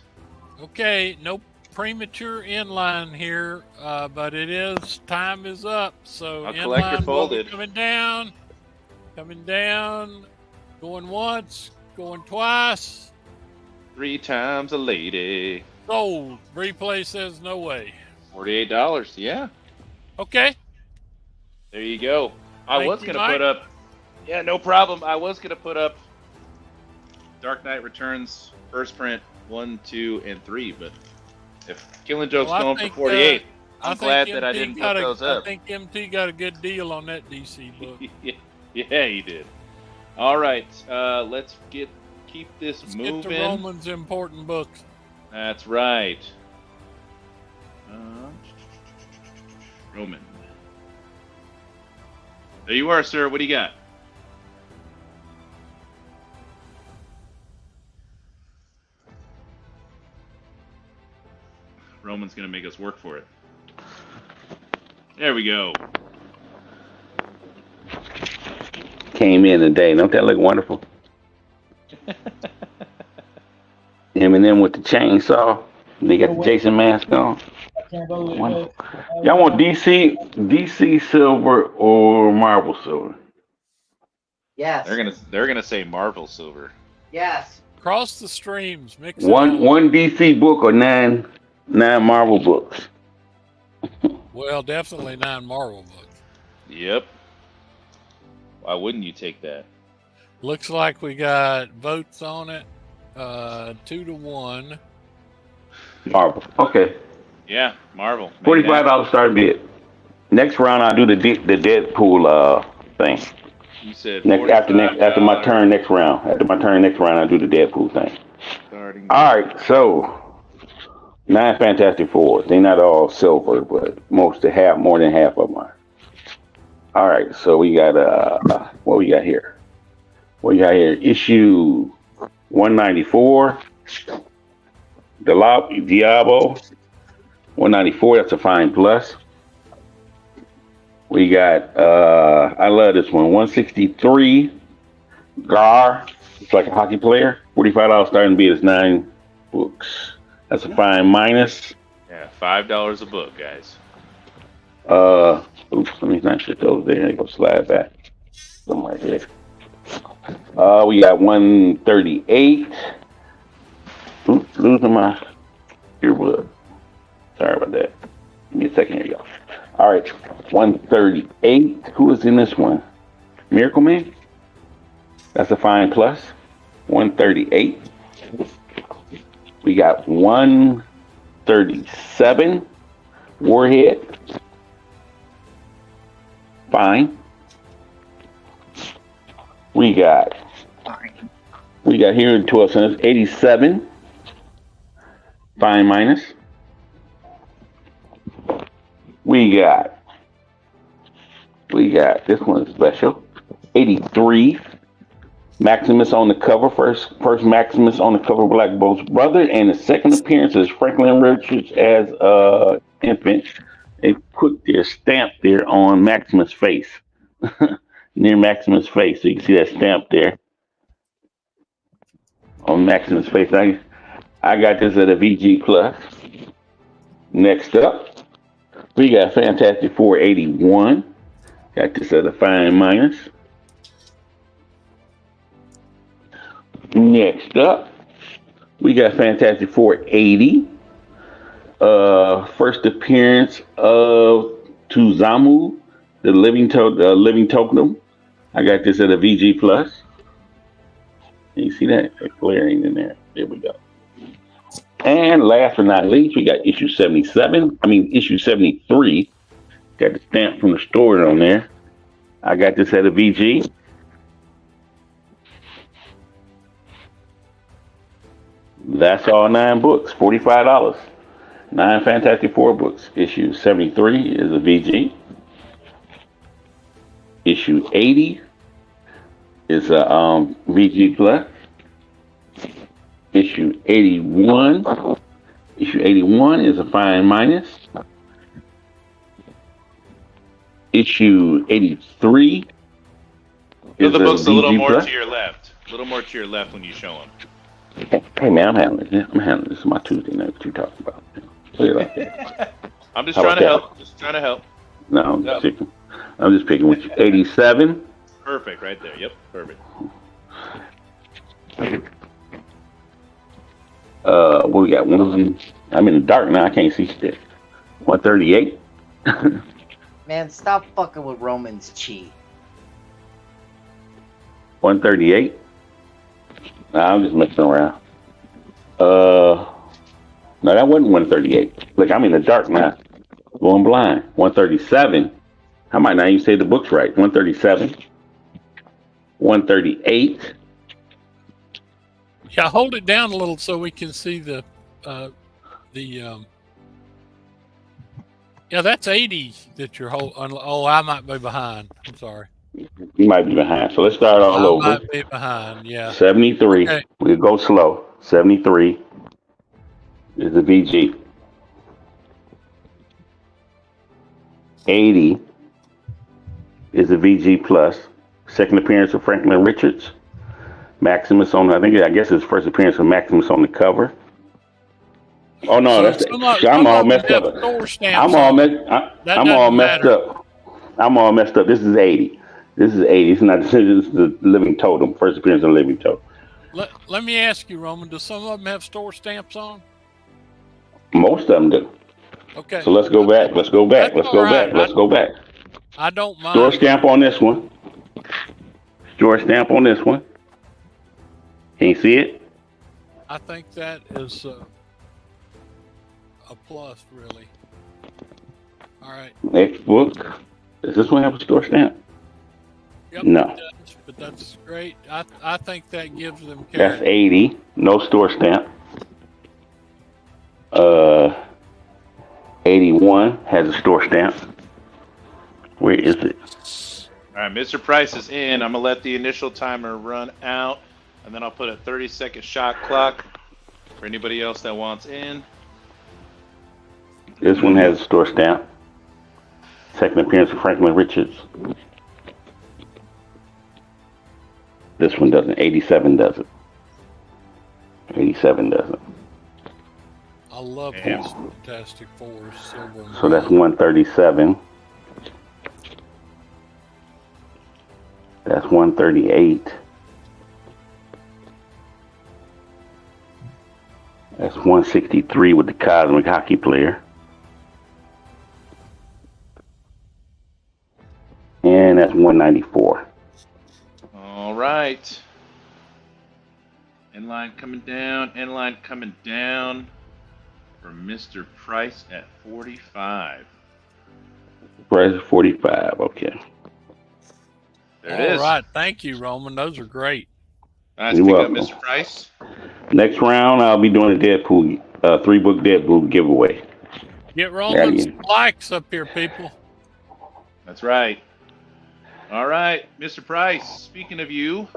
Okay, no premature inline here, but it is, time is up. So I'll collect your inline folded. coming down, going once, going twice. 3 times a lady. Sold. Replay says no way. $48. Yeah, Okay. there you go. I Thank was you, going to Mike. put up. Yeah, no problem. I was going to put up Dark Knight Returns first print 1, 2, and 3. But if Killing Joke's going for 48, I'm glad that I didn't put those up. I think MT got a good deal on that DC book. Yeah, he did. All right, let's keep this moving. Get to Roman's important books. That's right. Roman. There you are, sir. What do you got? Roman's going to make us work for it. There we go. Came in today. Don't that look wonderful? Eminem with the chainsaw. They got the Jason mask on. Wonderful. Y'all want DC silver or Marvel silver? Yes. They're gonna say Marvel silver. Yes. Cross the streams. Mix one DC book or nine Marvel books. Well, definitely 9 Marvel books. Yep. Why wouldn't you take that? Looks like we got votes on it. 2-1. Marvel. Okay. Yeah, Marvel. $45 start bid. Next round I'll do the Deadpool thing. You said after my turn next round. After my turn next round I'll do the Deadpool thing. All right, so 9 Fantastic Fours. They're not all silver, but more than half of them are. All right, so we got what we got here? Issue 194. Diablo 194. That's a fine plus. We got I love this one. 163. Gar. It's like a hockey player. $45 starting bid is 9 books. That's a fine minus. Yeah, $5 a book, guys. Oops, let me not shit over there. They go slide back. Something like that. We got 138. Oops, losing my earbud. Sorry about that. Give me a second here, y'all. All right, 138. Who is in this one? Miracle Man? That's a fine plus. 138. We got 137. Warhead. Fine. We got here in 12 cents, 87. Fine minus. We got this one is special. 83. Maximus on the cover. First Maximus on the cover of Black Bolt's brother, and the second appearance is Franklin Richards as infant. They put their stamp there on Maximus' face. Near Maximus' face. So you can see that stamp there on Maximus' face. I got this at a VG plus. Next up, we got Fantastic Four 81. Got this at a fine minus. Next up, we got Fantastic Four 80. First appearance of Tuzamu, the living totem. I got this at a VG plus. You see that? It's glaring in there. There we go. And last but not least, we got issue 73. Got the stamp from the store on there. I got this at a VG. That's all 9 books, $45. 9 Fantastic Four books. Issue 73 is a VG. Issue 80 is a VG plus. Issue 81 is a fine minus. Issue 83 is the book's a little more plus. to your left. A little more to your left when you show them. Hey man, I'm handling this. This is my Tuesday night. What you talking about? Play it like that. I'm just trying to help. No, I'm just picking. I'm just picking with you. 87. Perfect, right there. Yep, perfect. What we got? I'm in the dark now. I can't see shit. 138. Man, stop fucking with Roman's chi. 138. Nah, I'm just messing around. No, that wasn't 138. Look, I'm in the dark now. Going blind. 137. I might not even say the book's right. 137. 138. Yeah, hold it down a little so we can see the yeah, that's 80 that you're holding. Oh, I might be behind. I'm sorry. You might be behind. So let's start all over. I might be behind, yeah. 73. Okay. We'll go slow. 73 is the VG. 80 is the VG plus. Second appearance of Franklin Richards. Maximus on, I guess his first appearance of Maximus on the cover. Oh no, that's I'm all messed up. I'm all messed up. I'm all messed up. This is 80. This is 80. It's not. This is the Living Totem. First appearance of Living Totem. Let me ask you, Roman. Do some of them have store stamps on? Most of them do. Okay. So let's go back. Let's go back. Let's go back. Let's go back. I don't mind. Store stamp on this one. Store stamp on this one. Can you see it? I think that is a plus, really. All right. Next book. Does this one have a store stamp? Yep, no. It does, but that's great. I think that gives them character. That's 80. No store stamp. 81 has a store stamp. Where is it? All right, Mr. Price is in. I'm going to let the initial timer run out, and then I'll put a 30-second shot clock for anybody else that wants in. This one has a store stamp. Second appearance of Franklin Richards. This one doesn't. 87 doesn't. 87 doesn't. I love these Fantastic Fours. So that's 137. That's 138. That's 163 with the Cosmic Hockey Player. And that's 194. All right. Inline coming down. Inline coming down for Mr. Price at 45. Price is 45. Okay. There it is. All right. Thank you, Roman. Those are great. Nice pick up, Mr. Price. Next round, I'll be doing a Deadpool, 3-book Deadpool giveaway. Get Roman some likes up here, people. That's right. All right, Mr. Price, speaking of you.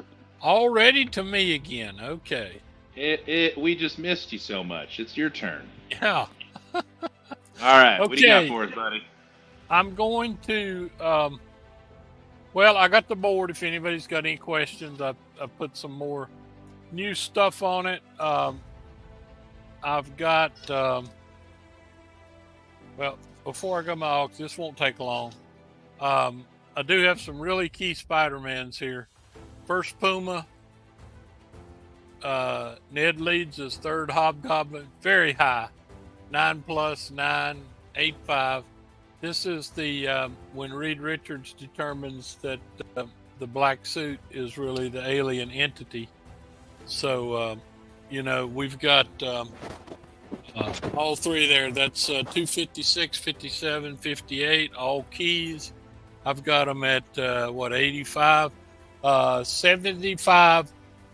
Already to me again. Okay. We just missed you so much. It's your turn. Yeah. All right. Okay. What do you got for us, buddy? I'm going to, well, I got the board. If anybody's got any questions, I put some more new stuff on it. I've got, well, before I go my auction, this won't take long. I do have some really key Spider-Mans here. First Puma. Ned leads as third Hobgoblin. Very high. 9+, 985. This is the when Reed Richards determines that the black suit is really the alien entity. So, you know, we've got all three there. That's 256, 57, 58, all keys. I've got them at, 85? 75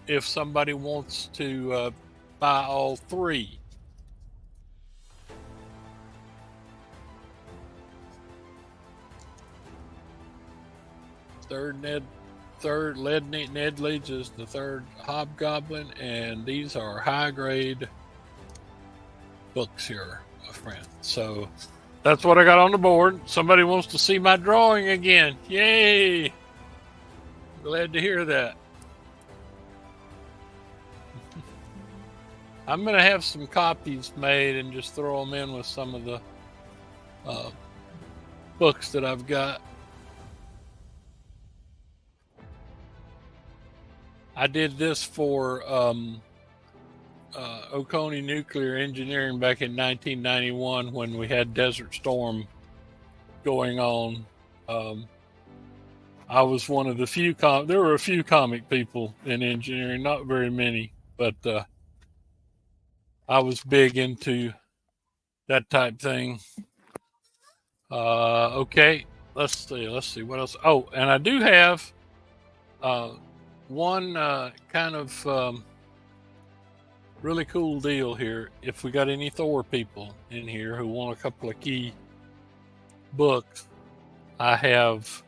if somebody wants to buy all three. Ned leads as the third Hobgoblin, and these are high grade books here, my friend. So that's what I got on the board. Somebody wants to see my drawing again. Yay! Glad to hear that. I'm going to have some copies made and just throw them in with some of the books that I've got. I did this for Oconee Nuclear Engineering back in 1991 when we had Desert Storm going on. I was one of the few there were a few comic people in engineering, not very many, but I was big into that type thing. Okay, let's see what else. Oh, and I do have one kind of really cool deal here. If we got any Thor people in here who want a couple of key books, I have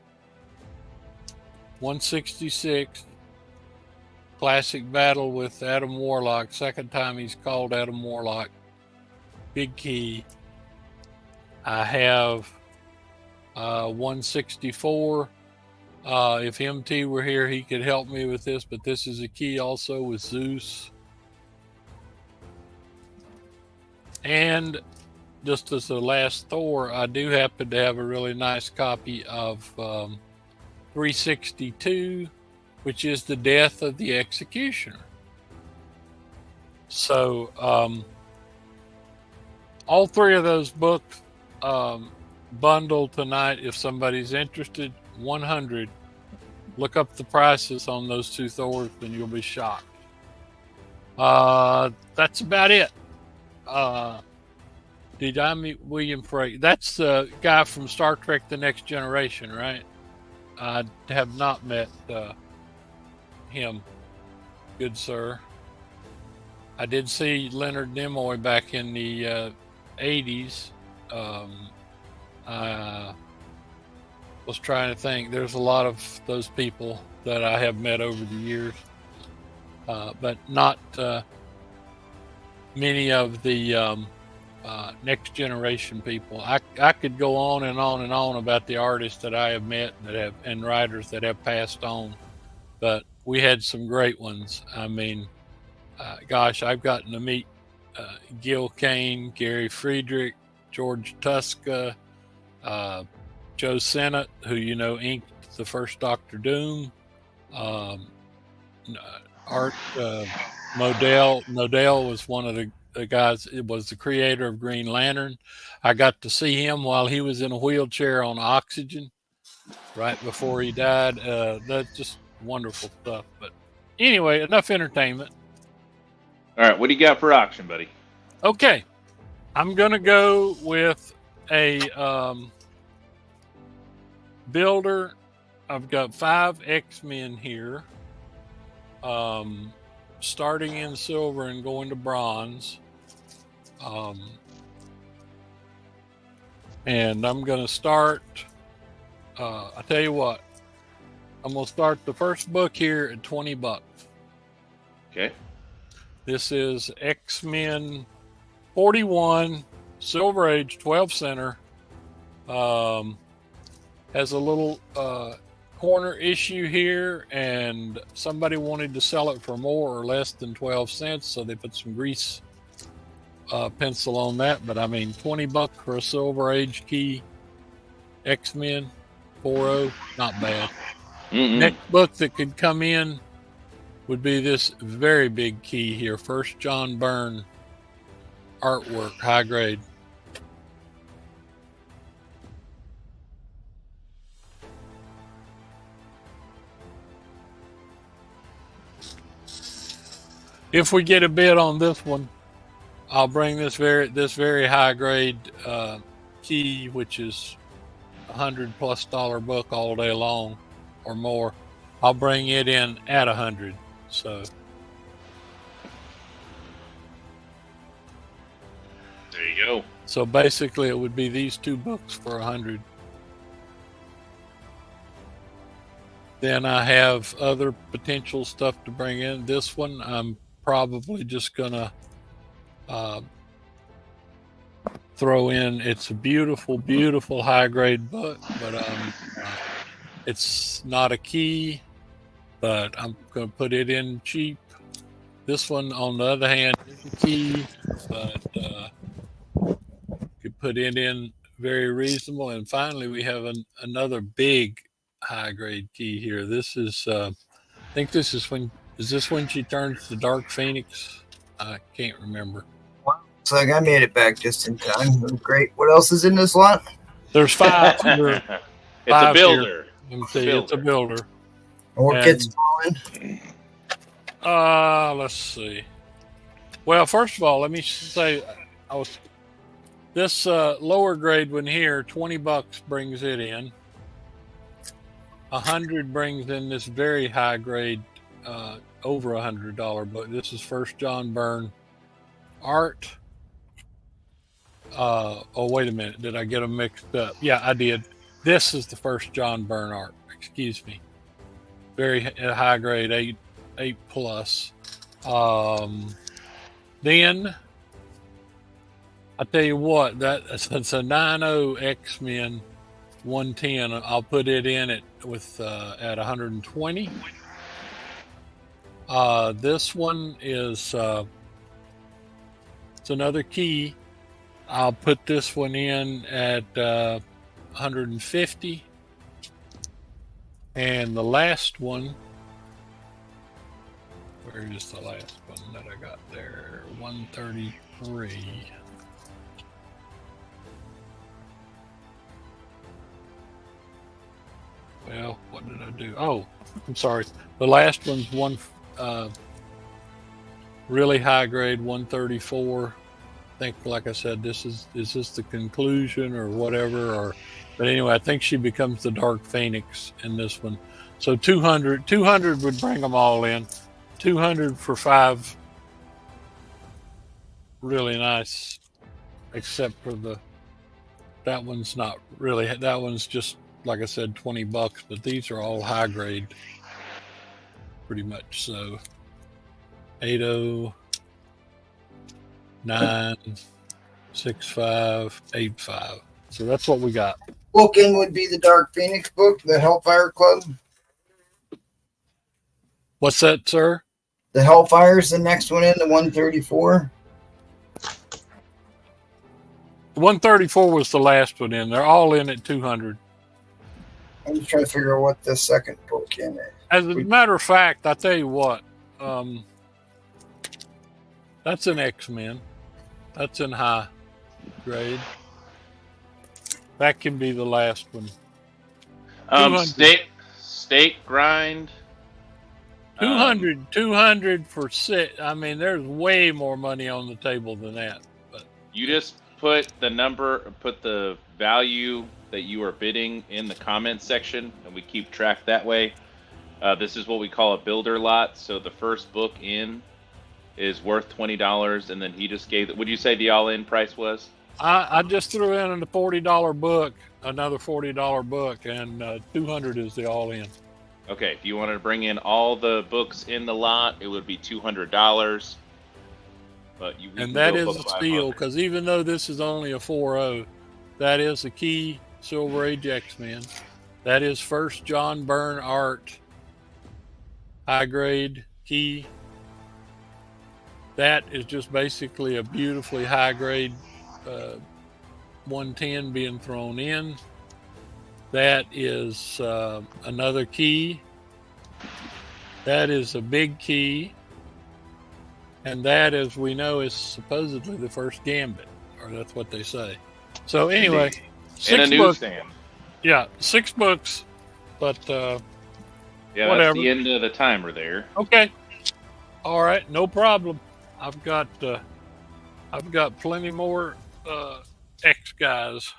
166 Classic Battle with Adam Warlock. Second time he's called Adam Warlock. Big key. I have 164. If MT were here, he could help me with this, but this is a key also with Zeus. And just as the last Thor, I do happen to have a really nice copy of 362, which is the death of the executioner. So all three of those books bundled tonight. If somebody's interested, 100. Look up the prices on those two Thors and you'll be shocked. That's about it. Did I meet William Frey? That's the guy from Star Trek The Next Generation, right? I have not met him. Good sir. I did see Leonard Nimoy back in the 80s. I was trying to think. There's a lot of those people that I have met over the years, but not many of the next generation people. I could go on and on and on about the artists that I have met and writers that have passed on, but we had some great ones. I mean, gosh, I've gotten to meet Gil Kane, Gary Friedrich, George Tuska, Joe Sennett, who inked the first Doctor Doom, Art Modell was one of the guys. It was the creator of Green Lantern. I got to see him while he was in a wheelchair on oxygen right before he died. That's just wonderful stuff. But anyway, enough entertainment. All right, what do you got for auction, buddy? Okay, I'm gonna go with a builder. I've got 5 Xmen here, starting in silver and going to bronze. And I'm going to start, I tell you what, I'm going to start the first book here at $20. Okay. This is X-Men 41, Silver Age, 12 center. Has a little corner issue here, and somebody wanted to sell it for more or less than 12 cents, so they put some grease pencil on that. But I mean, $20 for a Silver Age key, X-Men 40, not bad. Next book that could come in would be this very big key here, First John Byrne artwork, high grade. If we get a bid on this one, I'll bring this very high grade key, which is $100+ book all day long or more. I'll bring it in at 100. So there you go. So basically, it would be these 2 books for 100. Then I have other potential stuff to bring in. This one, I'm probably just gonna throw in. It's a beautiful high grade book, but it's not a key, but I'm gonna put it in cheap. This one, on the other hand, is a key, but could put it in very reasonable. And finally, we have another big high grade key here. This is I think this is when she turns the Dark Phoenix? I can't remember. Looks like I made it back just in time. Great. What else is in this lot? There's 5. It's a builder. Let me see. It's a builder. What gets going? Let's see. Well, first of all, let me say, this lower grade one here, $20 brings it in. 100 brings in this very high grade, over $100 book. This is First John Byrne art. Oh, wait a minute. Did I get them mixed up? Yeah, I did. This is the First John Byrne art. Excuse me. Very high grade, 8 plus. Then I tell you what, it's a 9.0 X-Men 110. I'll put it in at 120. This one is it's another key. I'll put this one in at 150. And the last one, where is the last one that I got there? 133. Well, what did I do? Oh, I'm sorry. The last one's one really high grade, 134. I think, like I said, is this the conclusion or whatever? But anyway, I think she becomes the Dark Phoenix in this one. So 200 would bring them all in. 200 for 5. Really nice, except for that one's not really. That one's just, like I said, $20, but these are all high grade, pretty much. So 80, 9, 65, 85. So that's what we got. Bookend would be the Dark Phoenix book, the Hellfire Club. What's that, sir? The Hellfire's the next one in, the 134. 134 was the last one in. They're all in at 200. I'm just trying to figure out what the second book in is. As a matter of fact, I tell you what, that's an X-Men. That's in high grade. That can be the last one. Steak grind. 200 for 6. I mean, there's way more money on the table than that. But you just put the value that you are bidding in the comment section, and we keep track that way. This is what we call a builder lot. So the first book in is worth $20, and then he just gave. Would you say the all-in price was? I just threw in a $40 book, another $40 book, and 200 is the all-in. Okay, if you wanted to bring in all the books in the lot, it would be $200. But and that is a steal, because even though this is only a 4.0, that is a key Silver Age X-Men. That is First John Byrne art, high grade key. That is just basically a beautifully high grade 110 being thrown in. That is another key. That is a big key. And that, as we know, is supposedly the first Gambit, or that's what they say. So anyway, in a newsstand. Yeah, 6 books, but yeah, whatever. That's the end of the timer there. Okay, all right, no problem. I've got plenty more X guys.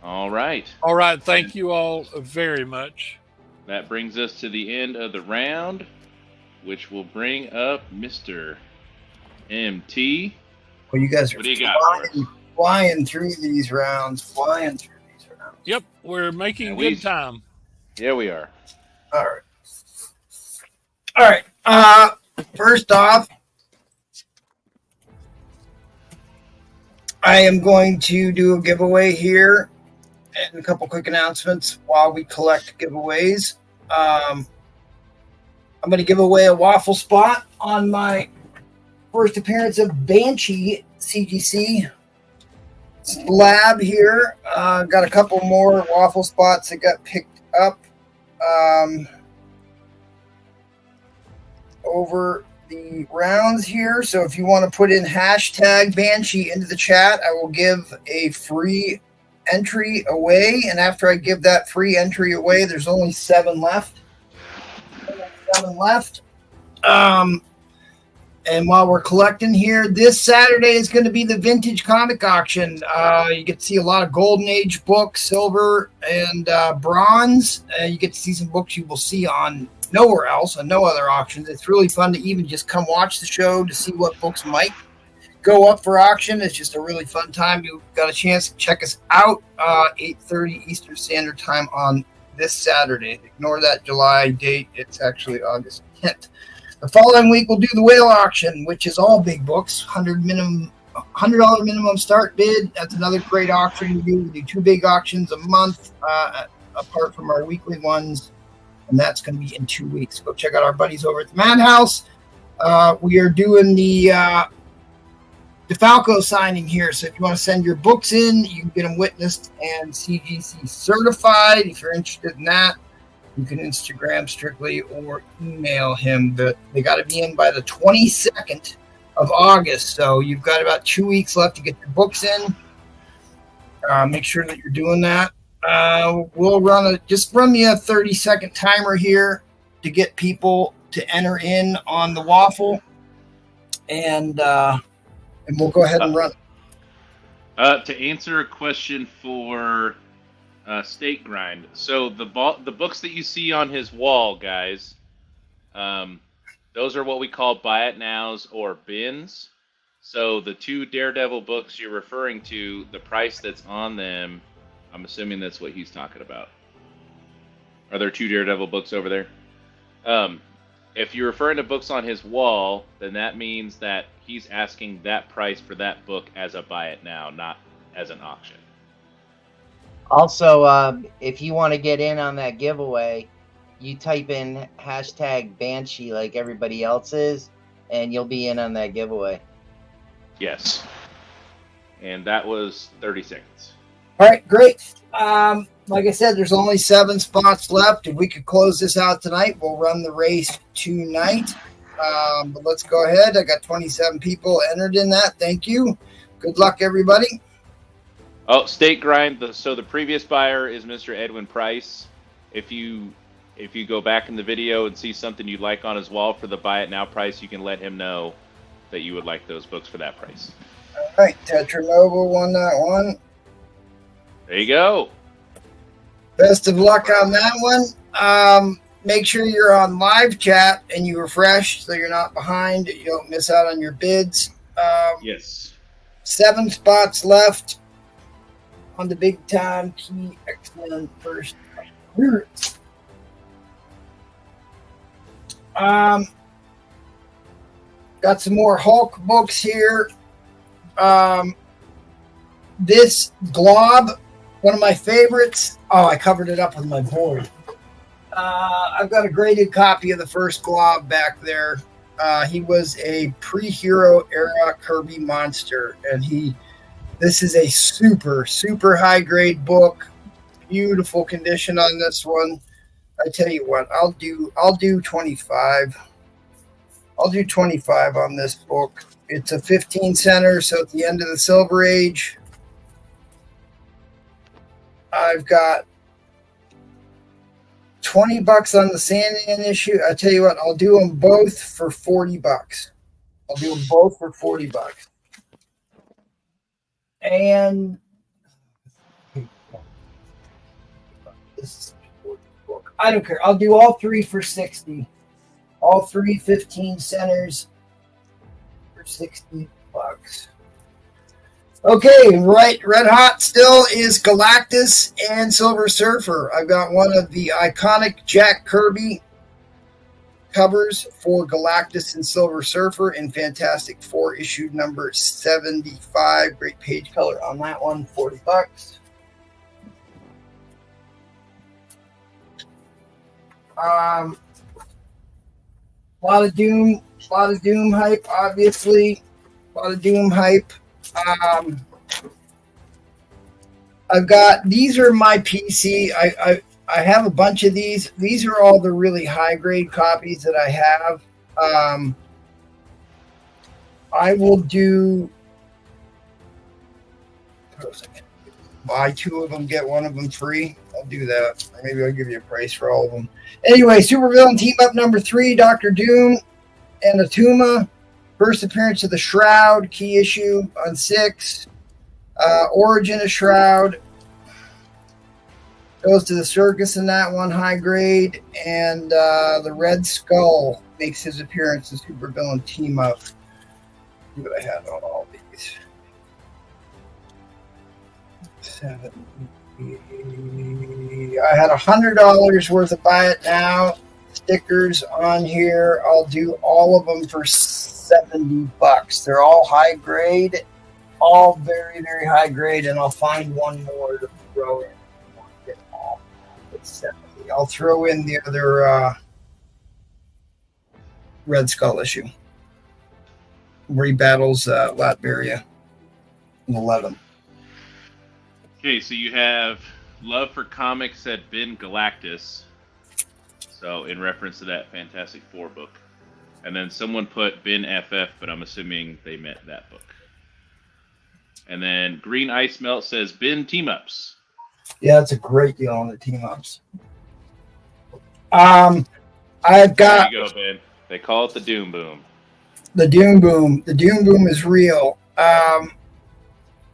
All right. All right. Thank you all very much. That brings us to the end of the round, which will bring up Mr. MT. Well, you guys are flying through these rounds. Yep, we're making good time. Yeah, we are. All right. First off, I am going to do a giveaway here and a couple quick announcements while we collect giveaways. I'm going to give away a Waffle spot on my first appearance of Banshee CGC lab here. Got a couple more Waffle spots that got picked up over the rounds here. So if you want to put in hashtag Banshee into the chat, I will give a free entry away, and after I give that free entry away, there's only 7 left. 7 left. And while we're collecting here, this Saturday is going to be the vintage comic auction. You get to see a lot of Golden Age books, silver and bronze. You get to see some books you will see on nowhere else, on no other auctions. It's really fun to even just come watch the show to see what books might go up for auction. It's just a really fun time. You've got a chance to check us out 8:30 Eastern Standard Time on this Saturday. Ignore that July date. It's actually August 10th. The following week, we'll do the whale auction, which is all big books, $100 minimum start bid. That's another great auction we do. We do 2 big auctions a month, apart from our weekly ones, and that's going to be in 2 weeks. Go check out our buddies over at the Madhouse. We are doing the DeFalco signing here, so if you want to send your books in, you can get them witnessed and CGC certified. If you're interested in that, you can Instagram Strictly or email him. They got to be in by the 22nd of August. So you've got about 2 weeks left to get your books in. Make sure that you're doing that. We'll run me a 30-second timer here to get people to enter in on the Waffle. And we'll go ahead and run. To answer a question for Steak Grind. So the books that you see on his wall, guys, those are what we call buy it nows or bins. So the 2 Daredevil books you're referring to, the price that's on them, I'm assuming that's what he's talking about. Are there 2 Daredevil books over there? If you're referring to books on his wall, then that means that he's asking that price for that book as a buy it now, not as an auction. Also, if you want to get in on that giveaway, you type in #Banshee like everybody else is, and you'll be in on that giveaway. Yes. And that was 30 seconds. All right, great. Like I said, there's only 7 spots left. If we could close this out tonight, we'll run the race tonight. But let's go ahead. I got 27 people entered in that. Thank you. Good luck, everybody. Oh, Steak Grind. So the previous buyer is Mr. Edwin Price. If you go back in the video and see something you'd like on his wall for the buy it now price, you can let him know that you would like those books for that price. All right, Tetramobile won that one. There you go. Best of luck on that one. Make sure you're on live chat and you refresh so you're not behind. You don't miss out on your bids. Yes. 7 spots left on the big time key xmen first. Got some more Hulk books here. This Glob, one of my favorites. Oh, I covered it up with my board. I've got a graded copy of the first Glob back there. He was a pre-hero era Kirby monster, and this is a super, super high grade book. Beautiful condition on this one. I tell you what, I'll do 25. I'll do 25 on this book. It's a 15 center, so at the end of the Silver Age. I've got $20 on the Sandman issue. I tell you what, I'll do them both for $40. I'll do them both for $40. And this is a book. I don't care. I'll do all 3 for $60. All 3 15 centers for $60. Okay, right, red hot still is Galactus and Silver Surfer. I've got one of the iconic Jack Kirby covers for Galactus and Silver Surfer in Fantastic Four issue number 75. Great page color on that one, $40. A lot of Doom hype, obviously. A lot of Doom hype. I've got, these are my PC. I have a bunch of these. These are all the really high grade copies that I have. I will do buy 2 of them, get 1 of them free. I'll do that. Or maybe I'll give you a price for all of them. Anyway, supervillain team up number 3, Dr. Doom and Atuma. First appearance of the Shroud, key issue on 6. Origin of Shroud. Goes to the circus in that one, high grade. And the Red Skull makes his appearance in supervillain team up. See what I had on all these. 7. I had $100 worth of buy it now stickers on here. I'll do all of them for $70. They're all high grade, all very, very high grade, and I'll find one more to throw in. Get them all. It's 70. I'll throw in the other Red Skull issue where he battles Latveria in 11. Okay, so you have Love for Comics at Ben Galactus. So in reference to that Fantastic Four book. And then someone put Ben FF, but I'm assuming they meant that book. And then Green Ice Melt says Ben Team Ups. Yeah, it's a great deal on the team ups. I've got. There you go, Ben. They call it the Doom Boom. The Doom Boom. The Doom Boom is real.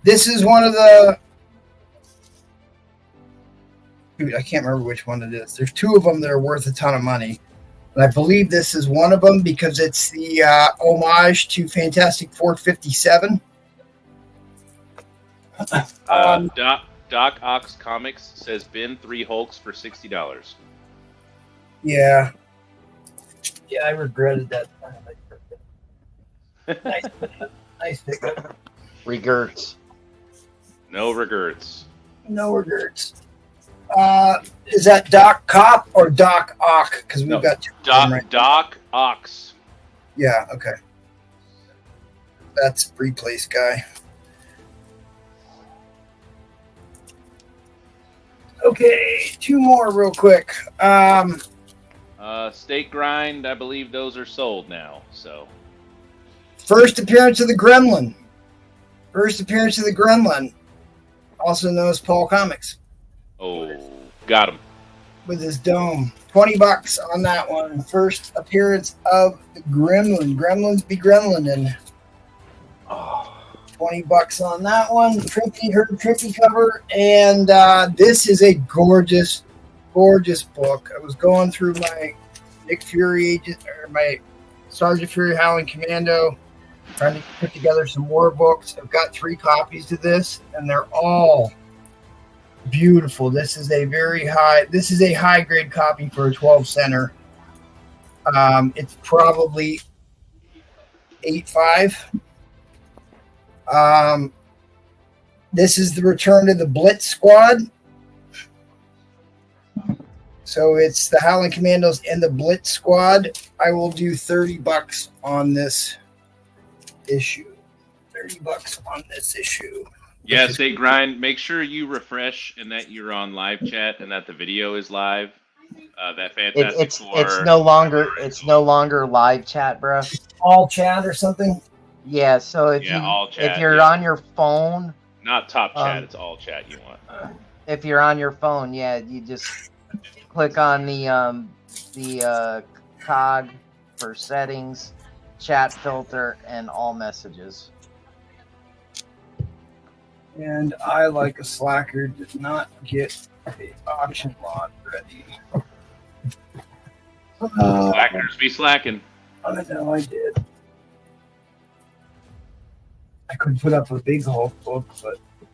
This is one of the. Dude, I can't remember which one it is. There's 2 of them that are worth a ton of money. And I believe this is one of them because it's the homage to Fantastic Four 57. Doc Ox Comics says Ben 3 Hulks for $60. Yeah. Yeah, I regretted that. Nice pickup. Regrets. No regrets. No regrets. Is that Doc Cop or Doc Ock? Because we've got 2 right Doc Ox. Yeah, okay. That's replace guy. Okay, 2 more real quick. Steak Grind, I believe those are sold now. So First appearance of the Gremlin. Also known as Paul Comics. Oh, got him. With his dome. $20 on that one. First appearance of the Gremlin. Gremlins be gremlinin'. $20 on that one. Trippy cover. And this is a gorgeous, gorgeous book. I was going through my Nick Fury agent, or my Sergeant Fury Howling Commando, trying to put together some more books. I've got 3 copies of this, and they're all beautiful. This is a high grade copy for a 12 center. It's probably 8.5. This is the return to the Blitz Squad. So it's the Howling Commandos and the Blitz Squad. I will do $30 on this issue. $30 on this issue. Yeah, Steak Grind. Make sure you refresh and that you're on live chat and that the video is live. That Fantastic Four. It's no longer live chat, bro. All chat or something. Yeah. So if you're on your phone, not top chat, it's all chat you want. If you're on your phone, yeah, you just click on the cog for settings, chat filter, and all messages. And I, like a slacker, did not get the auction lot ready. Slackers be slacking. I know I did. I could put up a big Hulk book, but I'm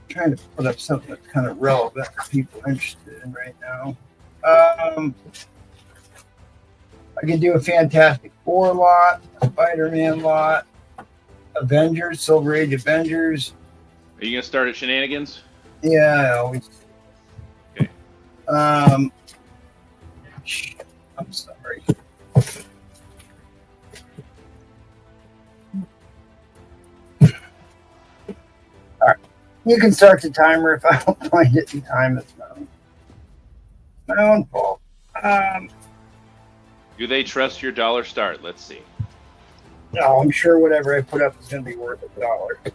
trying to put up something that's kind of relevant for people interested in right now. I can do a Fantastic Four lot, a Spider-Man lot, Avengers, Silver Age Avengers. Are you gonna start at shenanigans? Yeah, I always. Okay. I'm sorry. All right, you can start the timer if I don't find it in time. It's my own fault. Do they trust your dollar start? Let's see. No, I'm sure whatever I put up is going to be worth $1.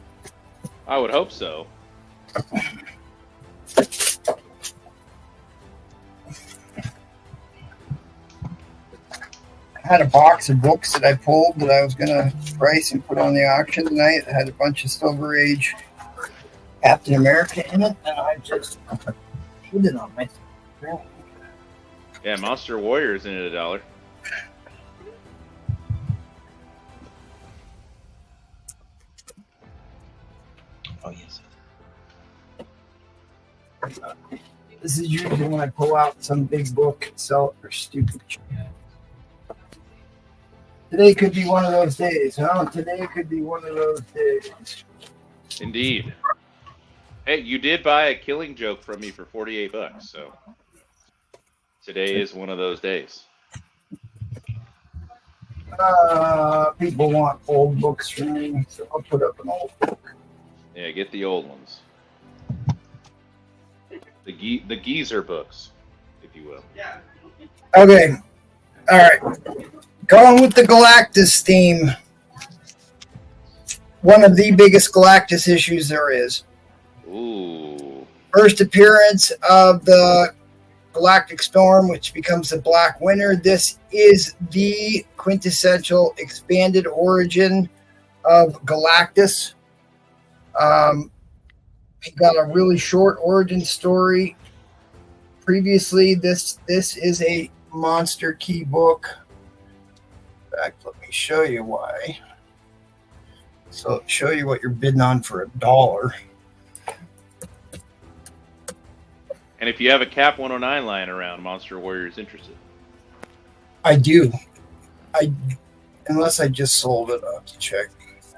I would hope so. had a box of books that I pulled that I was going to price and put on the auction tonight. I had a bunch of Silver Age Captain America in it, and I just put it on my. Yeah, Monster Warrior's in it $1. Oh yes. This is usually when I pull out some big book and sell it for stupid shit. Today could be one of those days, huh? Today could be one of those days. Indeed. Hey, you did buy a Killing Joke from me for $48, so today is one of those days. People want old books from me, so I'll put up an old book. Yeah, get the old ones. The geezer books, if you will. Yeah. Okay. All right. Going with the Galactus theme. One of the biggest Galactus issues there is. Ooh. First appearance of the Galactic Storm, which becomes the Black Winter. This is the quintessential expanded origin of Galactus. He got a really short origin story. Previously, this is a monster key book. In fact, let me show you why. So show you what you're bidding on for $1. And if you have a Cap 109 lying around, Monster Warrior's interested. I do. Unless I just sold it. I'll have to check.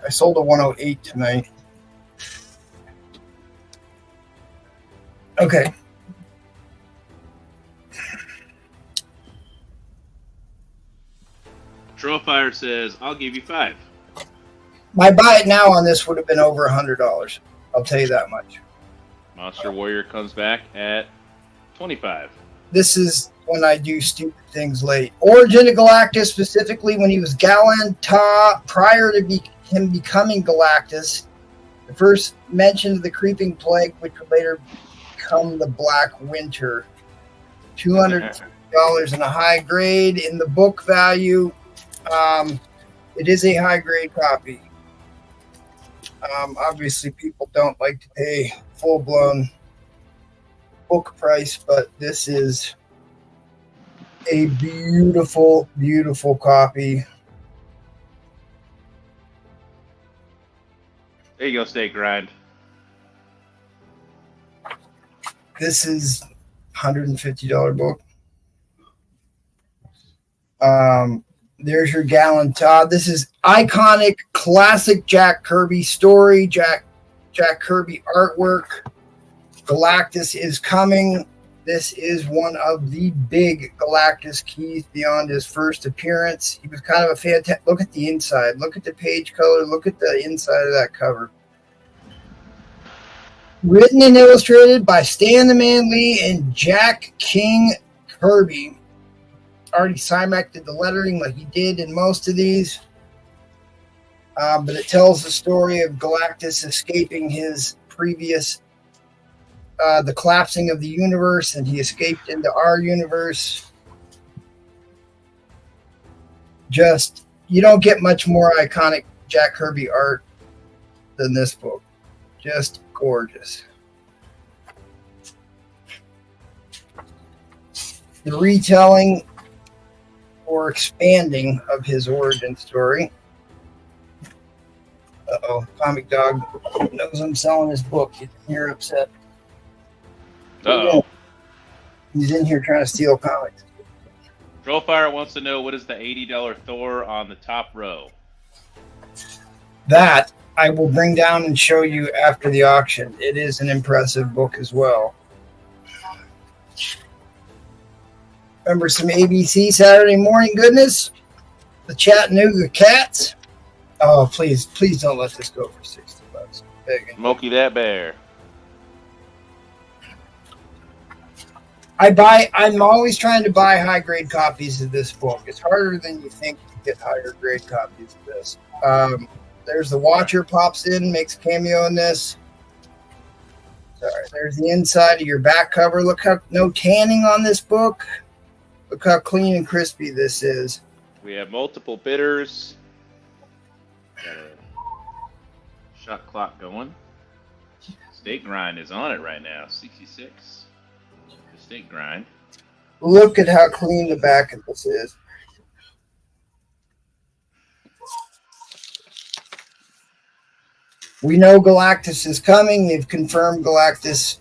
I sold a 108 tonight. Okay. Trollfire says, I'll give you 5. My buy it now on this would have been over $100. I'll tell you that much. Monster Warrior comes back at 25. This is when I do stupid things late. Origin of Galactus, specifically when he was Galanta, prior to him becoming Galactus. The first mention of the creeping plague, which would later become the Black Winter. $200 in a high grade. In the book value, it is a high grade copy. Obviously, people don't like to pay full-blown book price, but this is a beautiful, beautiful copy. There you go, Snake Grind. This is $150 book. There's your Gallon Todd. This is iconic, classic Jack Kirby story. Jack Kirby artwork. Galactus is coming. This is one of the big Galactus keys beyond his first appearance. He was kind of a fantastic. Look at the inside. Look at the page color. Look at the inside of that cover. Written and illustrated by Stan the Man Lee and Jack King Kirby. Already Cymac the lettering like he did in most of these. But it tells the story of Galactus escaping his previous, the collapsing of the universe, and he escaped into our universe. Just, you don't get much more iconic Jack Kirby art than this book. Just gorgeous. The retelling or expanding of his origin story. Uh-oh, Comic Dog knows I'm selling his book. He's in here upset. Uh-oh. He's in here trying to steal comics. Trollfire wants to know, what is the $80 Thor on the top row? That I will bring down and show you after the auction. It is an impressive book as well. Remember some ABC Saturday morning goodness? The Chattanooga Cats. Oh, please don't let this go for $60. Begging. Smokey that bear. I'm always trying to buy high grade copies of this book. It's harder than you think to get higher grade copies of this. There's the Watcher pops in, makes a cameo in this. Sorry, there's the inside of your back cover. Look how no tanning on this book. Look how clean and crispy this is. We have multiple bidders. Got a shot clock going. Steak grind is on it right now. 66. The steak grind. Look at how clean the back of this is. We know Galactus is coming. They've confirmed Galactus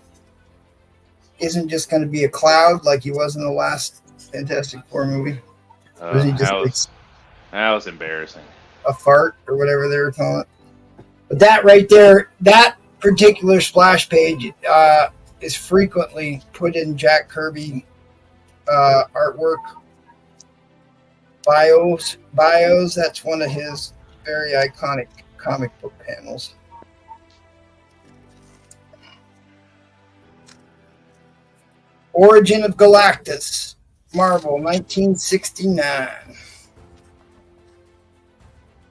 isn't just going to be a cloud like he was in the last Fantastic Four movie. Was he just that was embarrassing. A fart or whatever they were calling it. But that right there, that particular splash page is frequently put in Jack Kirby artwork bios. That's one of his very iconic comic book panels. Origin of Galactus, Marvel, 1969.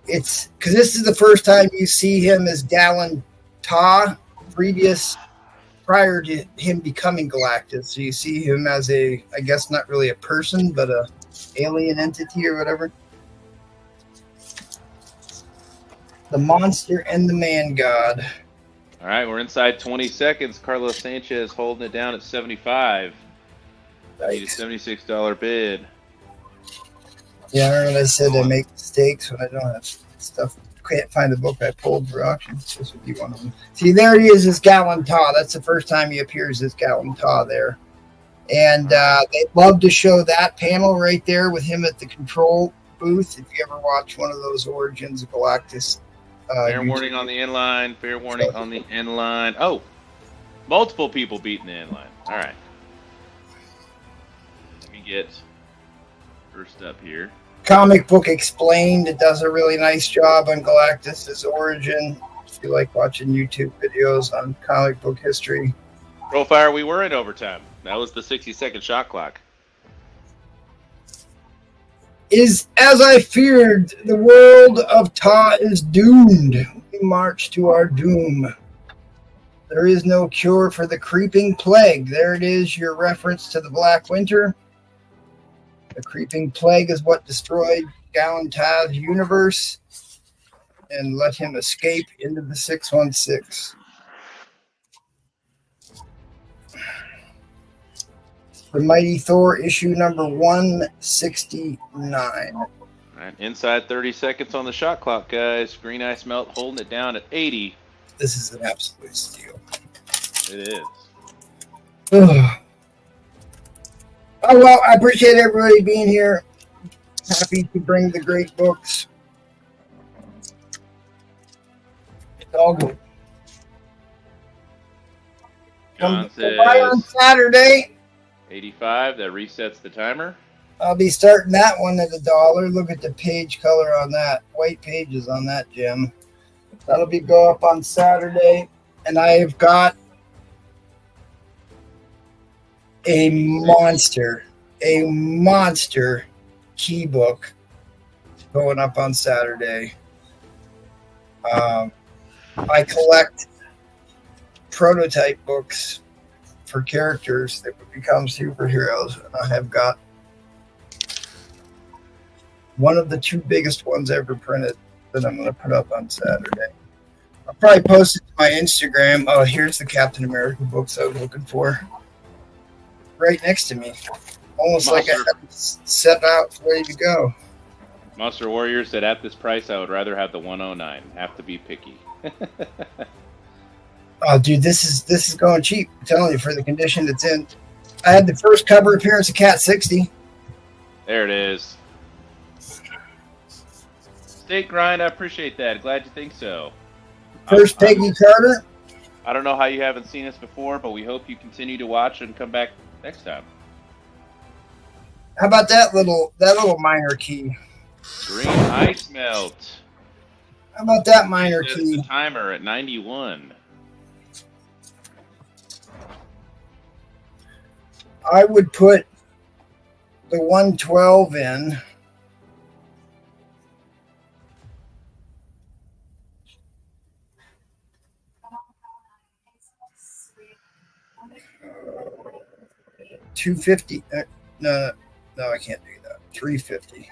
It's because this is the first time you see him as Galen Ta, prior to him becoming Galactus. So you see him as I guess not really a person, but a alien entity or whatever. The monster and the man god. All right, we're inside 20 seconds. Carlos Sanchez holding it down at 75. Need a $76 bid. Yeah, I remember I said I make mistakes when I don't have stuff. Can't find the book I pulled for auction. This would be one of them. See, there he is as Galen Ta. That's the first time he appears as Galen Ta there. And they'd love to show that panel right there with him at the control booth. If you ever watch one of those Origins of Galactus. Fair warning on the inline. Fair warning on the inline. Oh, multiple people beating the inline. All right. Let me get first up here. Comic Book Explained. It does a really nice job on Galactus' origin. If you like watching YouTube videos on comic book history. Profire, we were in overtime. That was the 60-second shot clock. Is as I feared, the world of Ta is doomed. We march to our doom. There is no cure for the creeping plague. There it is, your reference to the Black Winter. The creeping plague is what destroyed Galen Ta's universe and let him escape into the 616. The Mighty Thor issue number 169. All right, inside 30 seconds on the shot clock, guys. Green Ice Melt holding it down at 80. This is an absolute steal. It is. Ugh. Oh, well, I appreciate everybody being here. Happy to bring the great books. It's all good. John Come by on says Saturday. 85. That resets the timer. I'll be starting that one at $1. Look at the page color on that. White pages on that, Jim. That'll be go up on Saturday. And I've got a monster key book going up on Saturday. I collect prototype books for characters that would become superheroes, and I have got one of the two biggest ones ever printed that I'm going to put up on Saturday. I'll probably post it to my Instagram. Oh, here's the Captain America books I was looking for. Right next to me. Almost like I had them set out, ready to go. Monster Warrior said, at this price, I would rather have the 109. Have to be picky. Oh, dude, this is going cheap. I'm telling you, for the condition it's in. I had the first cover appearance of Cat 60. There it is. Steak grind, I appreciate that. Glad you think so. First Peggy Carter. I don't know how you haven't seen us before, but we hope you continue to watch and come back next time. How about that little minor key? Green Ice Melt. How about that minor That's key? the timer at 91. I would put the 112 in. $250. No, I can't do that. $350.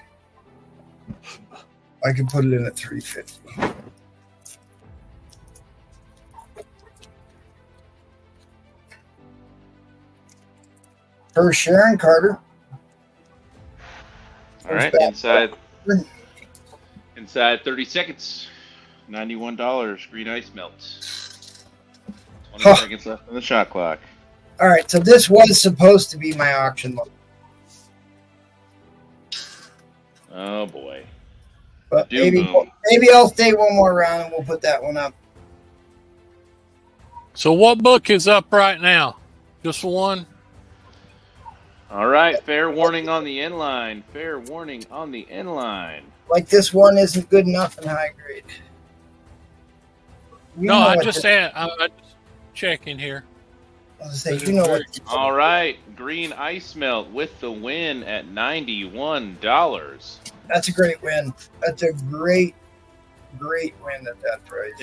I can put it in at $350. For Sharon Carter. All right, inside 30 seconds. $91. Green ice melt. 20 seconds left on the shot clock. All right, so this was supposed to be my auction look. Oh boy. But maybe I'll stay one more round and we'll put that one up. So what book is up right now? Just one? All right, fair warning on the inline. Fair warning on the inline. Like this one isn't good enough in high grade. I'm just checking here. I was gonna say, you know what? All right, green ice melt with the win at $91. That's a great win. That's a great win at that price.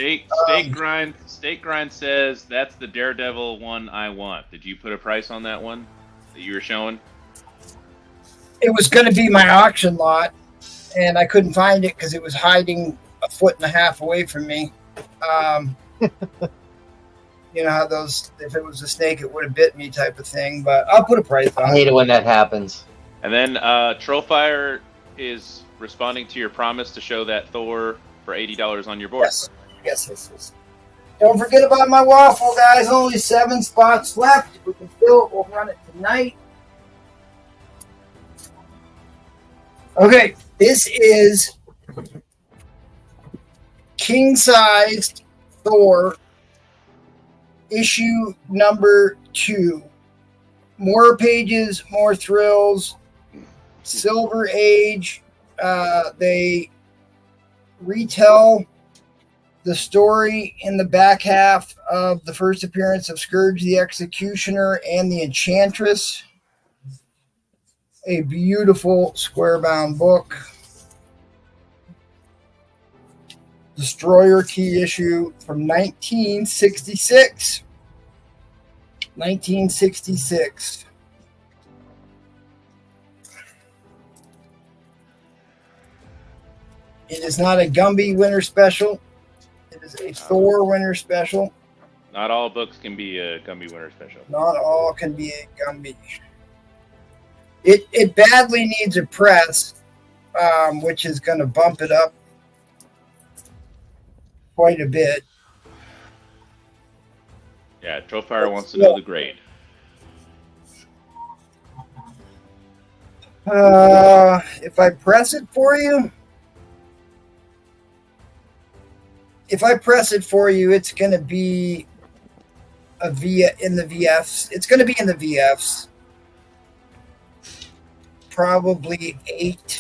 Steak Grind says that's the Daredevil one I want. Did you put a price on that one that you were showing? It was going to be my auction lot, and I couldn't find it because it was hiding 1.5 feet away from me. You know how if it was a snake, it would have bit me type of thing, but I'll put a price on it. I hate it when that happens. And then Trollfire is responding to your promise to show that Thor for $80 on your board. Yes. Don't forget about my Waffle, guys. Only 7 spots left. If we can fill it, we'll run it tonight. Okay, this is king-sized Thor, issue number 2. More pages, more thrills. Silver Age. They retell the story in the back half of the first appearance of Scourge the Executioner and the Enchantress. A beautiful square-bound book. Destroyer key issue from 1966. 1966. It is not a Gumby winter special. It is a Thor winter special. Not all books can be a Gumby winter special. Not all can be a Gumby. It badly needs a press, which is going to bump it up quite a bit. Yeah, Trollfire wants to know the grade. If I press it for you, it's going to be in the VFs. It's going to be in the VFs. Probably 8 to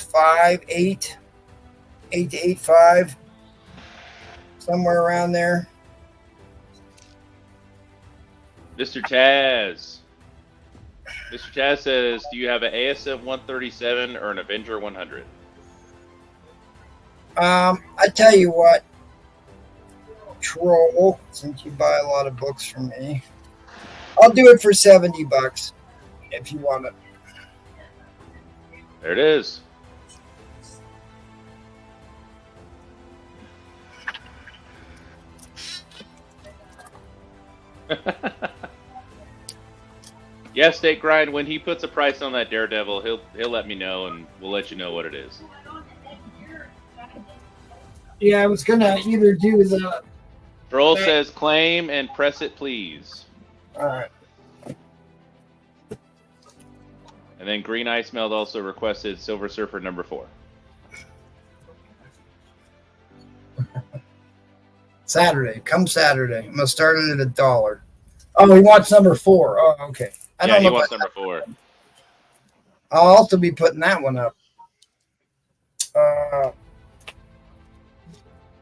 8.5, somewhere around there. Mr. Taz says, do you have an ASF 137 or an Avenger 100? I tell you what, Troll, since you buy a lot of books from me, I'll do it for $70 if you want it. There it is. Yeah, Steak Grind, when he puts a price on that Daredevil, he'll let me know and we'll let you know what it is. Yeah, I was gonna either do the Troll says claim and press it please. Alright. And then Green Ice Meld also requested Silver Surfer number 4. Saturday. Come Saturday. I'm gonna start it at $1. Oh, he wants number 4. Oh, okay. I don't know. He wants number 4. I'll also be putting that one up.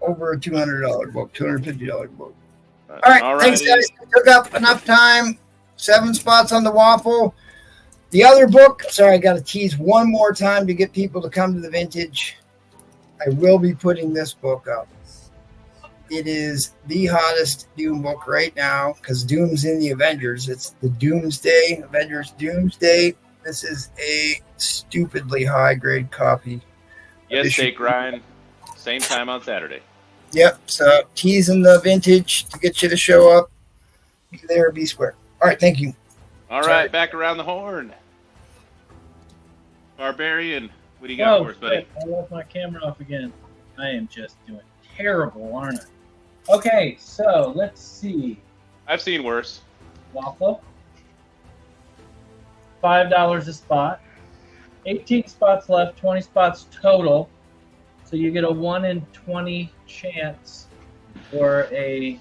Over a $200 book, $250 book. All right, thanks guys. Took up enough time. 7 spots on the Waffle. The other book, sorry, I got to tease one more time to get people to come to the vintage. I will be putting this book up. It is the hottest Doom book right now because Doom's in the Avengers. It's the Doomsday, Avengers Doomsday. This is a stupidly high grade copy. Yes, Steak Grind. Same time on Saturday. Yep. So teasing the vintage to get you to show up. Be there, be square. All right. Thank you. All right, back around the horn. Barbarian, what do you got for us, buddy? I left my camera off again. I am just doing terrible, aren't I? Okay, so let's see. I've seen worse. Waffle. $5 a spot. 18 spots left, 20 spots total. So you get a 1 in 20 chance or a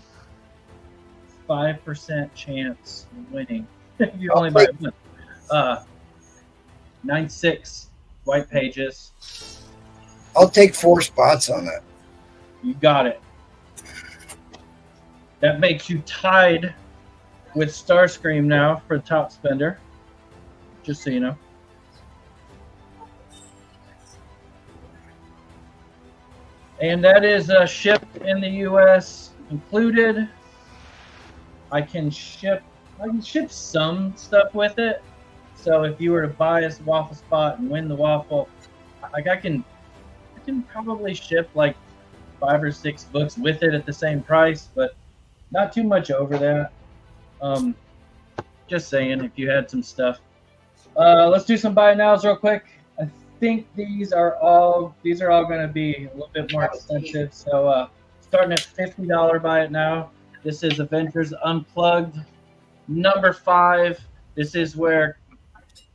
5% chance of winning. You only buy one. 9.6 white pages. I'll take 4 spots on that. You got it. That makes you tied with Starscream now for top spender. Just so you know. And that is shipped in the U.S. included. I can ship some stuff with it. So if you were to buy a waffle spot and win the waffle, like I can probably ship like 5 or 6 books with it at the same price, but not too much over that. Just saying, if you had some stuff. Let's do some buy nows real quick. I think these are all going to be a little bit more expensive. So starting at $50 buy it now. This is Avengers Unplugged, number 5. This is where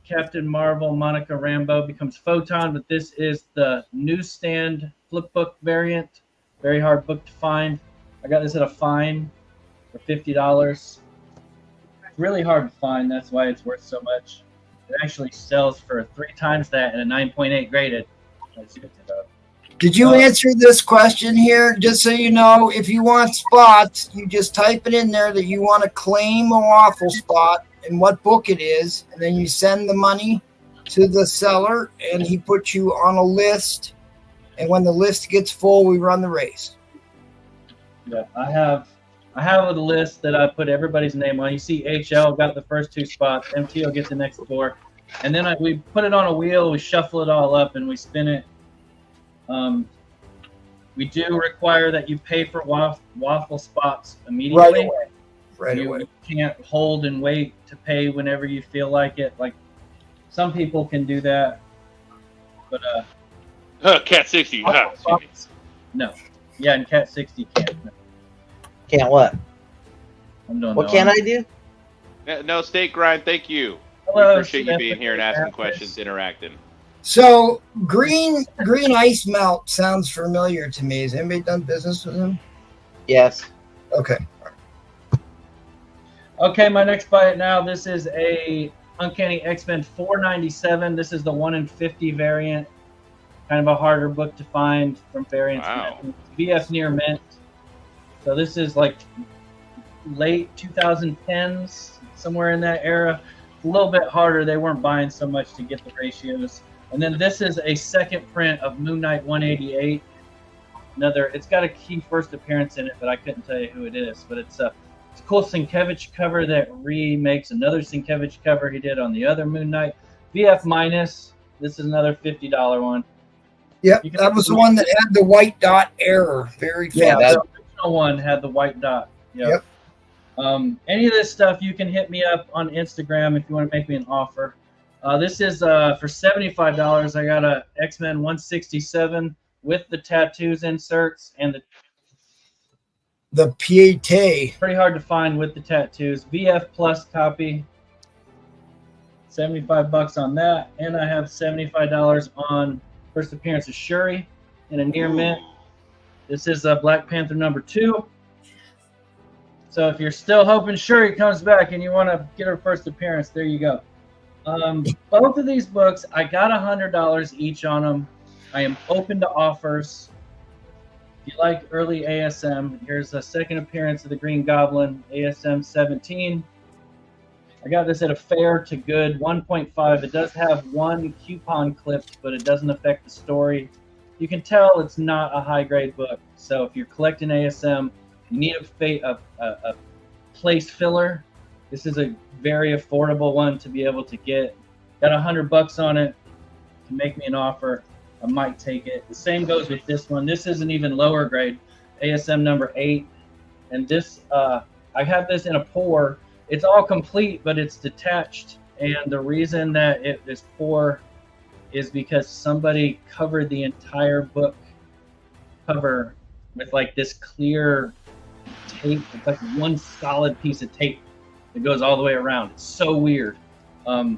Captain Marvel, Monica Rambeau becomes Photon, but this is the newsstand flip book variant. Very hard book to find. I got this at a fine for $50. It's really hard to find. That's why it's worth so much. It actually sells for 3 times that and a 9.8 graded. Did you answer this question here? Just so you know, if you want spots, you just type it in there that you want to claim a waffle spot and what book it is, and then you send the money to the seller, and he puts you on a list. And when the list gets full, we run the race. Yeah, I have a list that I put everybody's name on. You see HL got the first 2 spots. MTO gets the next 4. And then we put it on a wheel, we shuffle it all up, and we spin it. We do require that you pay for waffle spots immediately. Right away. You can't hold and wait to pay whenever you feel like it. Like some people can do that, but Cat 60. No. Yeah, and Cat 60 can't. No. Can't what? I'm doing What can I do? No, Steak Grind, thank you. Hello, We appreciate you being here and asking questions, interacting. So green ice melt sounds familiar to me. Has anybody done business with him? Yes. Okay. Okay, my next buy it now. This is a Uncanny X-Men 497. This is the 1 in 50 variant. Kind of a harder book to find from variants. Wow. VF near mint. So this is like late 2010s, somewhere in that era. A little bit harder. They weren't buying so much to get the ratios. And then this is a second print of Moon Knight 188. It's got a key first appearance in it, but I couldn't tell you who it is. But it's a cool Sienkiewicz cover that remakes another Sienkiewicz cover he did on the other Moon Knight. VF minus. This is another $50 one. Yep, that was the one that had the white dot error. Very fancy. Yeah, the original one had the white dot. Yep. Any of this stuff, you can hit me up on Instagram if you want to make me an offer. This is for $75. I got a X-Men 167 with the tattoos inserts and the Piete. Pretty hard to find with the tattoos. VF plus copy. $75 on that, and I have $75 on first appearance of Shuri in a near mint. This is Black Panther number 2. So if you're still hoping Shuri comes back and you want to get her first appearance, there you go. Both of these books, I got $100 each on them. I am open to offers. If you like early ASM, here's a second appearance of the Green Goblin, ASM 17. I got this at a fair to good 1.5. It does have 1 coupon clipped, but it doesn't affect the story. You can tell it's not a high-grade book. So if you're collecting ASM, you need a place filler. This is a very affordable one to be able to get. Got $100 on it to make me an offer. I might take it. The same goes with this one. This is an even lower grade, ASM number 8. And this, I have this in a pour. It's all complete, but it's detached. And the reason that it is poor is because somebody covered the entire book cover with like this clear tape. It's like one solid piece of tape that goes all the way around. It's so weird. Yeah,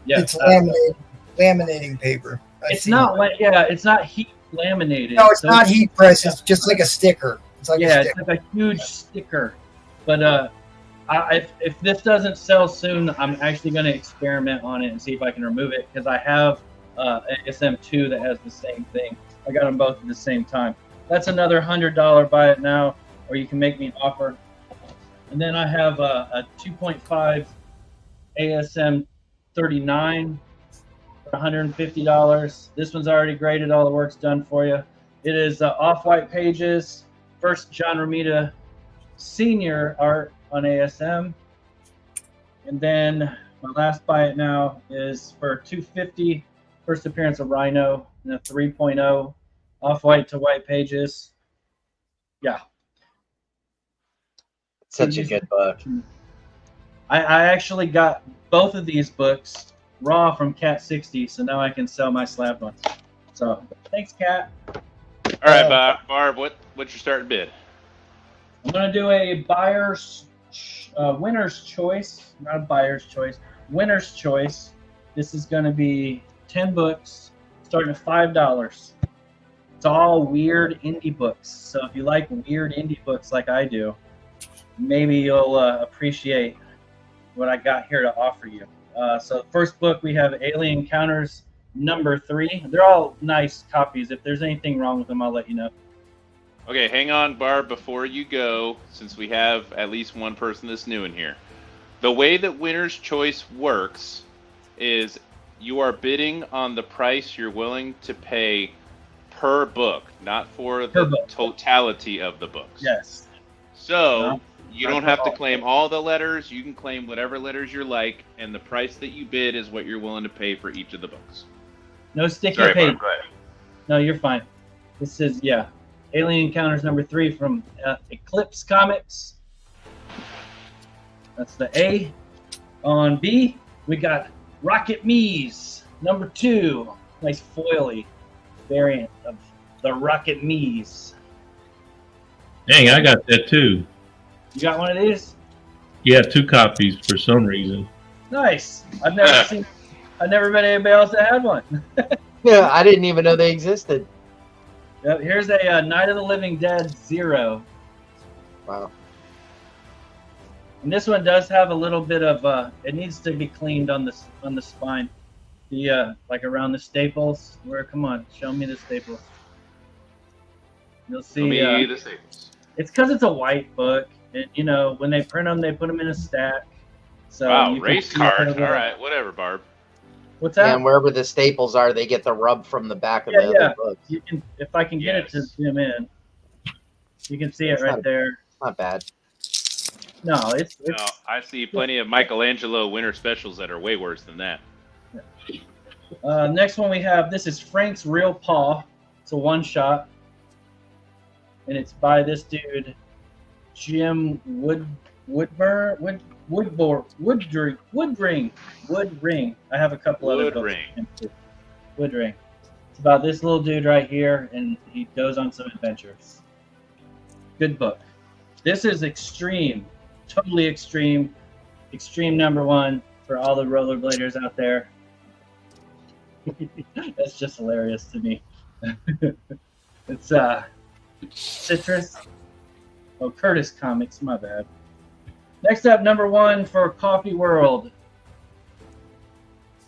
It's laminating paper. It's not heat laminated. No, it's not heat press. It's just like a sticker. It's like it's like a huge sticker. But if this doesn't sell soon, I'm actually going to experiment on it and see if I can remove it, because I have ASM2 that has the same thing. I got them both at the same time. That's another $100 buy it now, or you can make me an offer. And then I have a 2.5 ASM 39 for $150. This one's already graded. All the work's done for you. It is off-white pages, first John Romita Senior art on ASM. And then my last buy it now is for $250, first appearance of Rhino in a 3.0, off-white to white pages. Yeah. Such a good book. I actually got both of these books raw from Cat 60, so now I can sell my slabbed ones. So thanks, Cat. All right, Barb, what's your starting bid? I'm gonna do a winner's choice, not a buyer's choice. Winner's choice. This is gonna be 10 books, starting at $5. It's all weird indie books. So if you like weird indie books like I do, maybe you'll appreciate what I got here to offer you. So the first book, we have Alien Encounters number 3. They're all nice copies. If there's anything wrong with them, I'll let you know. Okay, hang on, Barb, before you go, since we have at least one person that's new in here. The way that winner's choice works is you are bidding on the price you're willing to pay per book, not for the totality of the books. Yes. So you don't have to claim all the letters. You can claim whatever letters you like, and the price that you bid is what you're willing to pay for each of the books. No sticky Sorry, page. Barb, go ahead. No, you're fine. This is, Alien Encounters number 3 from Eclipse Comics. That's the A. On B, we got Rocket Me's number 2. Nice foily variant of the Rocket Me's. Dang, I got that too. You got one of these? Yeah, 2 copies for some reason. Nice. I've never met anybody else that had one. Yeah, I didn't even know they existed. Yep, here's a Night of the Living Dead 0. Wow. And this one does have a little bit of it needs to be cleaned on the spine. The like around the staples. Come on, show me the staples. You'll see. Show me the staples. It's because it's a white book, and when they print them, they put them in a stack. So wow, race card. All right, whatever, Barb. What's that? And wherever the staples are, they get the rub from the back of the other books. You can, if I can get it to zoom in, you can see it right there. Not bad. No, it's no, I see plenty of Michelangelo winter specials that are way worse than that. Next one we have, this is Frank's Real Paw. It's a one-shot. And it's by this dude, Jim Woodring. I have a couple other books. Woodring. It's about this little dude right here, and he goes on some adventures. Good book. This is extreme, totally extreme. Extreme number 1 for all the rollerbladers out there. That's just hilarious to me. It's Citrus. Oh, Curtis Comics, my bad. Next up, number 1 for Coffee World.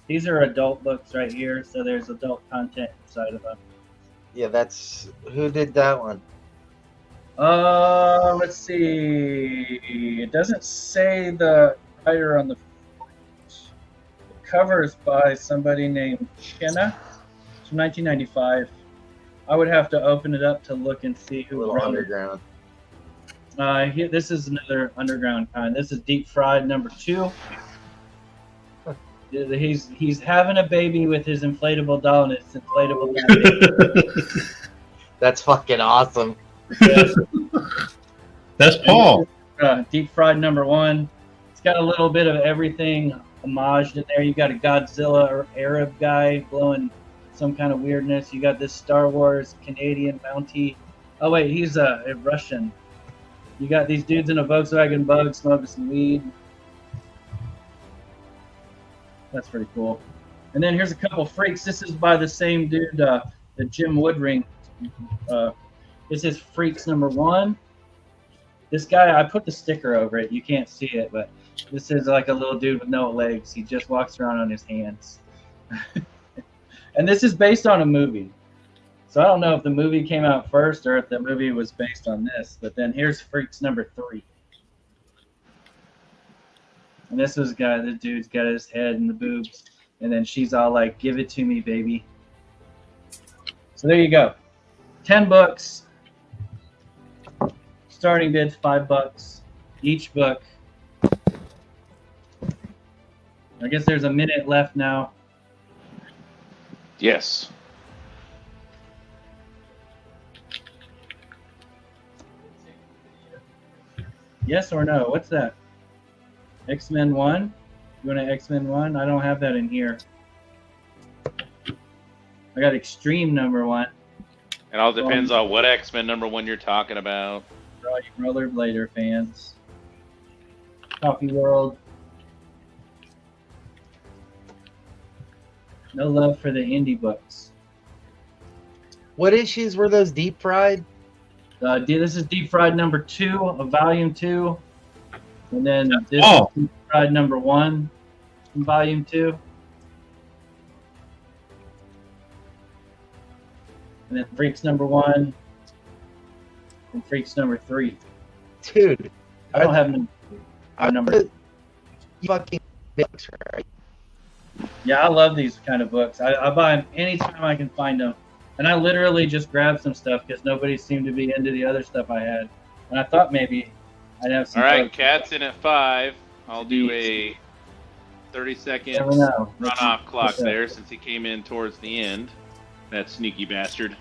These are adult books right here, so there's adult content inside of them. Yeah, who did that one? Let's see. It doesn't say the writer on the front. The cover is by somebody named Shenna. It's from 1995. I would have to open it up to look and see who wrote underground. it. This is another underground kind. This is Deep Fried number 2. He's having a baby with his inflatable doll, and it's inflatable baby. That's fucking awesome. Yes. That's Paul. Deep fried #1. It's got a little bit of everything homaged in there. You got a Godzilla or Arab guy blowing some kind of weirdness. You got this Star Wars Canadian Mountie. Oh wait, he's a Russian. You got these dudes in a Volkswagen Bug smoking some weed. That's pretty cool. And then here's a couple freaks. This is by the same dude, the Jim Woodring. This is Freaks #1. This guy, I put the sticker over it. You can't see it, but this is like a little dude with no legs. He just walks around on his hands. And this is based on a movie. So I don't know if the movie came out first or if the movie was based on this. But then here's Freaks #3. And this was the dude's got his head and the boobs. And then she's all like, "Give it to me, baby." So there you go. 10 books. Starting bid's $5 each book. I guess there's a minute left now. Yes. Yes or no? What's that? X-Men 1? You want an X-Men 1? I don't have that in here. I got Extreme #1. It all depends on what X-Men #1 you're talking about. For all you rollerblader fans. Coffee World. No love for the indie books. What issues were those deep fried? This is Deep Fried #2 of Volume 2. And then this is Deep Fried #1 in Volume 2. And then Freaks #1 and Freaks #3. Dude, I don't have number. Fucking books, right? Yeah, I love these kind of books. I buy them anytime I can find them. And I literally just grabbed some stuff because nobody seemed to be into the other stuff I had. And I thought maybe I'd have some. All right, Cat's in at 5. I'll do a 30-second run-off clock there since he came in towards the end. That sneaky bastard.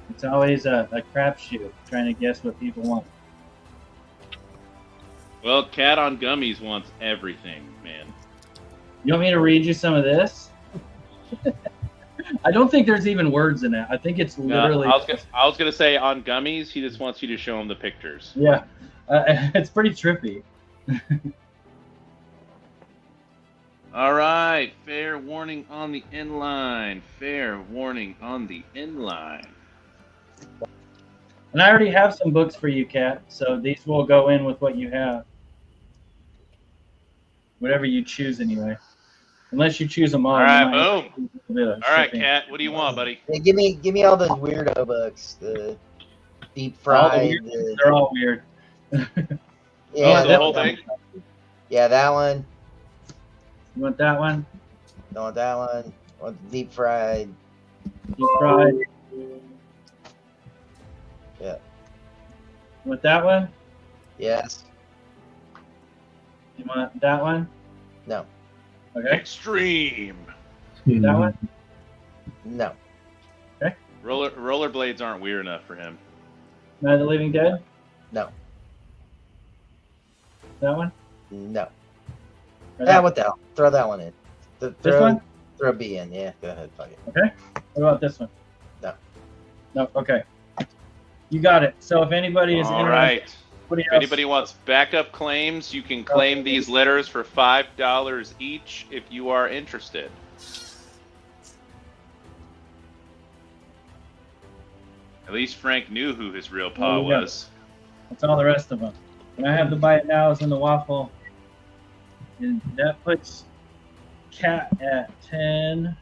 It's always a crapshoot trying to guess what people want. Well, Cat on Gummies wants everything, man. You want me to read you some of this? I don't think there's even words in it. I think it's literally. I was gonna say on Gummies, he just wants you to show him the pictures. Yeah, it's pretty trippy. All right, fair warning on the inline. Fair warning on the inline. And I already have some books for you, Kat. So these will go in with what you have. Whatever you choose, anyway. Unless you choose them all. All right, boom. All right, Kat, what do you want, buddy? Yeah, give me all those weirdo books. The deep fried. They're all weird. Yeah, the whole thing. Yeah, that one. You want that one? Don't want that one. I want the deep fried. Deep fried. Yeah. You want that one? Yes. You want that one? No. Okay. Extreme. That one? No. Okay. Rollerblades aren't weird enough for him. Night of the Living Dead? No. That one? No. Right what the hell? Throw that one in. This one? Throw B in. Yeah, go ahead. Fuck it. Okay. What about this one? No. No. Okay. You got it. So if anybody is All interested, right. If anybody wants backup claims, you can claim these letters for $5 each if you are interested. At least Frank knew who his real pa was. That's all the rest of them. And I have the Buy It Nows and the Waffle. And that puts Cat at 10,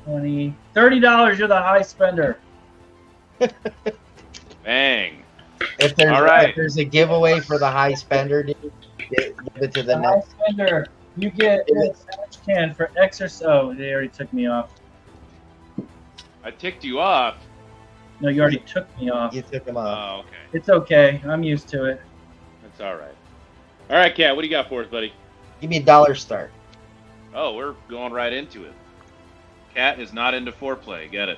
20, $30. You're the high spender. Bang. If there's a giveaway for the high spender, dude, give it to the next. High spender, you get a sandwich can for exercise. Oh, they already took me off. I ticked you off. No, you already took me off. You took them off. Oh, okay. It's okay. I'm used to it. That's all right. All right, Cat, what do you got for us, buddy? Give me a $1 start. Oh, we're going right into it. Cat is not into foreplay. Get it?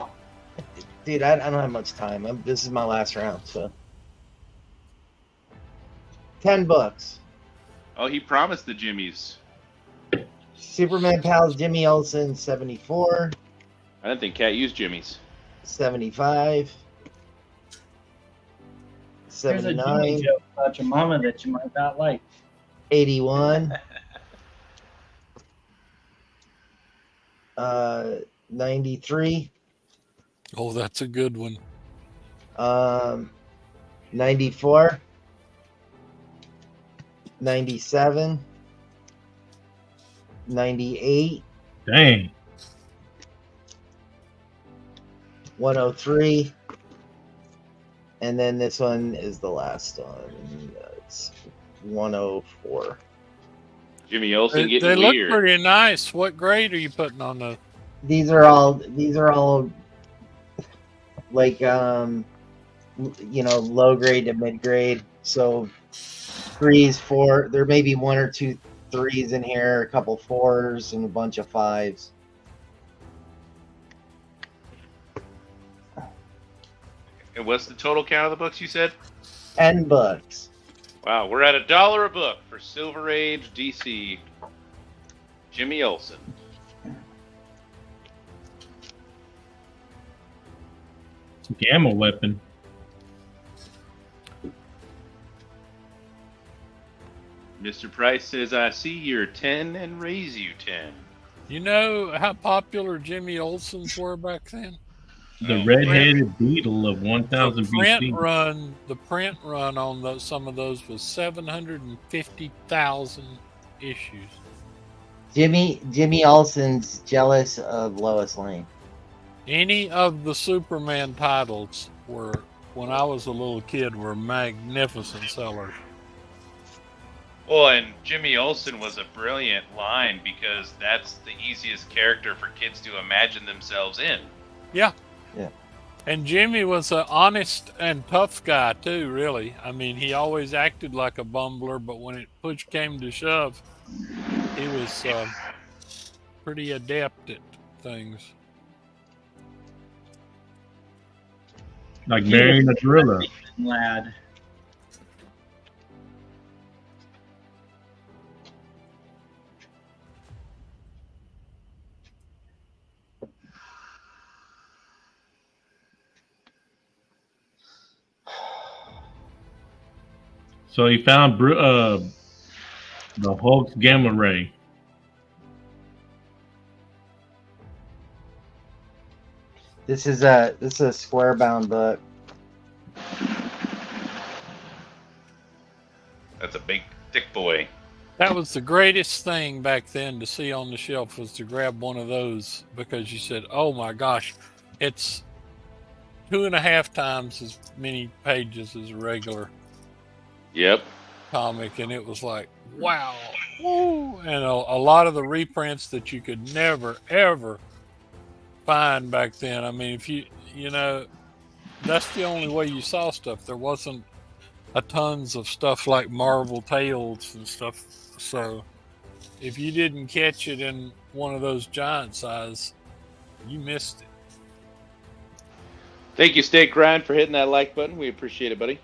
Dude, I don't have much time. This is my last round, so. $10. Oh, he promised the Jimmies. Superman Pals Jimmy Olsen, 74. I didn't think Cat used Jimmies. 75. Here's a Jimmy 79. joke about your mama that you might not like. 81. 93. Oh, that's a good one. 94. 97. 98. Dang. 103. And then this one is the last one. It's 104. Jimmy Olsen They getting look weird. pretty nice. What grade are you putting on those? These are all like low grade to mid grade. So 3s, 4. There may be 1 or 2 3s in here, a couple 4s, and a bunch of 5s. And what's the total count of the books you said? $10. Wow, we're at $1 a book for Silver Age DC. Jimmy Olsen. It's a gamma weapon. Mr. Price says, I see you're 10 and raise you 10. You know how popular Jimmy Olsen's were back then? The red-headed beetle of The 1000 print BC. run on some of those was 750,000 issues. Jimmy Olsen's jealous of Lois Lane. Any of the Superman titles were, when I was a little kid, were magnificent sellers. Well, and Jimmy Olsen was a brilliant line because that's the easiest character for kids to imagine themselves in. Yeah. Yeah. And Jimmy was an honest and tough guy too, really. I mean, he always acted like a bumbler, but when it push came to shove, he was pretty adept at things. Like marrying a gorilla. Lad. So he found the Hulk's gamma ray. This is a square bound book. That's a big, thick boy. That was the greatest thing back then to see on the shelf, was to grab one of those, because you said, oh my gosh, it's 2.5 times as many pages as a regular Yep. comic, and it was like, wow. Woo. And a lot of the reprints that you could never ever find back then. I mean, if you know, that's the only way you saw stuff. There wasn't a tons of stuff like Marvel Tales and stuff. So if you didn't catch it in one of those giant size, you missed it. Thank you, Steak Grind, for hitting that like button. We appreciate it, buddy.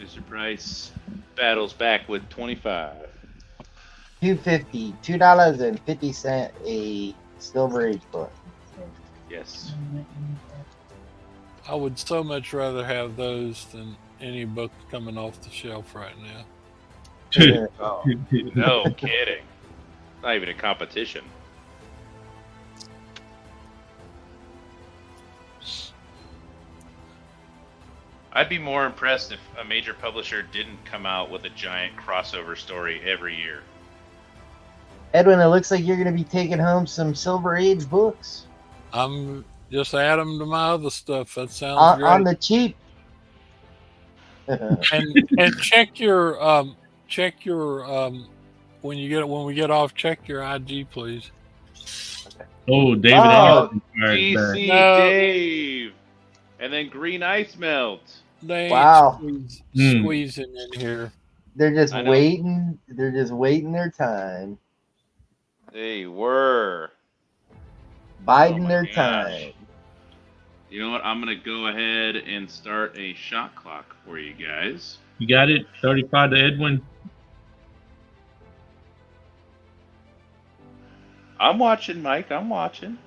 Mr. Price battles back with 25. $2.50, $2.50 a Silver Age book. Yes. I would so much rather have those than any book coming off the shelf right now. Oh, no kidding. Not even a competition. I'd be more impressed if a major publisher didn't come out with a giant crossover story every year. Edwin, it looks like you're going to be taking home some Silver Age books. I'm just add them to my other stuff. That sounds great. On the cheap. and check your when we get off, check your IG, please. Oh, David Oh, Allen fired back. DC No. Dave. And then Green Ice Melt. They ain't Wow. squeezing in here. They're just I know. waiting. They're just waiting their time. They were. Biding my their gosh. time. You know what? I'm going to go ahead and start a shot clock for you guys. You got it? 35 to Edwin. I'm watching, Mike. I'm watching.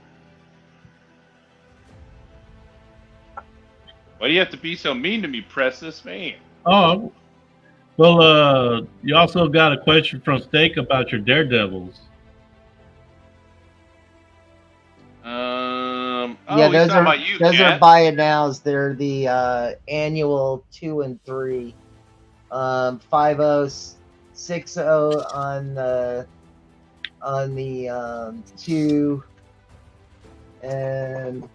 Why do you have to be so mean to me, Precious? Man. Oh, well, you also got a question from Steak about your daredevils. Yeah, he's talking about you, Kat. are buy it nows. They're the annual 2 and 3. 50, 60 on the 2, and 50.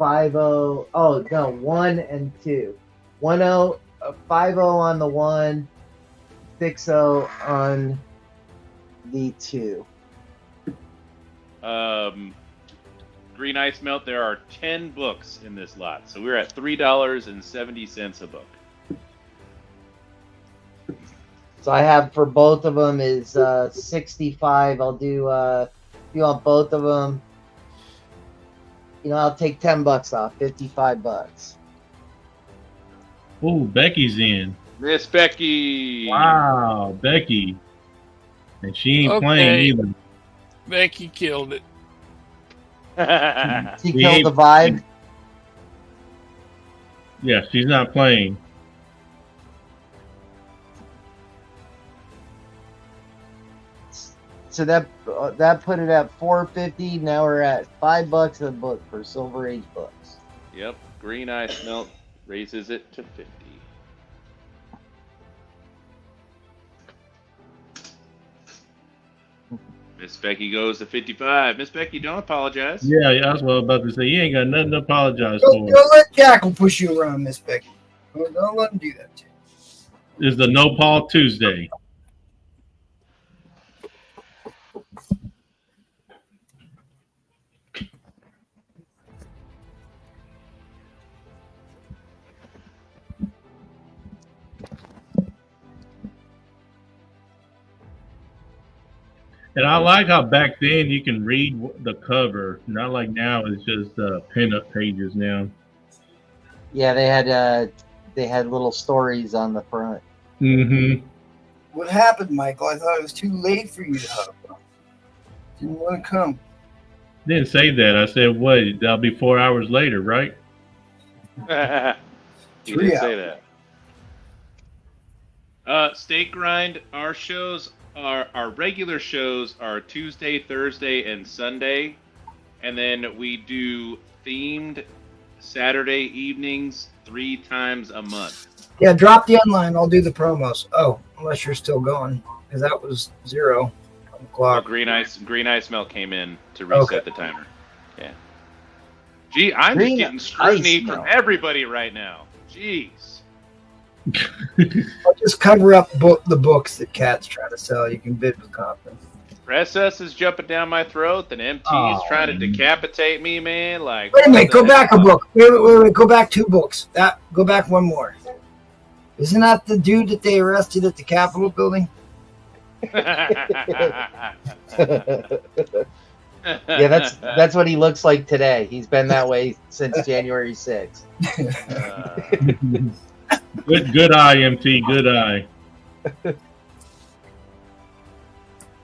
Oh no, 1 and 2. 10, 50 on the 1, 60 on the 2. Green Ice Melt, there are 10 books in this lot. So we're at $3.70 a book. So I have for both of them is 65. I'll do if you want both of them, I'll take $10 off, $55. Oh, Becky's in. Miss Becky. Wow, Becky. And she ain't playing either. Becky killed it. She killed the vibe. Yeah, she's not playing. So that put it at $4.50. Now we're at $5 a book for Silver Age books. Yep, Green Ice Melt raises it to 50. Miss Becky goes to 55. Miss Becky, don't apologize. Yeah, that's what I was about to say. You ain't got nothing to apologize Don't for. let Jackal push you around, Miss Becky. Don't let him do that to you. It's the No Paul Tuesday. And I like how back then you can read the cover, not like now. It's just pin-up pages now. Yeah, they had little stories on the front. Mm-hmm. What happened, Michael? I thought it was too late for you to hop on. Didn't want to come. Didn't say that. I said, what? That'll be 4 hours later, right? You didn't say that. Steak Grind, our shows our regular shows are Tuesday, Thursday, and Sunday. And then we do themed Saturday evenings 3 times a month. Yeah, drop the online. I'll do the promos. Oh, unless you're still going, because that was 0 o'clock. Green Ice Melt came in to reset the timer. Yeah. Gee, I'm just getting scrutiny from everybody right now. Jeez. I'll just cover up the books that Cat's trying to sell. You can bid with confidence. SS is jumping down my throat, and MT is trying to decapitate me, man. Like, wait a minute, go back a book. Wait, go back 2 books. Go back 1 more. Isn't that the dude that they arrested at the Capitol building? Yeah, that's what he looks like today. He's been that way since January 6th. Good eye, MT. Good eye. All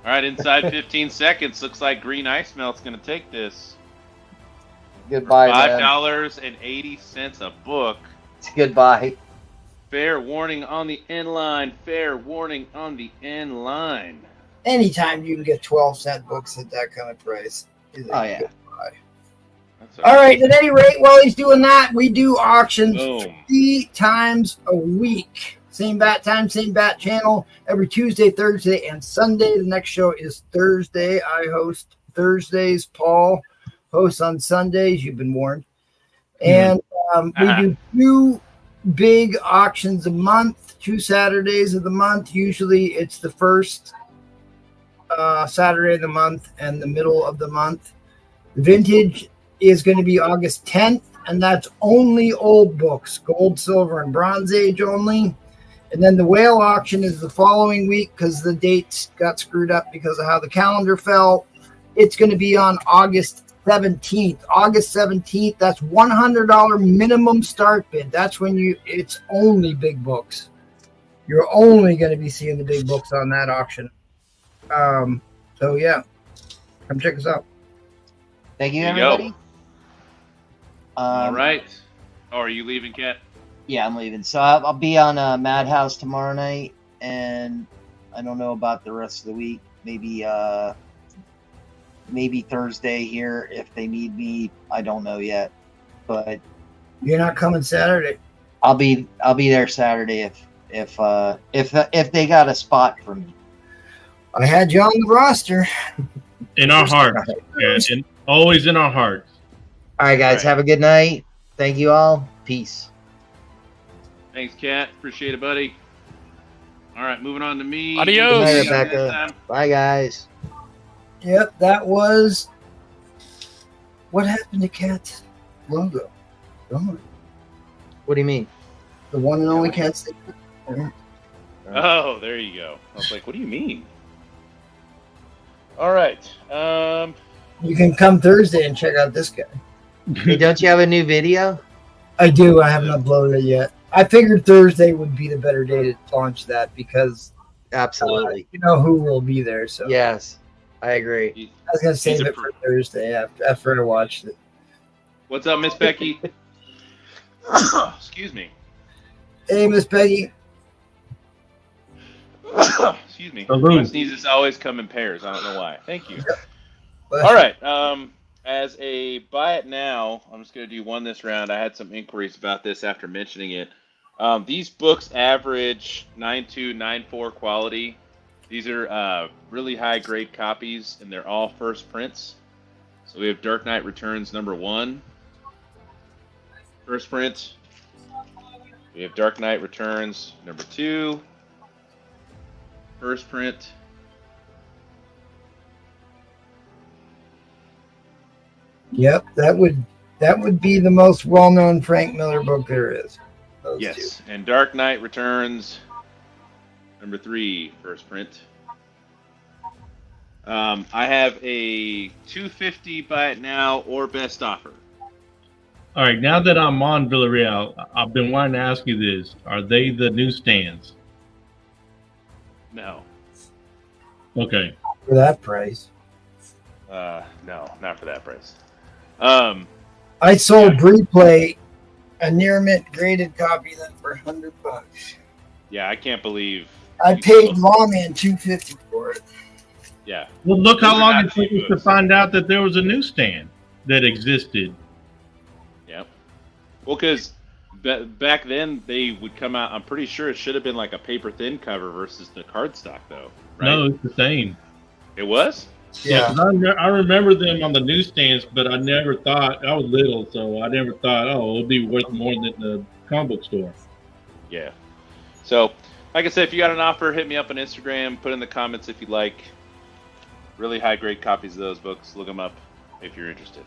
right, inside 15 seconds. Looks like Green Ice Melt's going to take this. Goodbye, $5.80 a book. Goodbye. Fair warning on the end line. Fair warning on the end line. Anytime you can get 12-cent books at that kind of price. Oh, yeah. All right, at any rate, while he's doing that, we do auctions 3 times a week. Same bat time, same bat channel, every Tuesday, Thursday, and Sunday. The next show is Thursday. I host Thursdays. Paul hosts on Sundays. You've been warned. And we do 2 big auctions a month, 2 Saturdays of the month. Usually it's the first Saturday of the month and the middle of the month. The vintage is going to be August 10th. and that's only old books, gold, silver, and bronze age only. And then the whale auction is the following week because the dates got screwed up because of how the calendar fell. It's going to be on August 17th. August 17th, that's $100 minimum start bid. That's when it's only big books. You're only going to be seeing the big books on that auction. So yeah, come check us out. Thank you, There you everybody. go. All right. Oh, are you leaving, Kat? Yeah, I'm leaving. So I'll be on Madhouse tomorrow night, and I don't know about the rest of the week. Maybe Thursday here if they need me. I don't know yet, but You're not coming Saturday. I'll be there Saturday if they got a spot for me. I had you on the roster. In our hearts, and always in our hearts. All right, guys. All right. Have a good night. Thank you all. Peace. Thanks, Kat. Appreciate it, buddy. All right, moving on to me. Adios. Good night, See you Rebecca. next time. Bye, guys. Yep, that was. What happened to Cat's logo? Gone. What do you mean? The one and only Cat's. Oh, there you go. I was like, what do you mean? All right. You can come Thursday and check out this guy. Hey, don't you have a new video? I do. I haven't uploaded it yet. I figured Thursday would be the better day to launch that because Absolutely. you know who will be there. So Yes, I agree. I was gonna save He's a it for Thursday after I watched it. What's up, Miss Becky? Excuse me. Hey, Miss Peggy. Excuse me. Hello. My sneezes always come in pairs. I don't know why. Thank you. All right. As a buy it now, I'm just going to do one this round. I had some inquiries about this after mentioning it. These books average 9.2, 9.4 quality. These are really high grade copies, and they're all first prints. So we have Dark Knight Returns #1, first print. We have Dark Knight Returns #2, first print. Yep, that would be the most well-known Frank Miller book there is. Those Yes, and Dark Knight Returns #3, first print. I have a $250 buy it now or best offer. All right, now that I'm on Villarreal, I've been wanting to ask you this: are they the newsstands? No, Okay. two. For that price. no, not for that price. I sold Replay a near mint graded copy of that for $100. Yeah, I can't believe. I you paid sold- Lawman $250 for it. Yeah, Well, look how Those are long not it took cheap us to books. find out that there was a newsstand that existed. yeah. Well, because back then they would come out. I'm pretty sure it should have been like a paper thin cover versus the cardstock, though. Right? No, it's the same. It was. Yeah. 'cause I remember them on the newsstands, but I never thought, I was little, so I never thought, oh, it'll be worth more than the comic book store. Yeah. So, like I said, if you got an offer, hit me up on Instagram. Put in the comments if you like. Really high grade copies of those books. Look them up if you're interested.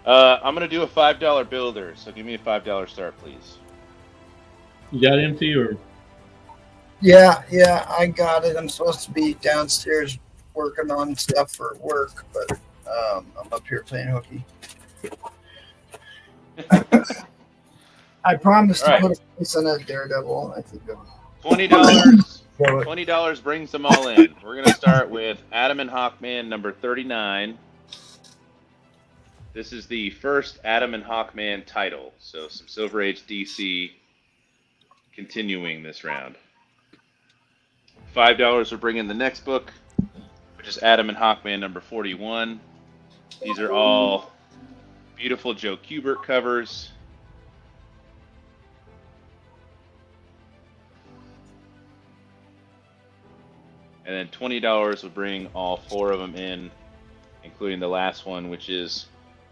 I'm gonna do a $5 builder. So give me a $5 start, please. You got empty or? Yeah, I got it. I'm supposed to be downstairs working on stuff for work, but I'm up here playing hooky. I promised All right. to put a face on that Daredevil. I think $20. I'm $20 brings them all in. We're gonna start with Adam and Hawkman #39. This is the first Adam and Hawkman title. So some Silver Age DC continuing this round. $5 will bring in the next book, which is Adam and Hawkman #41. These are all beautiful Joe Kubert covers. And then $20 will bring all 4 of them in, including the last one, which is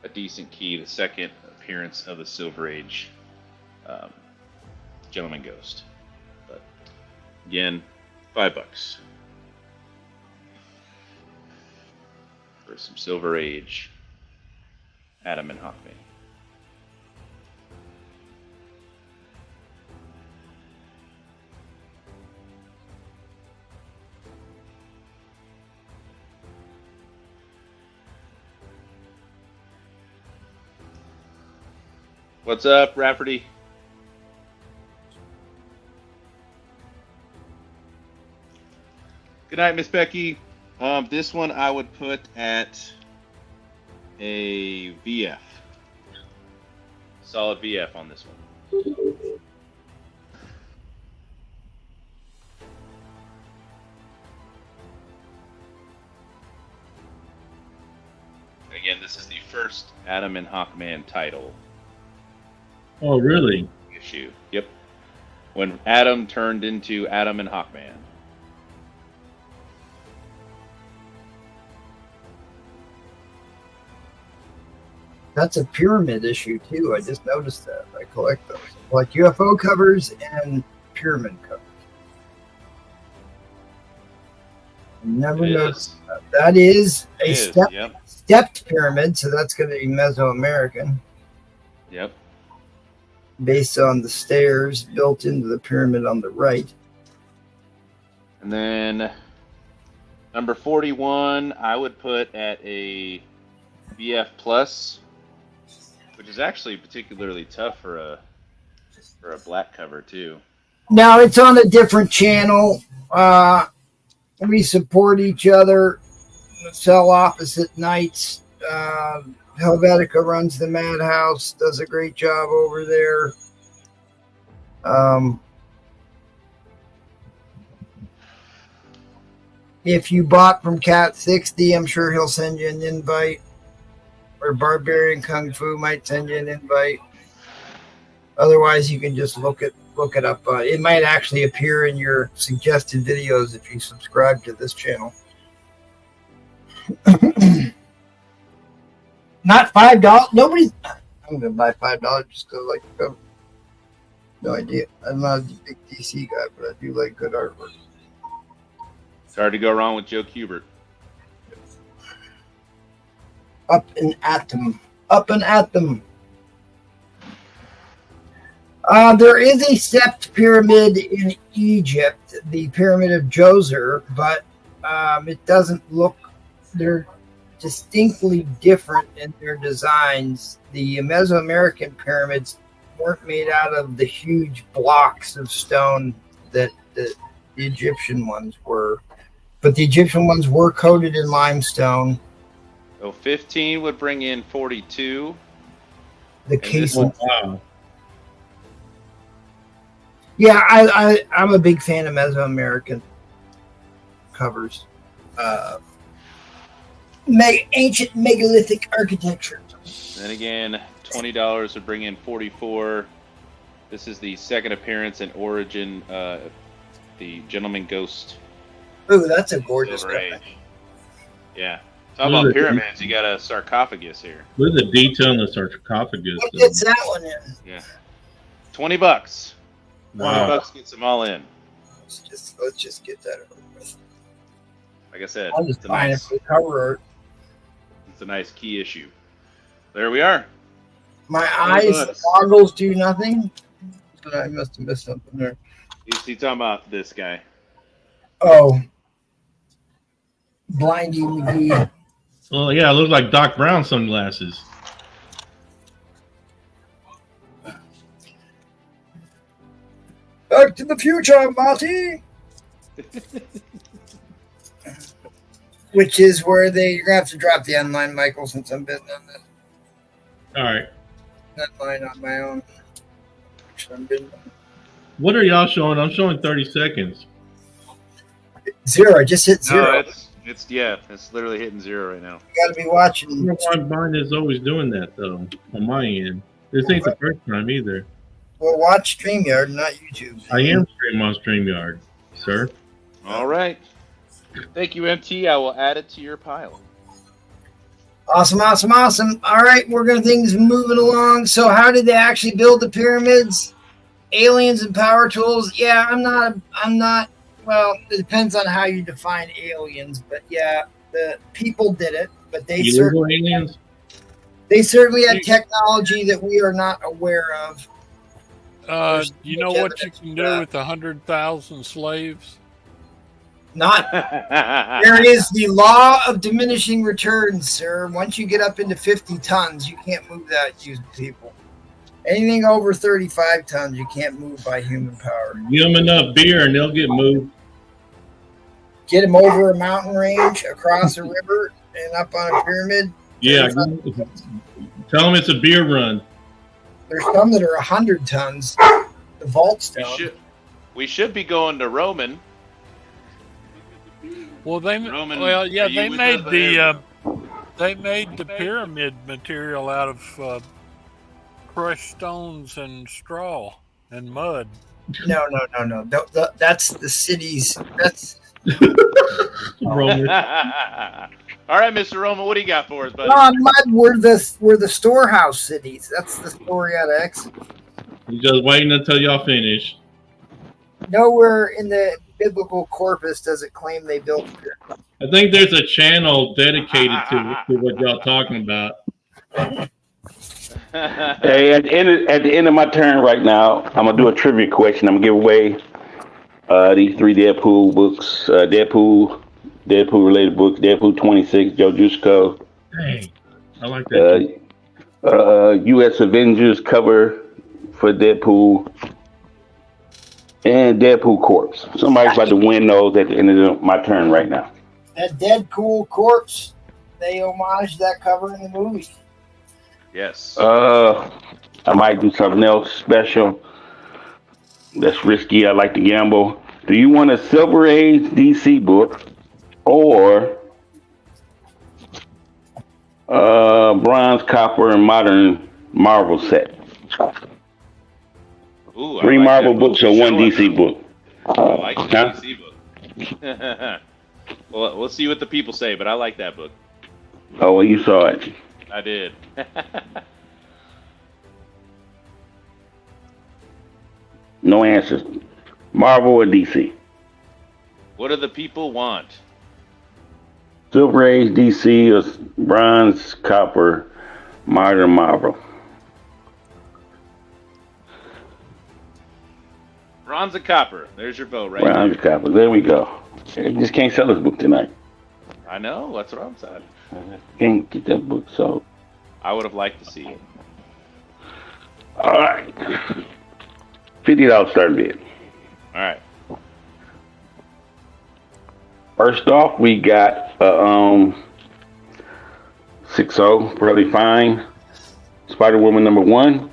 a decent key, the second appearance of the Silver Age Gentleman Ghost. But again, $5 for some Silver Age Adam and Hawkman. What's up, Rafferty? Good night, Miss Becky. This one I would put at a VF. Solid VF on this one. Again, this is the first Adam and Hawkman title Oh, really? issue. Yep. When Adam turned into Adam and Hawkman. That's a pyramid issue too. I just noticed that. I collect those, like UFO covers and pyramid covers. Never noticed that. That is a stepped pyramid, so that's going to be Mesoamerican. Yep. Based on the stairs built into the pyramid on the right. And then number 41, I would put at a VF Plus, which is actually particularly tough for a black cover too. Now it's on a different channel. We support each other. Sell opposite nights. Helvetica runs the Madhouse, does a great job over there. If you bought from Cat 60, I'm sure he'll send you an invite. Or Barbarian Kung Fu might send you an invite. Otherwise, you can just look it up. It might actually appear in your suggested videos if you subscribe to this channel. Not $5. Nobody's. I'm gonna buy $5 just to like the cover. No idea. I'm not a big DC guy, but I do like good artwork. It's hard to go wrong with Joe Kubert. Up and at them. Up and at them. There is a stepped pyramid in Egypt, the Pyramid of Djoser, but it doesn't look. They're distinctly different in their designs. The Mesoamerican pyramids weren't made out of the huge blocks of stone that the Egyptian ones were, but the Egyptian ones were coated in limestone. So 15 would bring in 42. The case. Wow. Yeah, I'm a big fan of Mesoamerican covers. Ancient megalithic architecture. Then again, $20 would bring in 44. This is the second appearance and origin, the Gentleman Ghost. Ooh, that's a gorgeous Silver cover. Age. Yeah. Talk about pyramids. You got a sarcophagus here. Look at the detail on the sarcophagus. What gets that one in? Yeah. $20. $20 Wow. gets them all in. Let's just get that over with. Like I said, I'm just it's a buying it nice, for the cover art. it's a nice key issue. There we are. My $20. eyes goggles do nothing. I must have missed something there. He's talking about this guy. Oh, Blindy McGee. Oh yeah, it looks like Doc Brown sunglasses. Back to the future, Marty. Which is where you're gonna have to drop the end line, Michael, since I'm bidding on this All right. end line on my own. Which I'm bidding on. What are y'all showing? I'm showing 30 seconds. 0. I just hit 0. No, it's literally hitting 0 right now. You gotta be watching. Mine is always doing that though on my end. This ain't the first time either. Well, watch StreamYard, not YouTube. I am streaming on StreamYard, sir. All right. Thank you, MT. I will add it to your pile. Awesome. All right, we're gonna things moving along. So, how did they actually build the pyramids? Aliens and power tools? Yeah, I'm not. Well, it depends on how you define aliens, but yeah, the people did it. But they certainly aliens. They certainly had technology that we are not aware of. You know what you can do with 100,000 slaves? Not. There is the law of diminishing returns, sir. Once you get up into 50 tons, you can't move that using people. Anything over 35 tons, you can't move by human power. Give them enough beer and they'll get moved. Get them over a mountain range, across a river, and up on a pyramid. Yeah, tell them it's a beer run. There's some that are 100 tons. The vault stone. We should be going to Roman. Well, they made the pyramid material out of crushed stones and straw and mud. No. That's the city's. That's Roman. All right, Mr. Roman, what do you got for us, buddy? Mud. We're the storehouse cities. That's the story out of Exodus. You just waiting until y'all finish. Nowhere in the biblical corpus does it claim they built here. I think there's a channel dedicated to what y'all talking about. Hey, at the end of my turn right now, I'm gonna do a trivia question. I'm gonna give away these 3 Deadpool books, Deadpool related books, Deadpool 26, Joe Jusko. Hey, I like that. U.S. Avengers cover for Deadpool, and Deadpool corpse. Somebody's about to win those at the end of my turn right now. That Deadpool corpse, they homage that cover in the movie. Yes. I might do something else special. That's risky. I like to gamble. Do you want a Silver Age DC book or bronze, copper, and modern Marvel set? Ooh, 3 like Marvel books or 1 DC book. I like the DC book. Well, we'll see what the people say, but I like that book. Oh, well, you saw it. I did. No answers. Marvel or DC? What do the people want? Silver Age DC or bronze, copper, modern Marvel? Bronze and copper. There's your vote right Bronze, there. copper. There we go. I just can't sell this book tonight. I know. That's what I'm saying. Can't get that book sold. I would have liked to see it. All right. $50 start bid. All right. First off, we got 6-0, Probably Fine, Spider-Woman #1.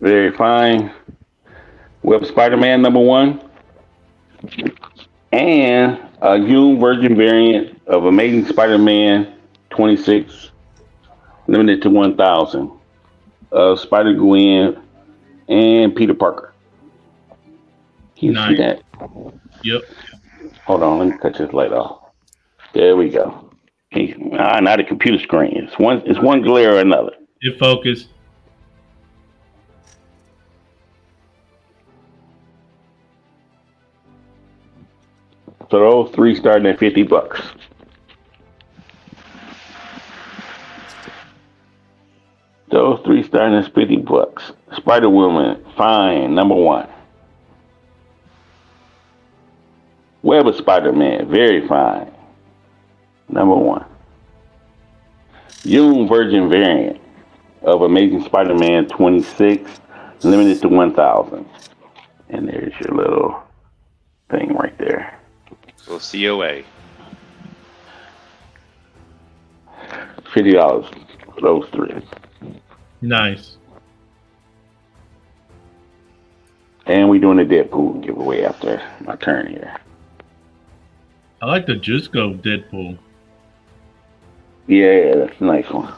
Very Fine, Web Spider-Man #1. And a June Virgin variant of Amazing Spider-Man 26, limited to 1,000. Spider-Gwen and Peter Parker. Can you see that? Yep. Hold on, let me cut this light off. There we go. Not a computer screen. It's one glare or another. It focused. So those 3 starting at $50. Those 3 starting at $50. Spider-Woman, Fine, #1. Web of Spider-Man, Very Fine, #1. June Virgin variant of Amazing Spider-Man 26, limited to 1,000. And there's your little thing right there. Little COA. $50 for those 3. Nice. And we're doing a Deadpool giveaway after my turn here. I like the Jusko Deadpool. Yeah, that's a nice one.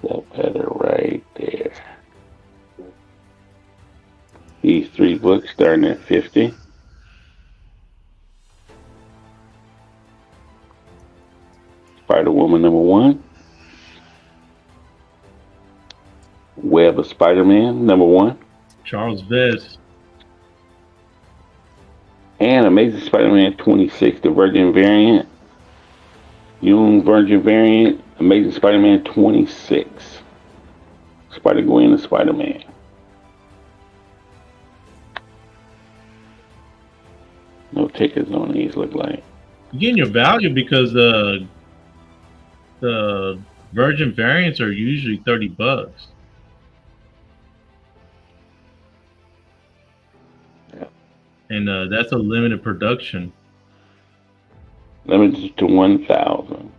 That better right there. These 3 books starting at 50. Spider-Woman #1. Web of Spider-Man #1. Charles Vest. And Amazing Spider-Man 26, the Virgin variant. June Virgin variant, Amazing Spider-Man 26. Spider-Gwen and Spider-Man. No tickets on these look like. You're getting your value because the virgin variants are usually $30. Yeah. And that's a limited production. Limited to 1,000.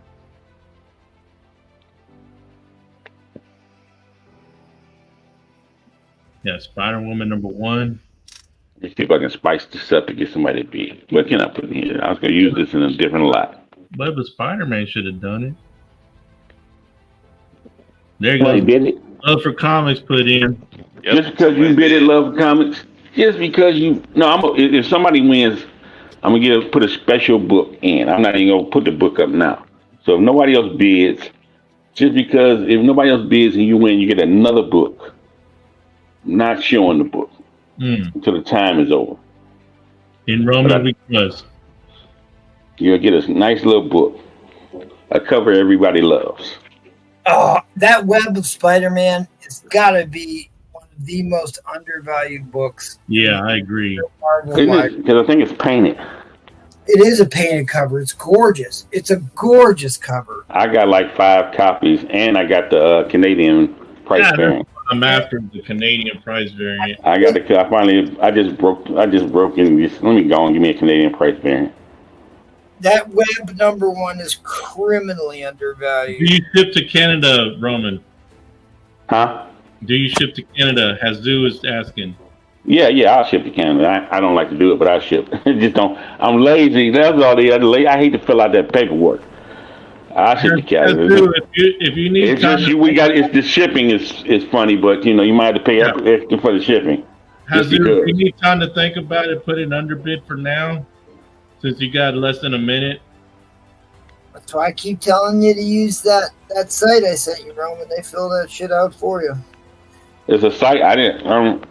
Yeah, Spider-Woman #1. Let's see if I can spice this up to get somebody to bid. What can I put in here? I was going to use this in a different lot. But the Spider-Man should have done it. There you Somebody go. bid it? Love for Comics put in. Yep. Just because you bid it, Love Comics. Just because you. No, if somebody wins, I'm going to put a special book in. I'm not even going to put the book up now. So if nobody else bids, just because if nobody else bids and you win, you get another book. Not showing the book until the time is over. In Roman because You'll get a nice little book, a cover everybody loves. Oh, that Web of Spider-Man has got to be one of the most undervalued books. yeah, I agree. Because I think it's painted. It is a painted cover. It's gorgeous. It's a gorgeous cover. I got like 5 copies, and I got the Canadian price variant. I'm after the Canadian price variant. I got the. I just broke in. Let me go and give me a Canadian price variant. That Web #1 is criminally undervalued. Do you ship to Canada, Roman? Huh? Do you ship to Canada? Hazu is asking. Yeah, I'll ship to Canada. I don't like to do it, but I ship. Just don't. I'm lazy. That's all the other. I hate to fill out that paperwork. I ship to Canada. Hazu, if you need It's just we got. It's the shipping is funny, but you might have to pay extra for the shipping. Hazu, if you need time to think about it, put it underbid for now, since you got less than a minute. That's why I keep telling you to use that site I sent you, Roman. They fill that shit out for you. It's a site. I didn't.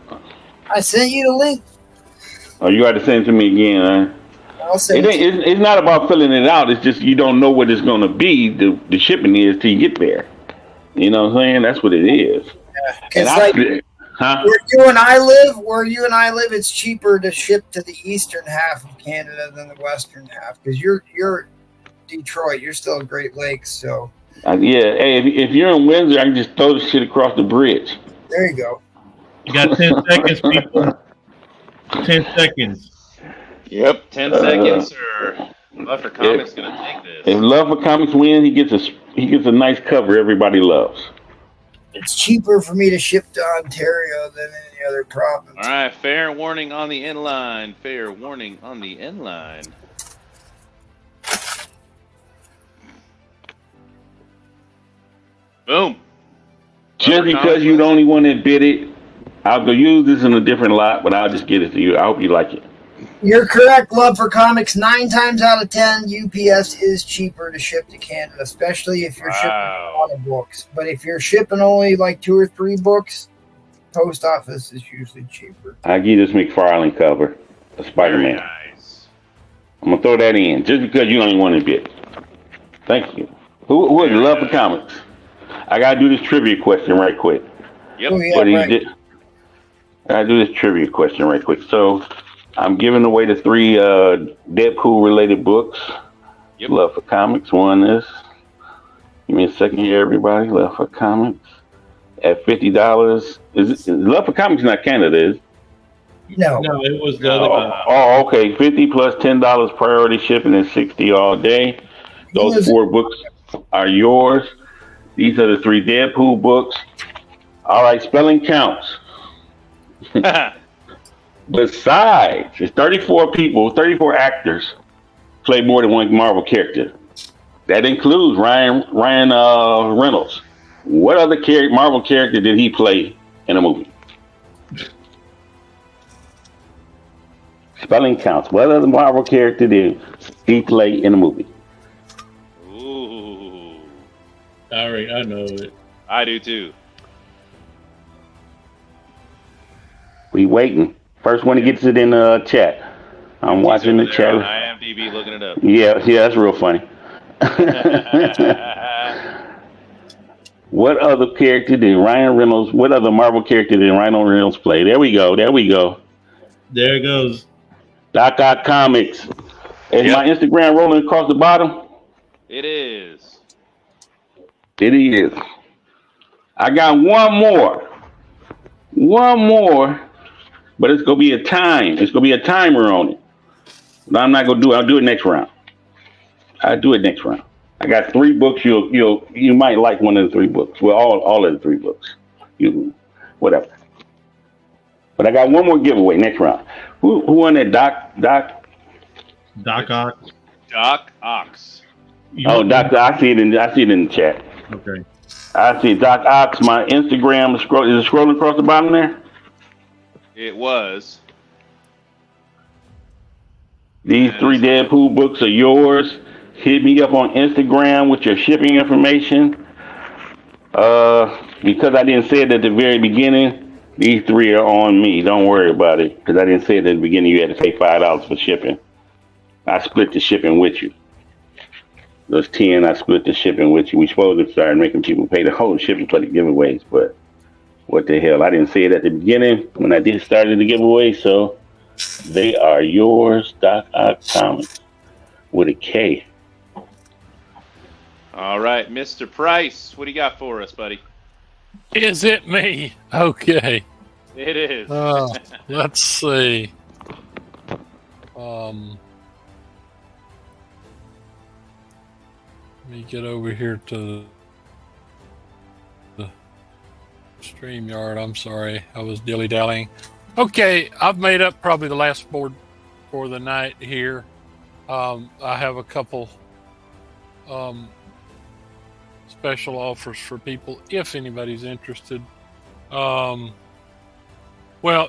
I sent you the link. Oh, you got to send it to me again, huh? I'll send it to you. It's not about filling it out. It's just you don't know what it's going to be. The shipping is till you get there. You know what I'm saying? That's what it is. Because where you and I live, it's cheaper to ship to the eastern half of Canada than the western half. Because you're Detroit, you're still Great Lakes, so. Yeah. Hey, if you're in Windsor, I can just throw the shit across the bridge. There you go. You got 10 seconds, people. 10 seconds. Yep, 10 seconds, or Love for Comics gonna take this. If Love for Comics wins, he gets a nice cover everybody loves. It's cheaper for me to ship to Ontario than any other province. All right, fair warning on the inline. Fair warning on the inline. Boom. Just because you're the only one that bid it, I'll go use this in a different lot, but I'll just get it to you. I hope you like it. You're correct, Love for Comics. 9 times out of 10, UPS is cheaper to ship to Canada, especially if you're shipping a lot of books. But if you're shipping only like 2 or 3 books, post office is usually cheaper. I'll give you this McFarlane cover, a Spider-Man. Nice. I'm going to throw that in, just because you only want to bid. Thank you. Who is Love for Comics? I got to do this trivia question right quick. Yep. Oh, yeah, right. I got to do this trivia question right quick. So, I'm giving away the 3 Deadpool related books. Yep. Love for Comics won this. Give me a second here, everybody. Love for Comics at $50. Is Love for Comics not Canada, is it? No, it was the other guy. Oh, okay. 50 plus $10 priority shipping and 60 all day. Those 4 books are yours. These are the 3 Deadpool books. All right, spelling counts. Besides, it's 34 people, 34 actors play more than one Marvel character. That includes Ryan Reynolds. What other Marvel character did he play in a movie? Spelling counts. What other Marvel character did he play in a movie? Ooh. All right, I know it. I do too. We waiting. First one that gets it in chat. I'm watching the chat. On IMDb looking it up. Yeah, that's real funny. What other character did Ryan Reynolds? What other Marvel character did Ryan Reynolds play? There we go. There it goes. Comics. Is Yep. my Instagram rolling across the bottom? It is. It is. I got one more, but it's gonna be a time. It's gonna be a timer on it. But I'm not gonna do it. I'll do it next round. I'll do it next round. I got 3 books. You might like one of the 3 books. Well, all of the 3 books. Whatever. But I got one more giveaway next round. Who won that? Doc Ock. Doc Ox. Oh, Doc. I see it in the chat. Okay. I see Doc Ox. My Instagram is it scrolling across the bottom there? It was. These 3 Deadpool books are yours. Hit me up on Instagram with your shipping information. Because I didn't say it at the very beginning, these 3 are on me. Don't worry about it. Because I didn't say it at the beginning you had to pay $5 for shipping. I split the shipping with you. Those 10, I split the shipping with you. We supposed to start making people pay the whole shipping for the giveaways, but what the hell? I didn't say it at the beginning when I did started the giveaway, so they are yours, Doc Ock Comics with a K. All right, Mr. Price, what do you got for us, buddy? Is it me? Okay. It is. Let's see. Let me get over here to the StreamYard. I'm sorry, I was dilly-dallying. Okay, I've made up probably the last board for the night here. I have a couple special offers for people if anybody's interested. Well,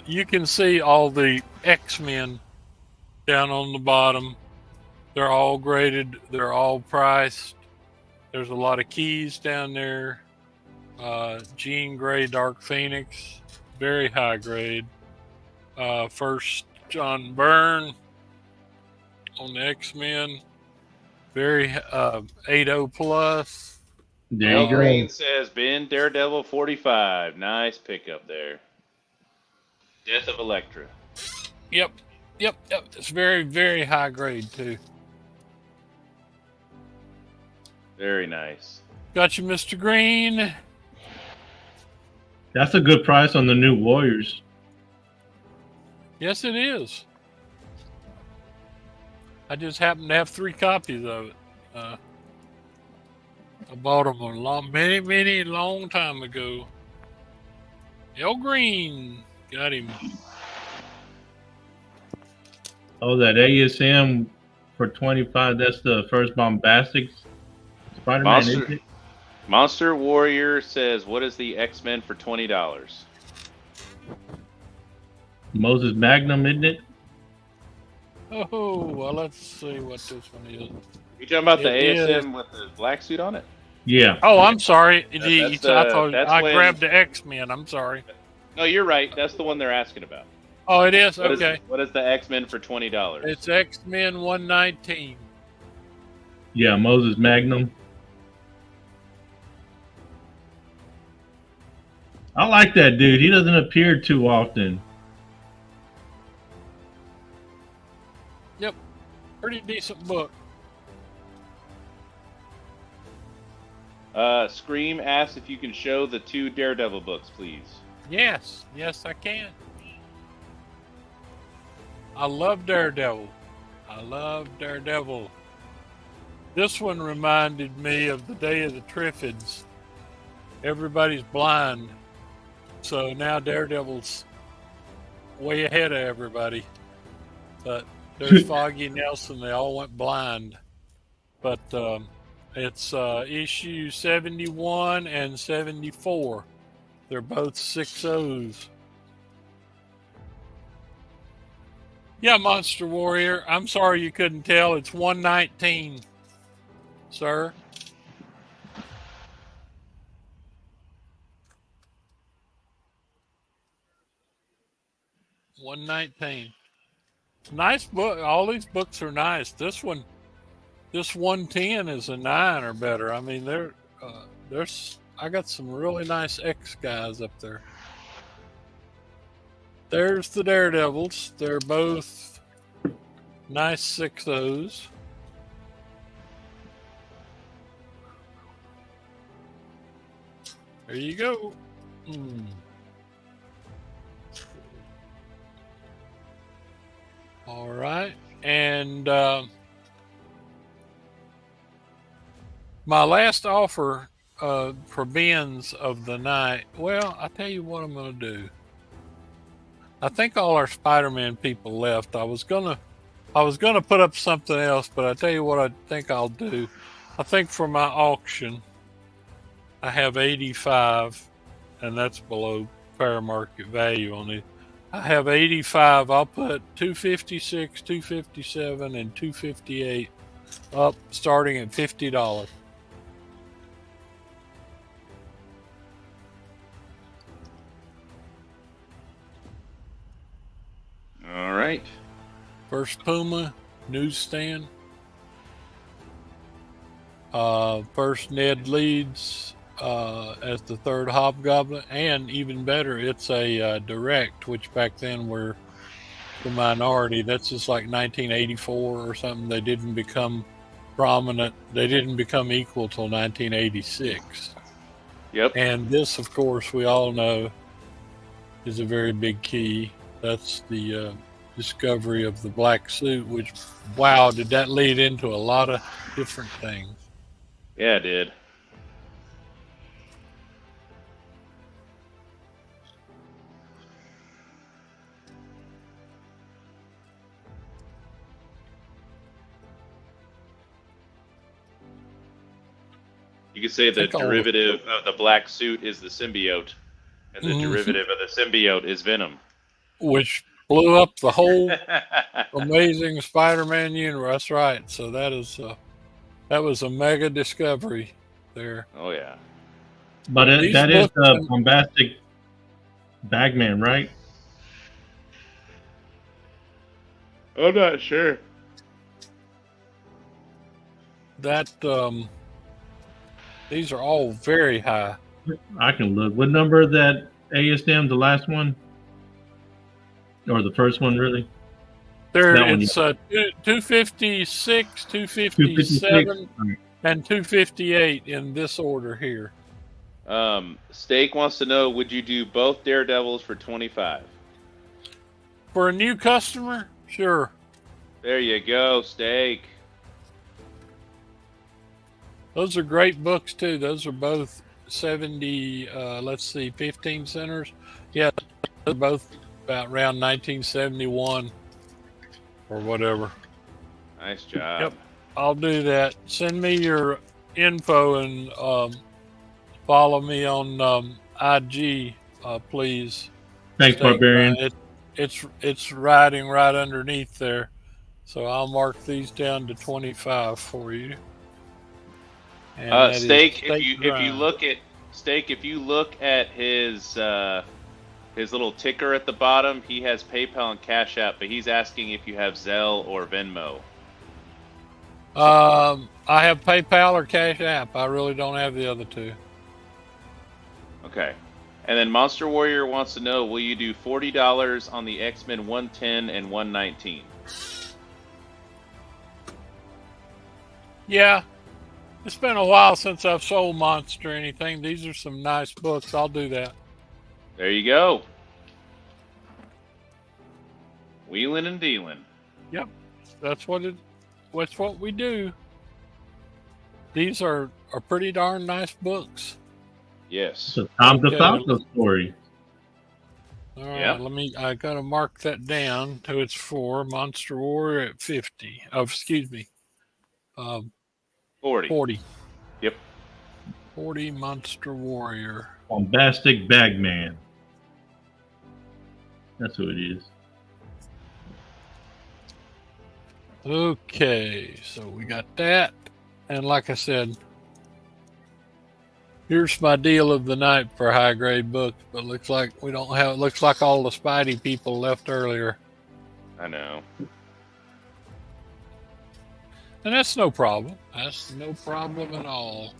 you can see all the X-Men down on the bottom. They're all graded. They're all priced. There's a lot of keys down there. Jean Grey Dark Phoenix, very high grade. First John Byrne on the X-Men, very 8.0 plus. There you go. Green says Ben Daredevil 45. Nice pickup there. Death of Elektra. Yep. It's very, very high grade too. Very nice. Got you, Mr. Green. That's a good price on the new Warriors. Yes, it is. I just happen to have 3 copies of it. I bought them a many long time ago. El Green, got him. Oh, that ASM for 25. That's the first bombastic Spider-Man. Isn't it? Monster Warrior says, "What is the X-Men for $20?" Moses Magnum, isn't it? Oh, well, let's see what this one is. You talking about the It ASM with the black suit on it? Yeah. Oh, I'm sorry. That's I thought that's I when- grabbed the X-Men. I'm sorry. No, you're right. That's the one they're asking about. Oh, it is? Okay. What is the X-Men for $20? It's X-Men 119. Yeah, Moses Magnum. I like that dude. He doesn't appear too often. Yep. Pretty decent book. Scream asks if you can show the 2 Daredevil books, please. Yes, I can. I love Daredevil. This one reminded me of the Day of the Triffids. Everybody's blind, so now Daredevil's way ahead of everybody. But there's Foggy Nelson. They all went blind. But it's issue 71 and 74. They're both 6.0s. Yeah, Monster Warrior. I'm sorry you couldn't tell. It's 119, sir. $119. Nice book. All these books are nice. This 110 is a 9 or better. I mean, I got some really nice X guys up there. There's the Daredevils. They're both Nice 6 O's. There you go. All right. And my last offer for bins of the night. Well, I tell you what I'm going to do. I think all our Spider-Man people left. I was gonna put up something else, but I tell you what I think I'll do. I think for my auction, I have 85, and that's below fair market value on it. I have 85. I'll put 256, 257, and 258 up, starting at $50. All right. First Puma newsstand. First Ned Leeds as the third Hobgoblin, and even better, it's a direct, which back then were the minority. That's just like 1984 or something. They didn't become prominent. They didn't become equal till 1986. Yep. And this, of course, we all know is a very big key. That's the discovery of the black suit, which, wow, did that lead into a lot of different things. Yeah, it did. You could say the derivative of the black suit is the symbiote, and the derivative of the symbiote is Venom. Which blew up the whole amazing Spider-Man universe. That's right. So that was a mega discovery there. Oh, yeah. But that is the bombastic Bagman, right? I'm not sure. That these are all very high. I can look. What number is that ASM, the last one? Or the first one, really? There, it's 256, 257, and 258 in this order here. Steak wants to know, would you do both Daredevils for $25? For a new customer? Sure. There you go, Steak. Those are great books, too. Those are both 70, 15 centers. Yeah, they're both about around 1971 or whatever. Nice job. Yep, I'll do that. Send me your info and follow me on IG, please. Thanks, Barbarian. It's riding right underneath there, so I'll mark these down to 25 for you. Steak, if you look at his little ticker at the bottom, he has PayPal and Cash App, but he's asking if you have Zelle or Venmo. I have PayPal or Cash App. I really don't have the other two. Okay. And then Monster Warrior wants to know, will you do $40 on the Xmen 110 and 119? Yeah. It's been a while since I've sold Monster or anything. These are some nice books. I'll do that. There you go. Wheeling and dealing. Yep. That's what we do. These are pretty darn nice books. Yes. So Tom DeFalco story. All right, I gotta mark that down to its 4. Monster Warrior at 50. Oh, excuse me. 40. Yep. 40 Monster Warrior. Bombastic Bagman. That's who it is. Okay, so we got that. And like I said, here's my deal of the night for high grade books, but looks like we don't have, looks like all the Spidey people left earlier. I know. And that's no problem. That's no problem at all.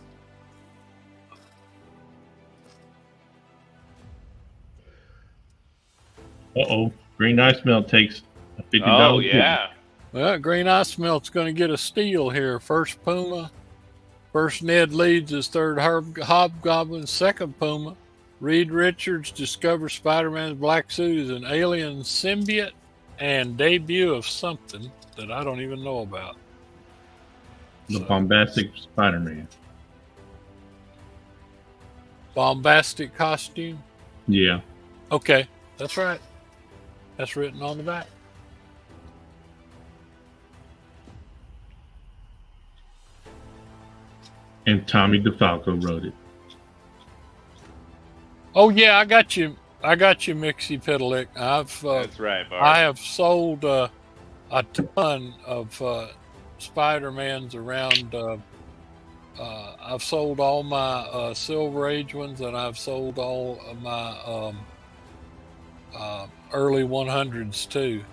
Uh-oh. Green Ice Melt takes a $50. Oh, yeah. Well, Green Ice Melt's going to get a steal here. First Puma. First Ned Leeds is third Hobgoblin. Second Puma. Reed Richards discovers Spider-Man's black suit is an alien symbiote and debut of something that I don't even know about. The bombastic Spider-Man. Bombastic costume? Yeah. Okay, that's right. That's written on the back. And Tommy DeFalco wrote it. Oh yeah, I got you, Mixie Pitalik. That's right, Bart. I have sold a ton of Spider-Mans around. I've sold all my Silver Age ones, and I've sold all of my early 100s too.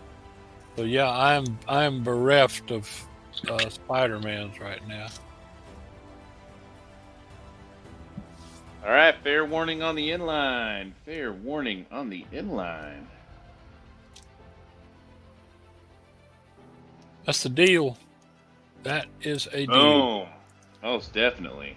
So yeah, I am bereft of Spider-Mans right now. All right, fair warning on the inline. Fair warning on the inline. That's the deal. That is a deal. Boom. Most definitely.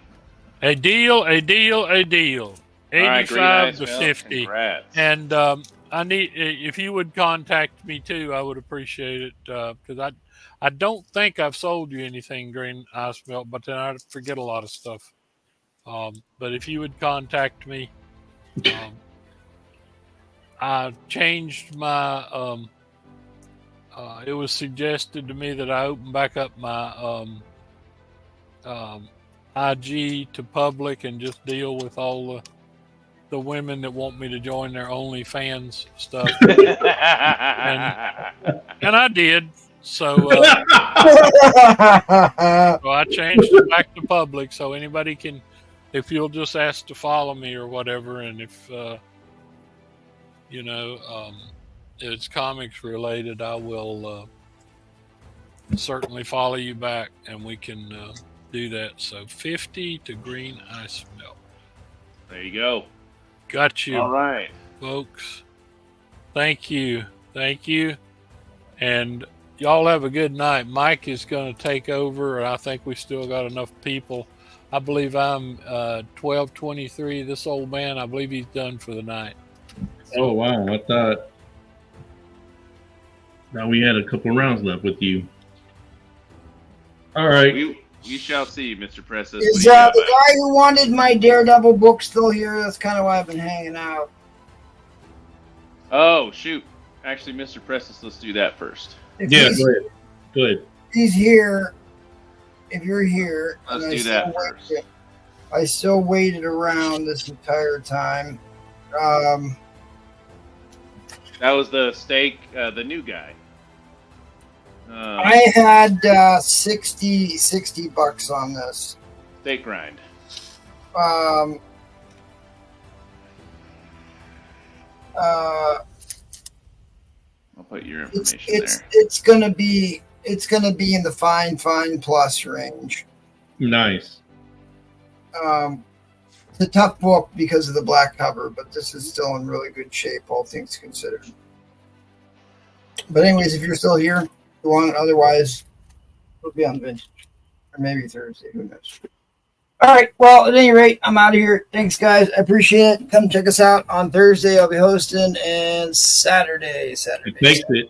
A deal, a deal, a deal. 85 to 50. Congrats. And I need, if you would contact me too, I would appreciate it, because I don't think I've sold you anything, Green Ice Melt, but then I forget a lot of stuff. But if you would contact me, I changed my. It was suggested to me that I open back up my IG to public and just deal with all the women that want me to join their OnlyFans stuff. and I did. So, so I changed it back to public so anybody can, if you'll just ask to follow me or whatever, and if, it's comics related, I will certainly follow you back and we can do that. So 50 to Green Ice Melt. There you go. Got you. All right, folks. Thank you. Thank you. And y'all have a good night. Mike is going to take over. And I think we still got enough people. I believe I'm 12:23. This old man, I believe he's done for the night. Oh, wow. I thought now we had a couple rounds left with you. All right. We shall see, Mr. Presses. Is the guy who wanted my Daredevil book still here? That's kind of why I've been hanging out. Oh, shoot. Actually, Mr. Presses, let's do that first. Yeah, go ahead. Go ahead. He's here. If you're here. Let's do that first. I still waited around this entire time. That was the steak, the new guy. I had 60 bucks on this. Steak grind. I'll put your information there. It's gonna be in the fine plus range. Nice. It's a tough book because of the black cover, but this is still in really good shape, all things considered. But anyways, if you're still here, you want it. Otherwise, it'll be on Vintage. Or maybe Thursday, who knows. All right, well, at any rate, I'm out of here. Thanks, guys. I appreciate it. Come check us out on Thursday. I'll be hosting, and Saturday. It makes it.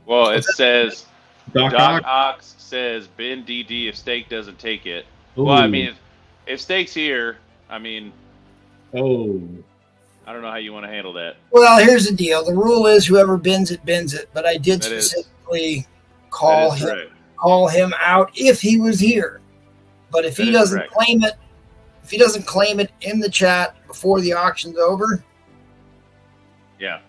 Well, it says Doc Ox says Ben DD if Steak doesn't take it. Ooh. Well, I mean, if Steak's here, I mean, oh, I don't know how you want to handle that. Well, here's the deal. The rule is whoever bins it, bins it. But I did specifically call him out if he was here. But if he doesn't claim it, in the chat before the auction's over. Yeah.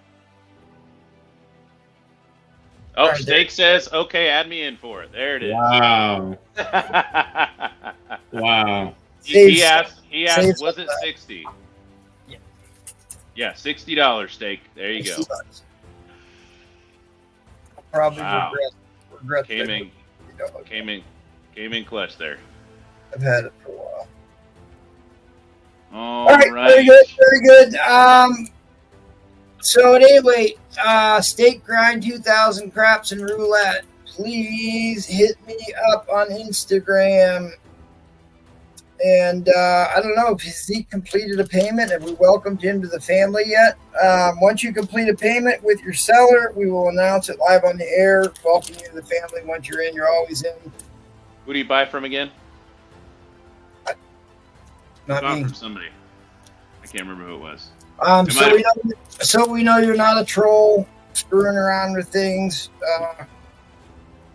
Oh, right, Steak says, okay, add me in for it. There it is. Wow. Wow. He asked, was it 60? Yeah, $60, Steak. There you go. Probably regret came in clutch there. I've had it for a while. All right. Very good. So at any rate, Steak Grind 2000 Craps and Roulette. please hit me up on Instagram. And I don't know if he completed a payment. Have we welcomed him to the family yet? Once you complete a payment with your seller, we will announce it live on the air. Welcome you to the family. Once you're in, you're always in. Who do you buy from again? Not Bought me. from somebody. I can't remember who it was. So we know you're not a troll screwing around with things.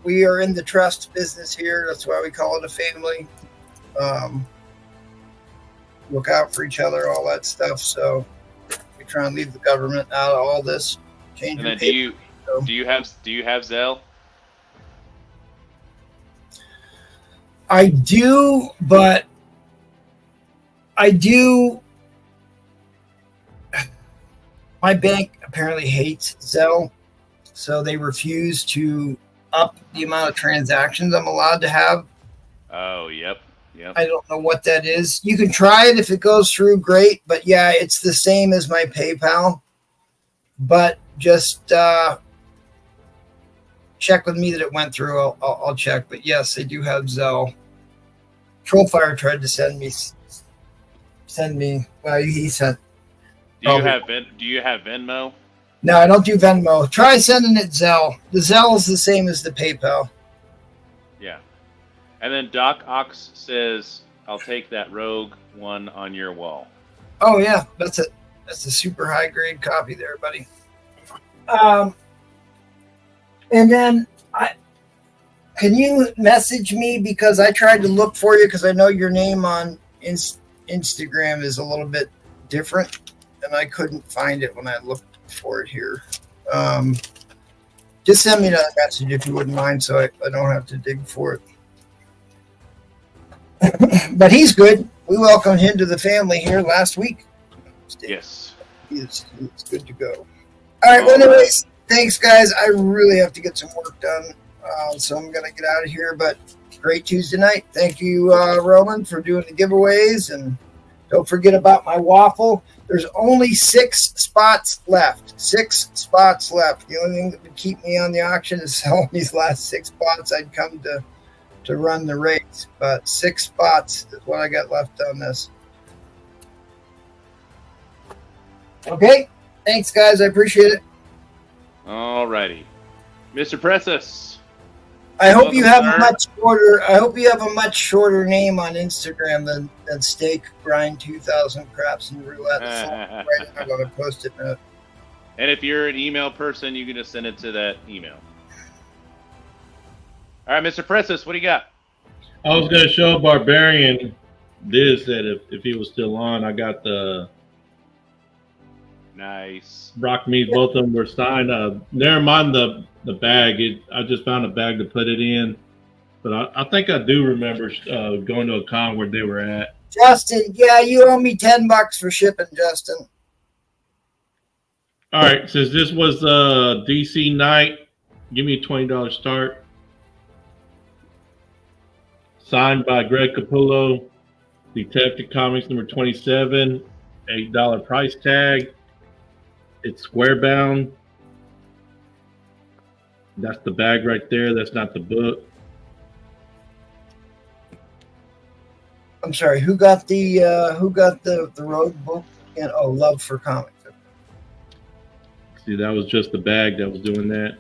We are in the trust business here. That's why we call it a family. Look out for each other, all that stuff. So we try and leave the government out of all this. And then do you have Zelle? I do, but my bank apparently hates Zelle, so they refuse to up the amount of transactions I'm allowed to have. Oh, yep. I don't know what that is. You can try it if it goes through, great. But yeah, it's the same as my PayPal. But just check with me that it went through. I'll check. But yes, they do have Zelle. Trollfire tried to send me. Well, he sent. Do you have Venmo? No, I don't do Venmo. Try sending it Zelle. The Zelle is the same as the PayPal. Yeah. And then Doc Ox says, "I'll take that rogue one on your wall." Oh yeah, that's a super high grade copy there, buddy. And then can you message me, because I tried to look for you because I know your name on Instagram is a little bit different, and I couldn't find it when I looked for it here. Just send me another message if you wouldn't mind, so I don't have to dig for it. But he's good. We welcomed him to the family here last week. Yes. It's good to go. All right. Well, anyways, thanks, guys. I really have to get some work done, so I'm going to get out of here. But great Tuesday night. Thank you, Roman, for doing the giveaways. And don't forget about my waffle. There's only 6 spots left. 6 spots left. The only thing that would keep me on the auction is selling these last 6 spots. I'd come to run the race, but 6 spots is what I got left on this. Okay, thanks, guys. I appreciate it. All righty, Mr. Pressus. I hope you have a much shorter name on Instagram than Steak Grind 2000 Craps and Roulette. Right, I'm going to post it now. And if you're an email person, you can just send it to that email. All right, Mr. Pressus, what do you got? I was going to show Barbarian this, that if he was still on, I got the nice Brock Meats. Both of them were signed. Never mind the bag. I just found a bag to put it in. But I think I do remember going to a con where they were at. Justin, yeah, you owe me $10 for shipping, Justin. All right, since this was DC night, give me a $20 start. Signed by Greg Capullo, Detective Comics number 27, $8 price tag. It's square bound. That's the bag right there. That's not the book. I'm sorry. Who got the road book? And Love for Comics. See, that was just the bag that was doing that.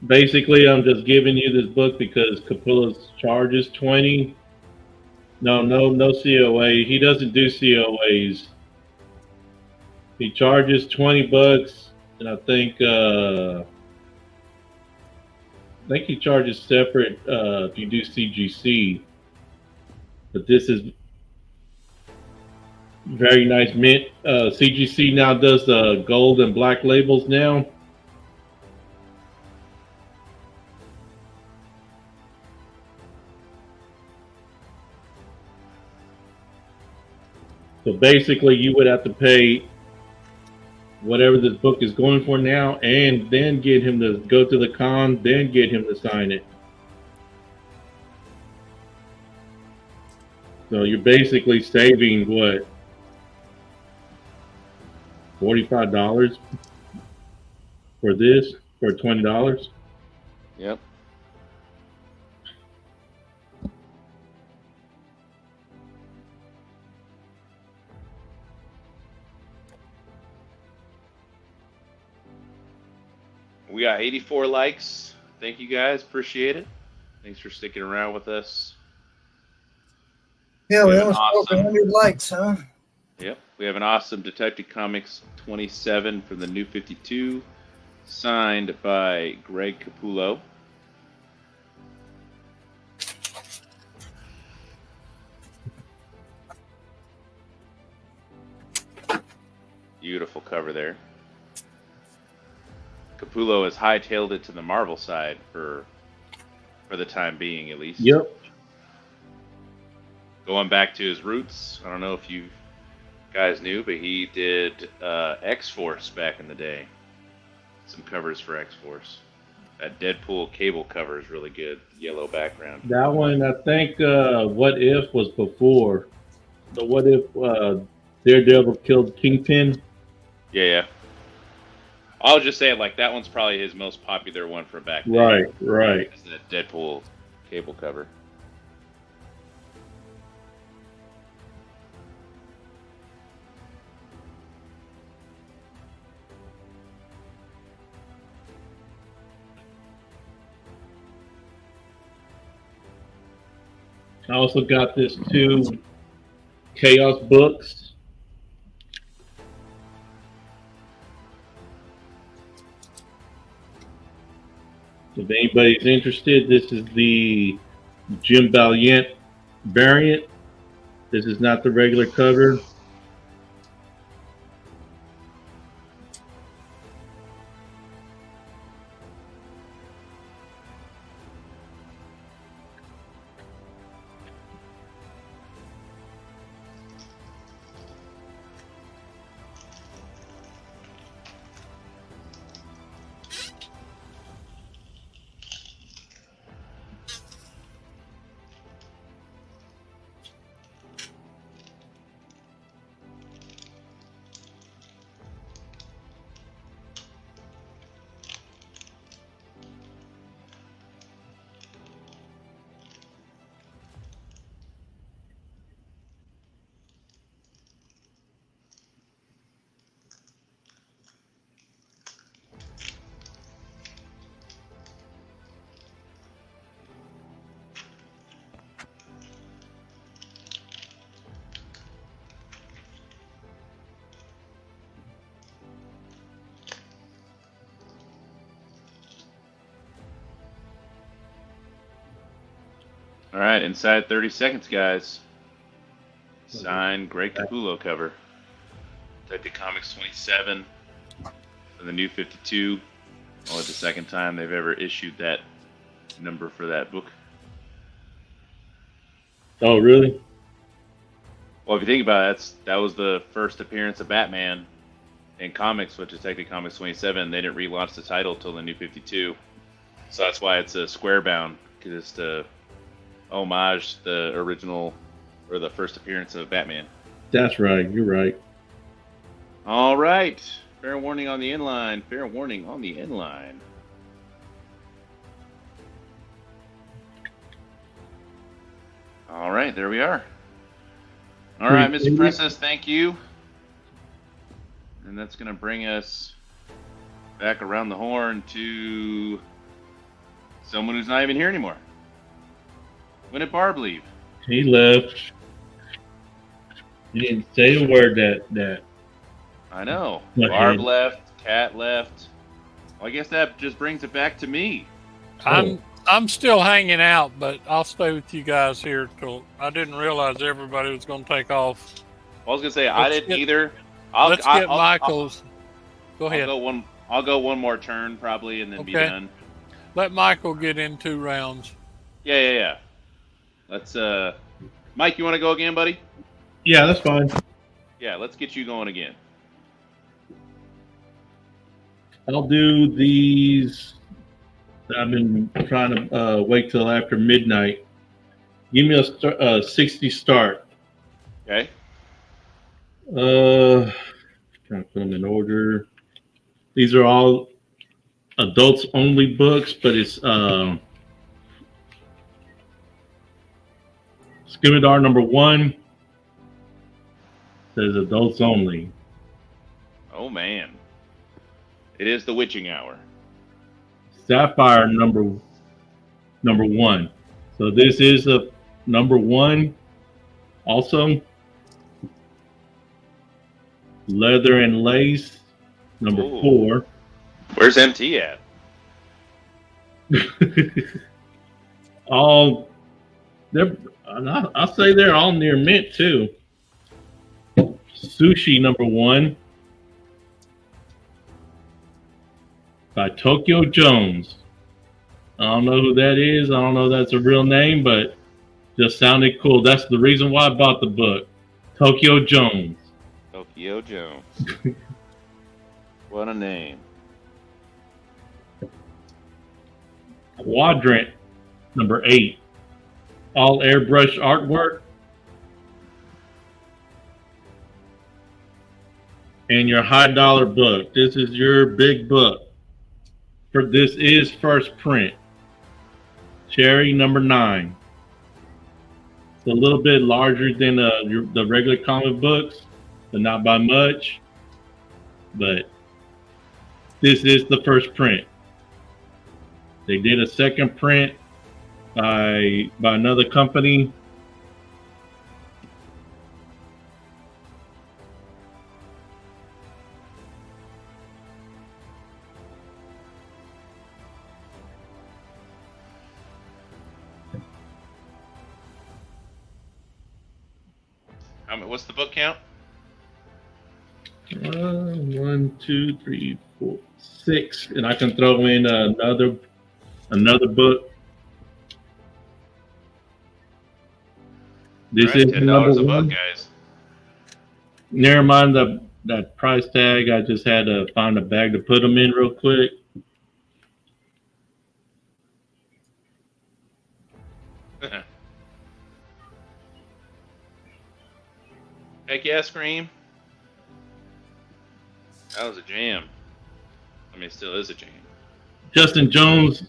Basically, I'm just giving you this book because Capullo's charge is 20. No COA. He doesn't do COAs. He charges $20, and I think he charges separate if you do CGC. But this is very nice mint. CGC now does the gold and black labels now. So basically, you would have to pay whatever this book is going for now, and then get him to go to the con, then get him to sign it. So you're basically saving what, $45 for this for $20. Yep. We got 84 likes. Thank you guys. Appreciate it. Thanks for sticking around with us. Yeah, we have almost broke 100 likes, huh? Yep. We have an awesome Detective Comics 27 from the New 52, signed by Greg Capullo. Beautiful cover there. Capullo has hightailed it to the Marvel side for the time being, at least. Yep. Going back to his roots, I don't know if you guys knew, but he did X-Force back in the day. Some covers for X-Force. That Deadpool cable cover is really good. Yellow background. That one, I think, What If was before. The What If Daredevil killed Kingpin. Yeah. I was just saying, like, that one's probably his most popular one from back then. Right. It's the Deadpool cable cover. I also got this 2 Chaos books. If anybody's interested, this is the Jim Valiant variant. This is not the regular cover. All right, inside 30 seconds, guys. Signed Greg Capullo cover. Detective Comics 27 for the New 52. Only the second time they've ever issued that number for that book. Oh, really? Well, if you think about it, that was the first appearance of Batman in comics with Detective Comics 27. They didn't relaunch the title till the New 52. So that's why it's a square bound, because it's to homage the original or the first appearance of Batman. That's right. You're right. All right. Fair warning on the inline. Fair warning on the inline. All right, there we are. All right, Mr. Princess, thank you. And that's going to bring us back around the horn to someone who's not even here anymore. When did Barb leave? He left. He didn't say a word that. I know. Barb left. Cat left. Well, I guess that just brings it back to me. I'm still hanging out, but I'll stay with you guys here till. I didn't realize everybody was going to take off. I was going to say I didn't either. Let's get Michael's. Go ahead. I'll go one more turn probably, and then be done. Let Michael get in 2 rounds. Yeah. Let's Mike, you want to go again, buddy? Yeah, that's fine. Yeah, let's get you going again. I'll do these. I've been trying to wait till after midnight. Give me a 60 start. Okay. Trying to put them in order. These are all adults only books, but it's Scimitar number 1 says adults only. Oh man, it is the witching hour. Sapphire number 1. So this is a number 1 also. Leather and Lace number Ooh. 4. Where's MT at? All I'll say they're all near mint too. Sushi number 1 by Tokyo Jones. I don't know who that is. I don't know if that's a real name, but just sounded cool. That's the reason why I bought the book. Tokyo Jones. Tokyo Jones. What a name. Quadrant number 8. All airbrush artwork. And your high dollar book. This is your big book. This is first print. Cherry number 9. It's a little bit larger than the regular comic books, but not by much. But this is the first print. They did a second print by another company. What's the book count? 1, 2, 3, 4, 6, and I can throw in another book. This is $10 a one. book, guys. Never mind that price tag. I just had to find a bag to put them in real quick. Heck yeah, Scream. That was a jam. I mean, it still is a jam. Justin Jones.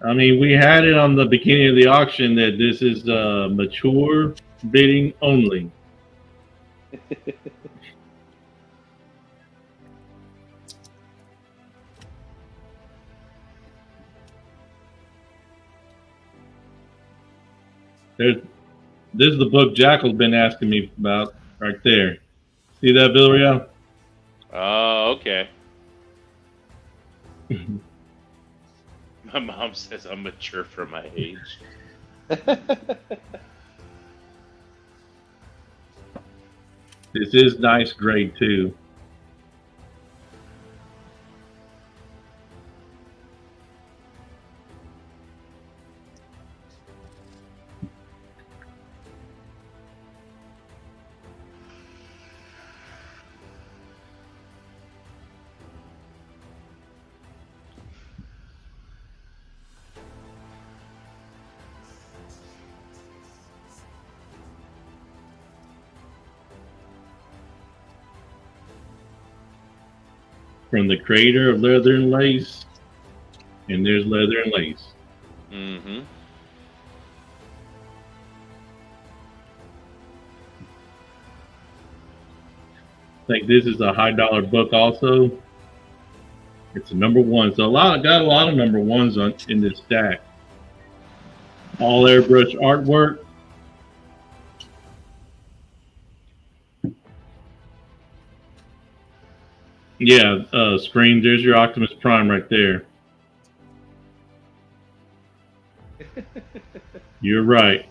I mean, we had it on the beginning of the auction that this is mature bidding only. This is the book Jackal's been asking me about right there. See that, Villarreal? Oh, okay. My mom says I'm mature for my age. This is nice grade too. From the creator of Leather and Lace. And there's Leather and Lace. Mm-hmm. I think this is a high dollar book also. It's a number 1. So got a lot of number 1s in this stack. All airbrush artwork. Yeah, Scream, there's your Optimus Prime right there. You're right,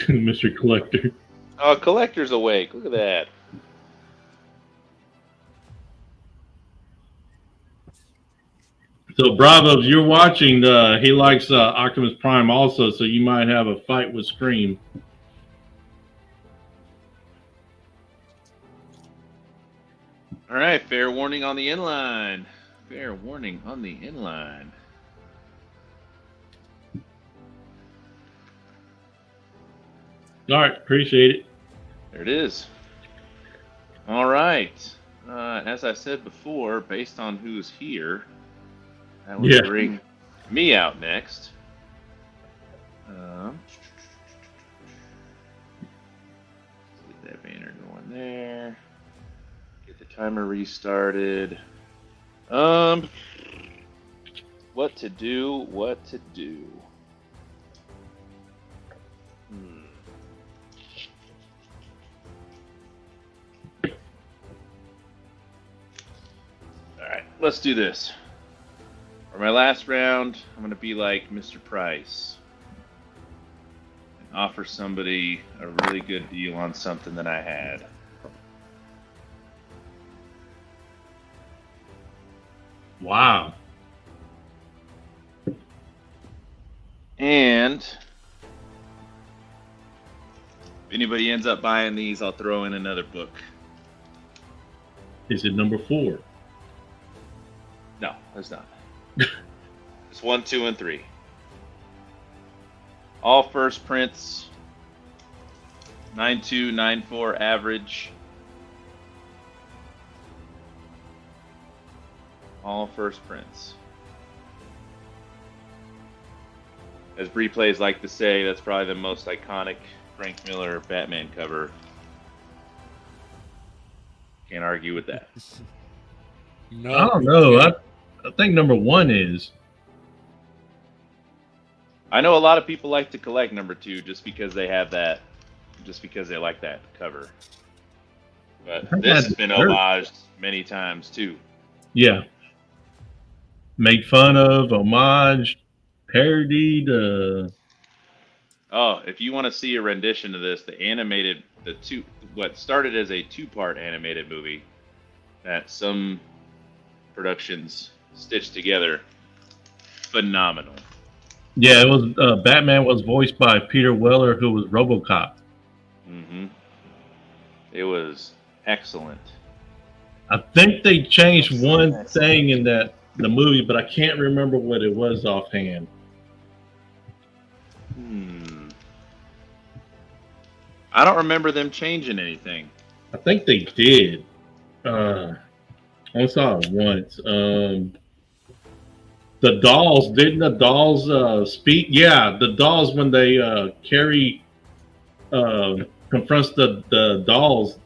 Mr. Collector. Oh, Collector's awake. Look at that. So Bravo, if you're watching, he likes Optimus Prime also, so you might have a fight with Scream. All right, fair warning on the inline. Fair warning on the inline. All right, appreciate it. There it is. All right. As I said before, based on who's here, that would bring me out next. Get that banner going there. Get the timer restarted. What to do? What to do? Alright, let's do this. For my last round, I'm going to be like Mr. Price and offer somebody a really good deal on something that I had. Wow. And if anybody ends up buying these, I'll throw in another book. Is it number 4? No, it's not. It's 1, 2, and 3. All first prints. 9.2, 9.4 average. All first prints. As Bree Plays like to say, that's probably the most iconic Frank Miller Batman cover. Can't argue with that. No, I don't know. I think number 1 is. I know a lot of people like to collect number 2 just because they have that, just because they like that cover. But this has been homaged many times too. Yeah. Made fun of, homaged, parodied. Oh, if you want to see a rendition of this, what started as a 2-part animated movie that some productions stitched together, phenomenal. Yeah, it was Batman was voiced by Peter Weller, who was RoboCop. Mm-hmm. It was excellent. I think they changed one thing in the movie, but I can't remember what it was offhand. I don't remember them changing anything. I think they did. I only saw it once. The dolls, didn't the dolls speak? Yeah, the dolls, when they Carrie confronts the dolls,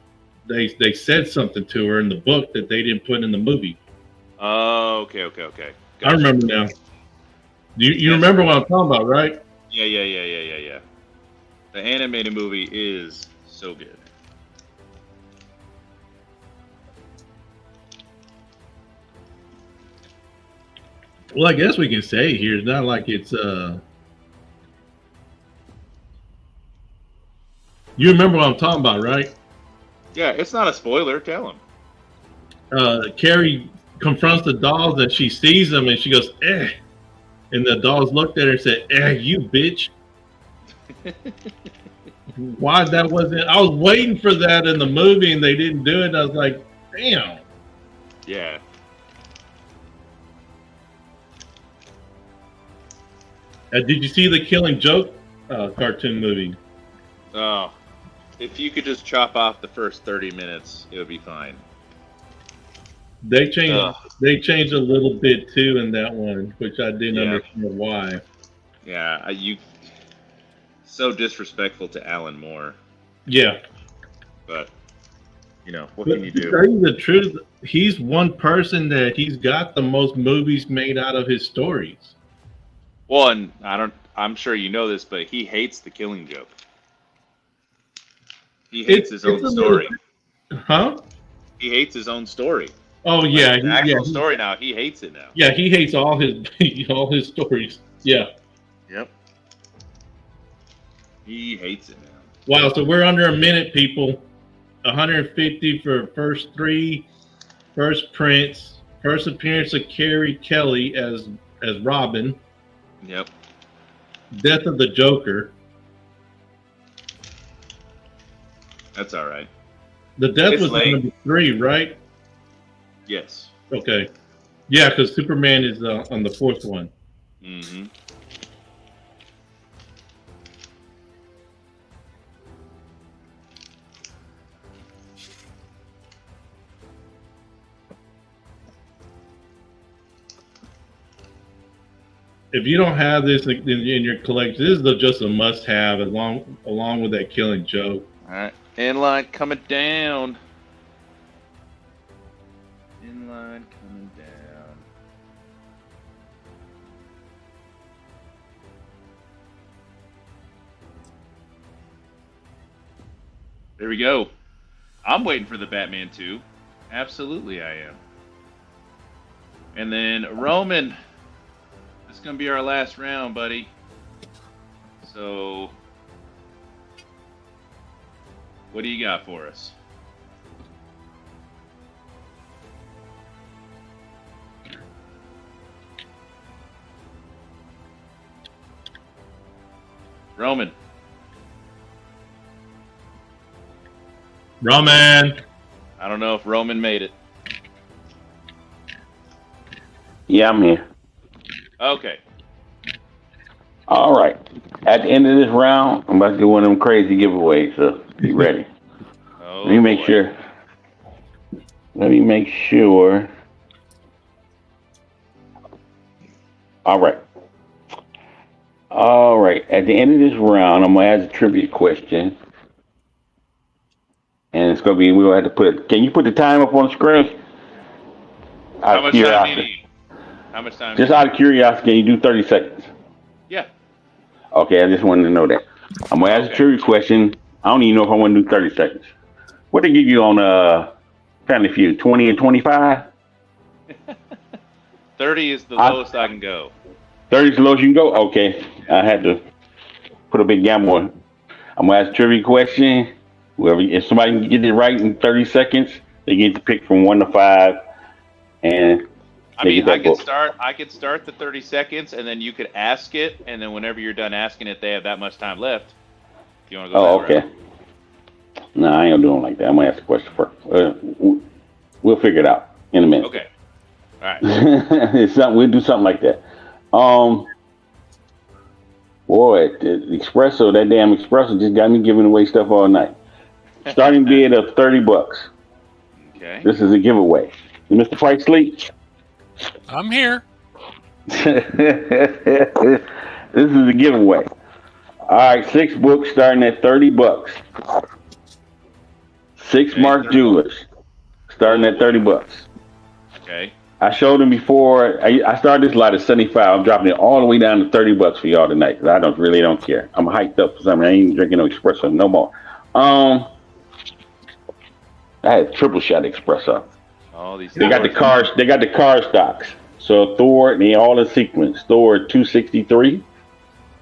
they said something to her in the book that they didn't put in the movie. Oh, okay. Gotcha. I remember now. You remember what I'm talking about, right? Yeah. The animated movie is so good. Well, I guess we can say here, it's not like it's you remember what I'm talking about, right? Yeah, it's not a spoiler. Tell him. Carrie confronts the dolls and she sees them and she goes, "Eh," and the dolls looked at her and said, "Eh, you bitch." Why that wasn't? I was waiting for that in the movie and they didn't do it. And I was like, damn. Yeah. Did you see the Killing Joke cartoon movie? Oh, if you could just chop off the first 30 minutes, it would be fine. They changed a little bit too in that one, which I didn't understand why. Yeah, you so disrespectful to Alan Moore. Yeah, but what can you do? To tell you the truth, he's one person that he's got the most movies made out of his stories. Well, and I'm sure you know this, but he hates the Killing Joke. He hates his own story. Huh? He hates his own story. Oh yeah, like the actual story now. He hates it now. Yeah, he hates all his stories. Yeah. Yep. He hates it now. Wow, so we're under a minute, people. 150 for first 3, first prints, first appearance of Carrie Kelly as Robin. Yep. Death of the Joker. That's all right. The death was number 3, right? Yes. Okay. Yeah, because Superman is on the fourth one. Mm-hmm. If you don't have this in your collection, this is just a must-have along with that Killing Joke. All right. Inline coming down. Inline coming down. There we go. I'm waiting for the Batman 2. Absolutely I am. And then Roman. This is going to be our last round, buddy. So, what do you got for us? Roman. Roman. I don't know if Roman made it. Yeah, I'm here. Okay. All right. At the end of this round, I'm about to do one of them crazy giveaways, so be ready. Oh, Let me make boy. sure. Let me make sure. All right. All right. At the end of this round, I'm going to ask a trivia question. And it's going to be, we're going to have to put, can you put the time up on the screen? How much time do you need? How much time? Just out of curiosity, can you do 30 seconds? Yeah. Okay, I just wanted to know that. I'm going to ask a trivia question. I don't even know if I want to do 30 seconds. What did they give you on Family Feud, 20 and 25? 30 is the lowest I can go. 30 is the lowest you can go? Okay. I had to put a big gamble on. I'm going to ask a trivia question. If somebody can get it right in 30 seconds, they get to pick from 1 to 5. And I mean, I could start the 30 seconds, and then you could ask it, and then whenever you're done asking it, they have that much time left. If you want to go that okay. route. No, I ain't doing it like that. I'm going to ask the question first. We'll figure it out in a minute. Okay. All right. We'll do something like that. Boy, the espresso, that damn espresso just got me giving away stuff all night. Starting bid of $30. Okay. This is a giveaway. Is Mr. Price sleep? I'm here. This is a giveaway. All right, 6 books starting at $30. 6 Okay, Mark 30. Jewelers starting at $30. Okay. I showed them before. I started this lot at 75. I'm dropping it all the way down to $30 for y'all tonight. I really don't care. I'm hyped up for something. I ain't drinking no espresso no more. I had triple shot espresso. All these. They got the cars. They got the car stocks. So Thor, they all in sequence. Thor 263.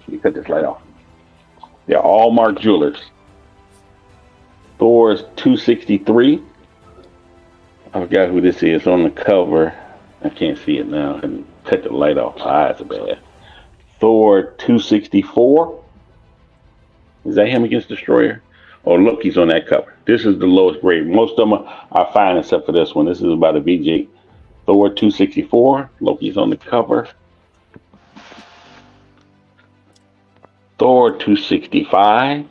Let me cut this light off. They're all Mark Jewelers. Thor is 263. I forgot who this is on the cover. I can't see it now. I cut the light off. My eyes are bad. Thor 264. Is that him against Destroyer? Oh, look, he's on that cover. This is the lowest grade. Most of them are fine except for this one. This is about a VG. Thor 264. Loki's on the cover. Thor 265.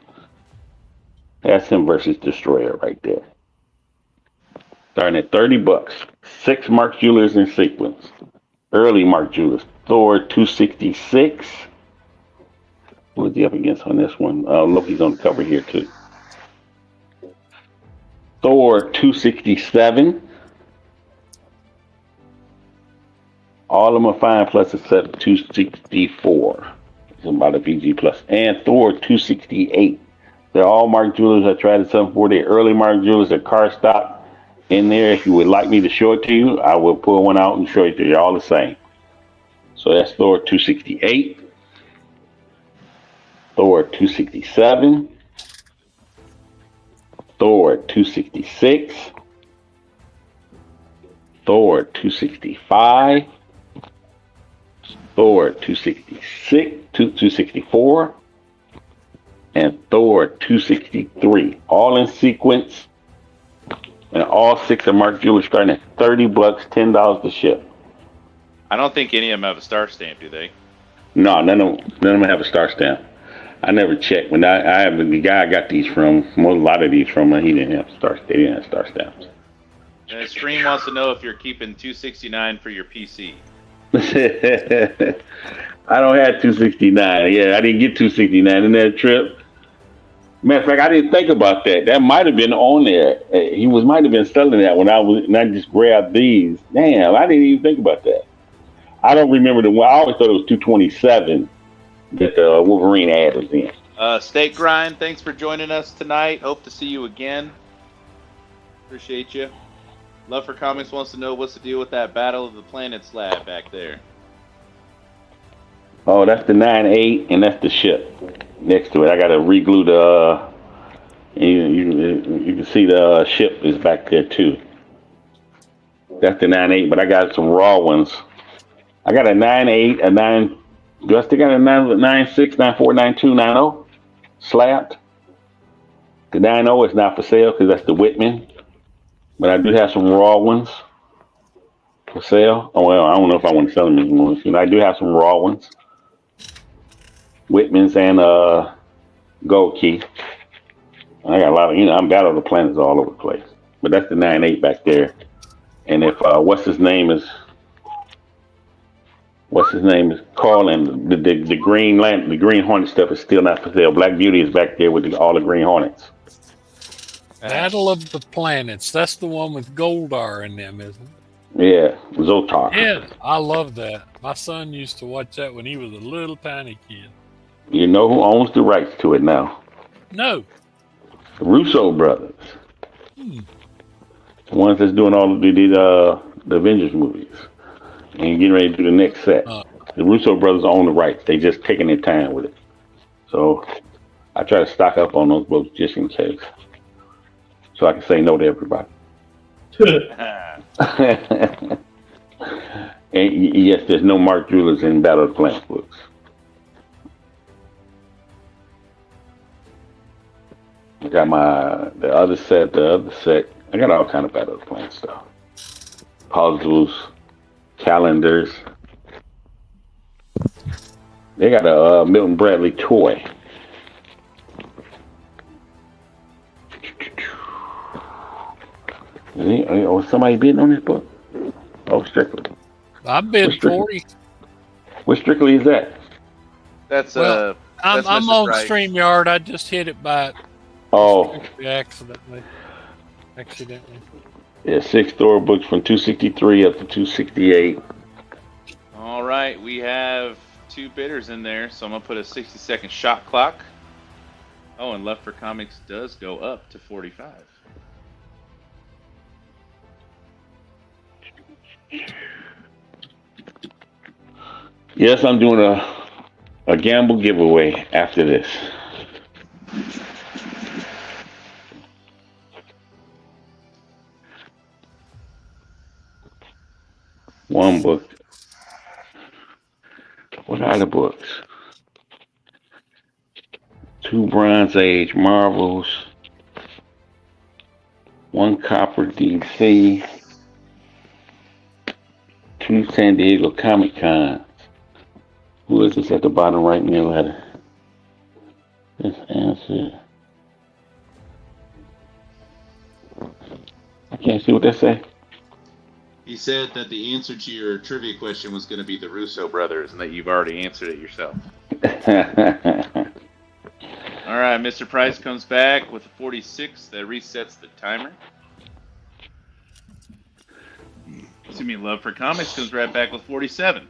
That's him versus Destroyer right there. Starting at $30. 6 Mark Jewelers in sequence. Early Mark Jewelers. Thor 266. Who is he up against on this one? Loki's on the cover here too. Thor 267. All of them are fine plus except 264. It's about a VG plus. And Thor 268. They're all Mark Jewelers. I tried to sell them for the early Mark Jewelers. They're car stock in there. If you would like me to show it to you, I will pull one out and show it to you. They're all the same. So that's Thor 268. Thor 267. Thor 266. Thor 265. Thor 266, 264, and Thor 263, all in sequence. And all 6 of Mark Jewelers starting at $30, $10 to ship. I don't think any of them have a star stamp, do they? No, none of them have a star stamp. I never checked. When I have the guy I got these from, a lot of these from, he didn't have they didn't have star stamps. And Stream wants to know if you're keeping $269 for your PC. I don't have 269. Yeah, I didn't get 269 in that trip. Matter of fact, I didn't think about that. That might have been on there. He might have been selling that when I just grabbed these. Damn, I didn't even think about that. I don't remember I always thought it was 227 that the Wolverine ad was in. Steak Grind, thanks for joining us tonight. Hope to see you again. Appreciate you. Love for Comics wants to know what's the deal with that Battle of the Planets lab back there. Oh, that's the 9.8, and that's the ship next to it. I got to reglue the. You can see the ship is back there too. That's the 9.8, but I got some raw ones. I got a 9.8, a 9. Do I still got a 9.6, 9.4, 9.2, 9.0 slapped? The 9.0 is not for sale because that's the Whitman. But I do have some raw ones for sale. Oh, well, I don't know if I want to sell them anymore. I do have some raw ones. Whitman's and Gold Key. I got a lot of, I'm Battle of the Planets all over the place. But that's the 9.8 back there. And if, what's his name is calling, the Green Lantern, the Green Hornet stuff is still not for sale. Black Beauty is back there with all the Green Hornets. Battle of the Planets. That's the one with Goldar in them, isn't it? Yeah, Zotar. Yeah, I love that. My son used to watch that when he was a little tiny kid. You know who owns the rights to it now? No. The Russo brothers. The ones that's doing all of the Avengers movies. And getting ready to do the next set. The Russo brothers own the rights. They just taking their time with it. So I try to stock up on those books just in case. So I can say no to everybody. And yes, there's no Mark Jewelers in Battle of the Planets books. I got the other set. I got all kind of Battle of the Planets stuff. Puzzles, calendars. They got a Milton Bradley toy. Was somebody bidding on this book? Oh, Strictly. I bid 40. What Strictly is that? That's I'm on StreamYard. I just hit it by accidentally. Yeah, 6 storybooks from 263 up to 268. All right, we have 2 bidders in there, so I'm gonna put a 60-second shot clock. Oh, and Left for Comics does go up to 45. Yes, I'm doing a gamble giveaway after this. One book. What are the books? 2 Bronze Age Marvels. 1 Copper DC. 2 San Diego Comic Cons. Who is this at the bottom right in your letter? This answer. I can't see what that say. He said that the answer to your trivia question was going to be the Russo brothers and that you've already answered it yourself. All right, Mr. Price comes back with a 46 that resets the timer. Excuse me, Love for Comics comes right back with 47.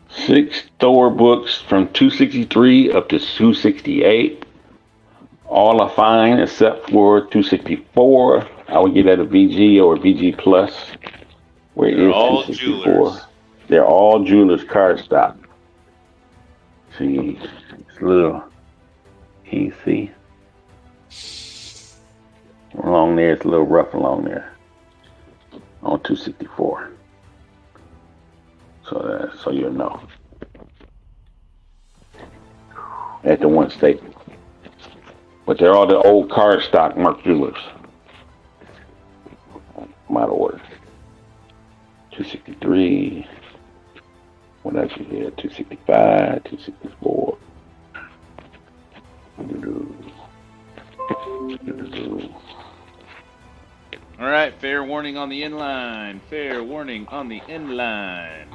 6 Thor books from 263 up to 268. All are fine except for 264. I would give that a VG or a VG plus. Where it is all 264. jewelers. They're all jewelers cardstock. See, it's a little. Can you see? Along there, it's a little rough along there. On 264. So you'll know. At the one statement. But they're all the old cardstock Mark Jewelers. out of order. 263. What else you here? 265, 264. All right, fair warning on the inline. Fair warning on the inline.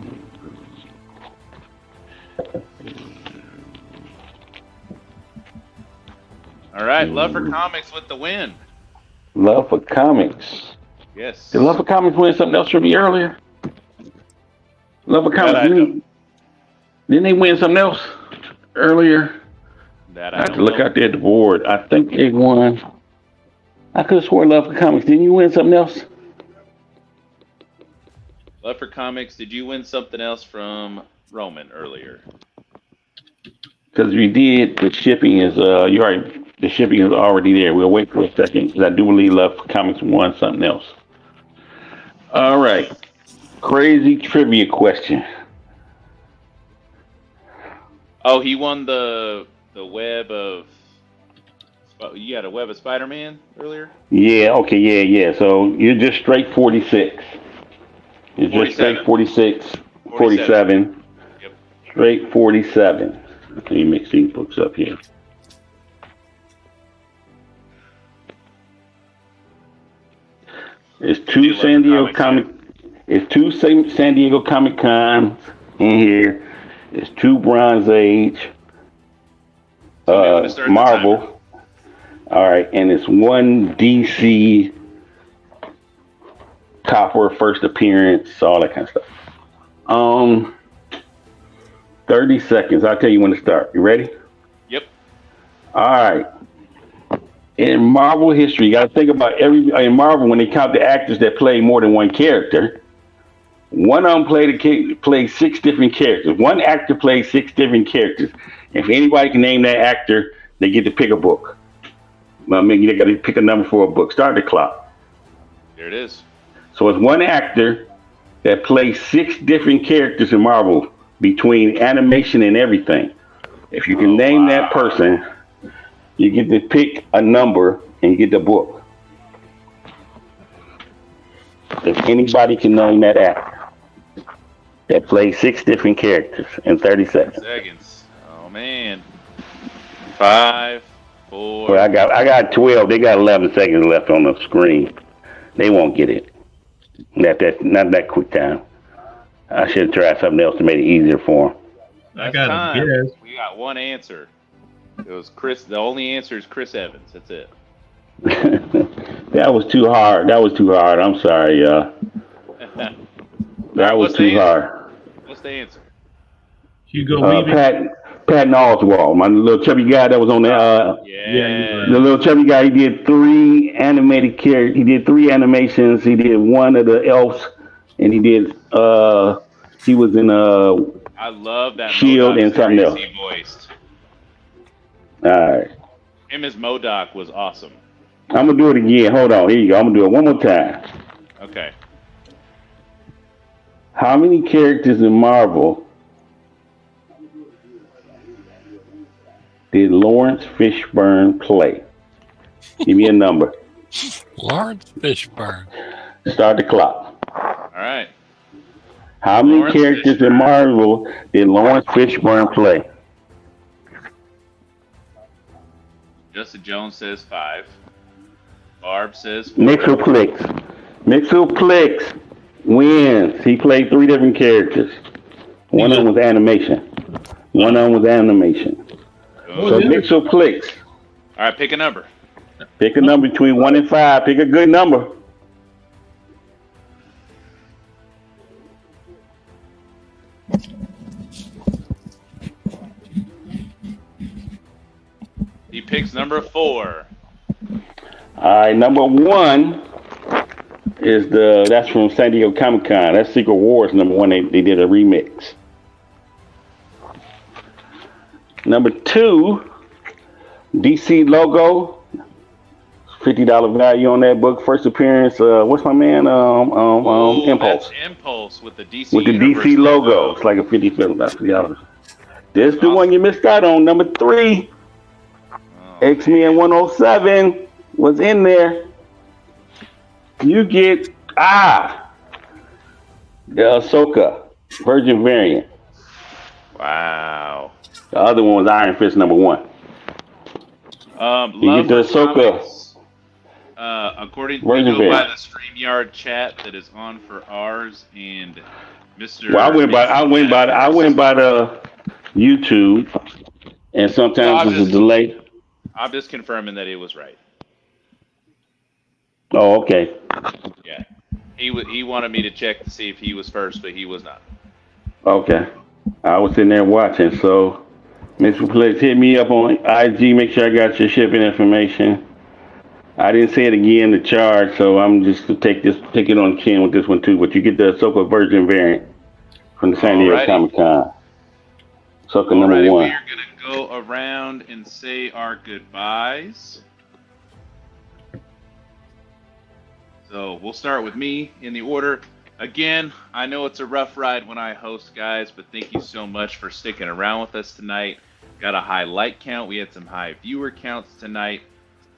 All right, Love for Comics with the win. Love for Comics. Yes. Did Love for Comics win something else from me earlier? Love for Comics, didn't they win something else earlier? That I have to look out there at the board. I think they won. I could have sworn Love for Comics. Didn't you win something else? Love for Comics, did you win something else from Roman earlier? Because we did, the shipping is, you're right, the shipping is already there. We'll wait for a second, because I do believe Love for Comics won something else. All right. Crazy trivia question. Oh, he won the web of, you had a web of Spider-Man earlier? Yeah, okay, yeah. So you're just straight 46. You're just straight 46, 47. Yep. Straight 47. Let me mix these books up here. It's two San Diego Comic Cons in here. It's two Bronze Age. Marvel. All right, and it's one DC Copper first appearance, all that kind of stuff. 30 seconds. I'll tell you when to start. You ready? Yep. All right. In Marvel history, you got to think about in Marvel, when they count the actors that play more than one character, one of them played 6 different characters. One actor played 6 different characters. If anybody can name that actor, they get to pick a book. I mean, they got to pick a number for a book. Start the clock. There it is. So it's one actor that plays 6 different characters in Marvel between animation and everything. If you can name that person, you get to pick a number and you get the book. If anybody can name that actor that plays 6 different characters in 30 seconds. Oh man. 5, 4. Well, I got 12. They got 11 seconds left on the screen. They won't get it. Not that quick time. I should have tried something else to make it easier for them. I got a guess. We got one answer. It was Chris. The only answer is Chris Evans. That's it. That was too hard. I'm sorry, that was too hard. What's the answer? Hugo Weaving. Patton Oswalt, my little chubby guy that was on the the little chubby guy. He did 3 animated characters. He did 3 animations. He did one of the elves, and he did he was in I love that Shield and something else. He voiced. All right. Him as MODOK was awesome. I'm gonna do it again. Hold on. Here you go. I'm gonna do it one more time. Okay. How many characters in Marvel did Lawrence Fishburne play? Give me a number. Lawrence Fishburne. Start the clock. All right. How many characters in Marvel did Lawrence Fishburne play? Justin Jones says 5. Barb says 4. Mixelplix wins. He played 3 different characters. One of them was animation. So Mixelplix. All right, pick a number. Pick a number between 1 and 5. Pick a good number. He picks number 4. All right, number 1 is that's from San Diego Comic Con. That's Secret Wars number 1. They did a remix. Number 2, DC logo, $50 value on that book. First appearance. What's my man? Impulse. That's Impulse with the DC. With the DC logo. It's like a $50. This is the one you missed out on. Number 3, Xmen 107 was in there. You get The Ahsoka Virgin variant. Wow. The other one was Iron Fist number 1. You get the Ahsoka. According to go by the StreamYard chat that is on for ours and Mr. Well, I went by the YouTube, and sometimes there's a delay. I'm just confirming that it was right. Oh, okay. Yeah, he wanted me to check to see if he was first, but he was not. Okay, I was sitting there watching. So, Mr. Please hit me up on IG. Make sure I got your shipping information. I didn't say it again to charge, so I'm just gonna take it on the chin with this one too. But you get the Ahsoka Virgin variant from the San Diego Comic-Con. Ahsoka number 1. We are gonna go around and say our goodbyes. So we'll start with me in the order. Again, I know it's a rough ride when I host, guys, but thank you so much for sticking around with us tonight. Got a high like count. We had some high viewer counts tonight.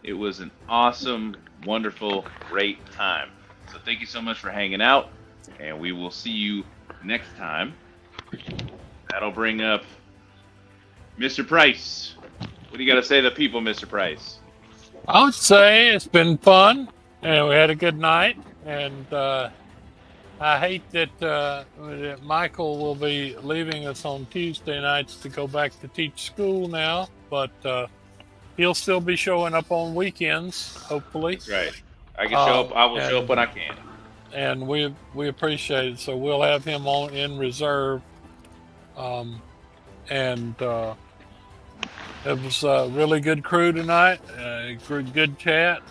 It was an awesome, wonderful, great time. So thank you so much for hanging out, and we will see you next time. That'll bring up Mr. Price. What do you got to say to the people, Mr. Price? I would say it's been fun, and we had a good night. And I hate that Michael will be leaving us on Tuesday nights to go back to teach school now, but he'll still be showing up on weekends, hopefully. That's right. I can show up. I will show up when I can. And we appreciate it. So we'll have him on in reserve. It was a really good crew tonight. Good chat.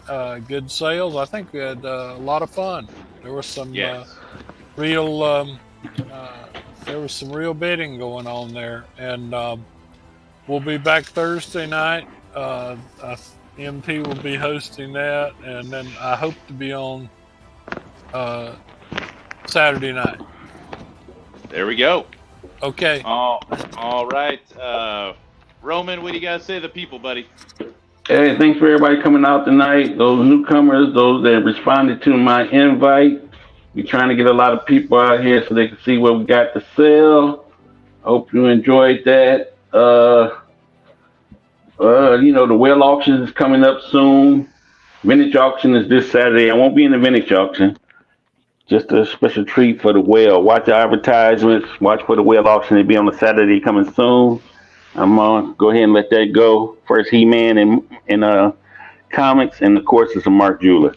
Good sales. I think we had a lot of fun. There was some real. There was some real bidding going on there, and we'll be back Thursday night. MT will be hosting that, and then I hope to be on Saturday night. There we go. Okay. All right. Roman, what do you guys say to the people, buddy? Hey, thanks for everybody coming out tonight. Those newcomers, those that responded to my invite. We're trying to get a lot of people out here so they can see what we got to sell. Hope you enjoyed that. The whale auction is coming up soon. Vintage auction is this Saturday. I won't be in the vintage auction. Just a special treat for the whale. Watch the advertisements. Watch for the whale auction. It'll be on the Saturday coming soon. I'm going to go ahead and let that go. First He-Man and comics, and of course it's a Mark Jeweler.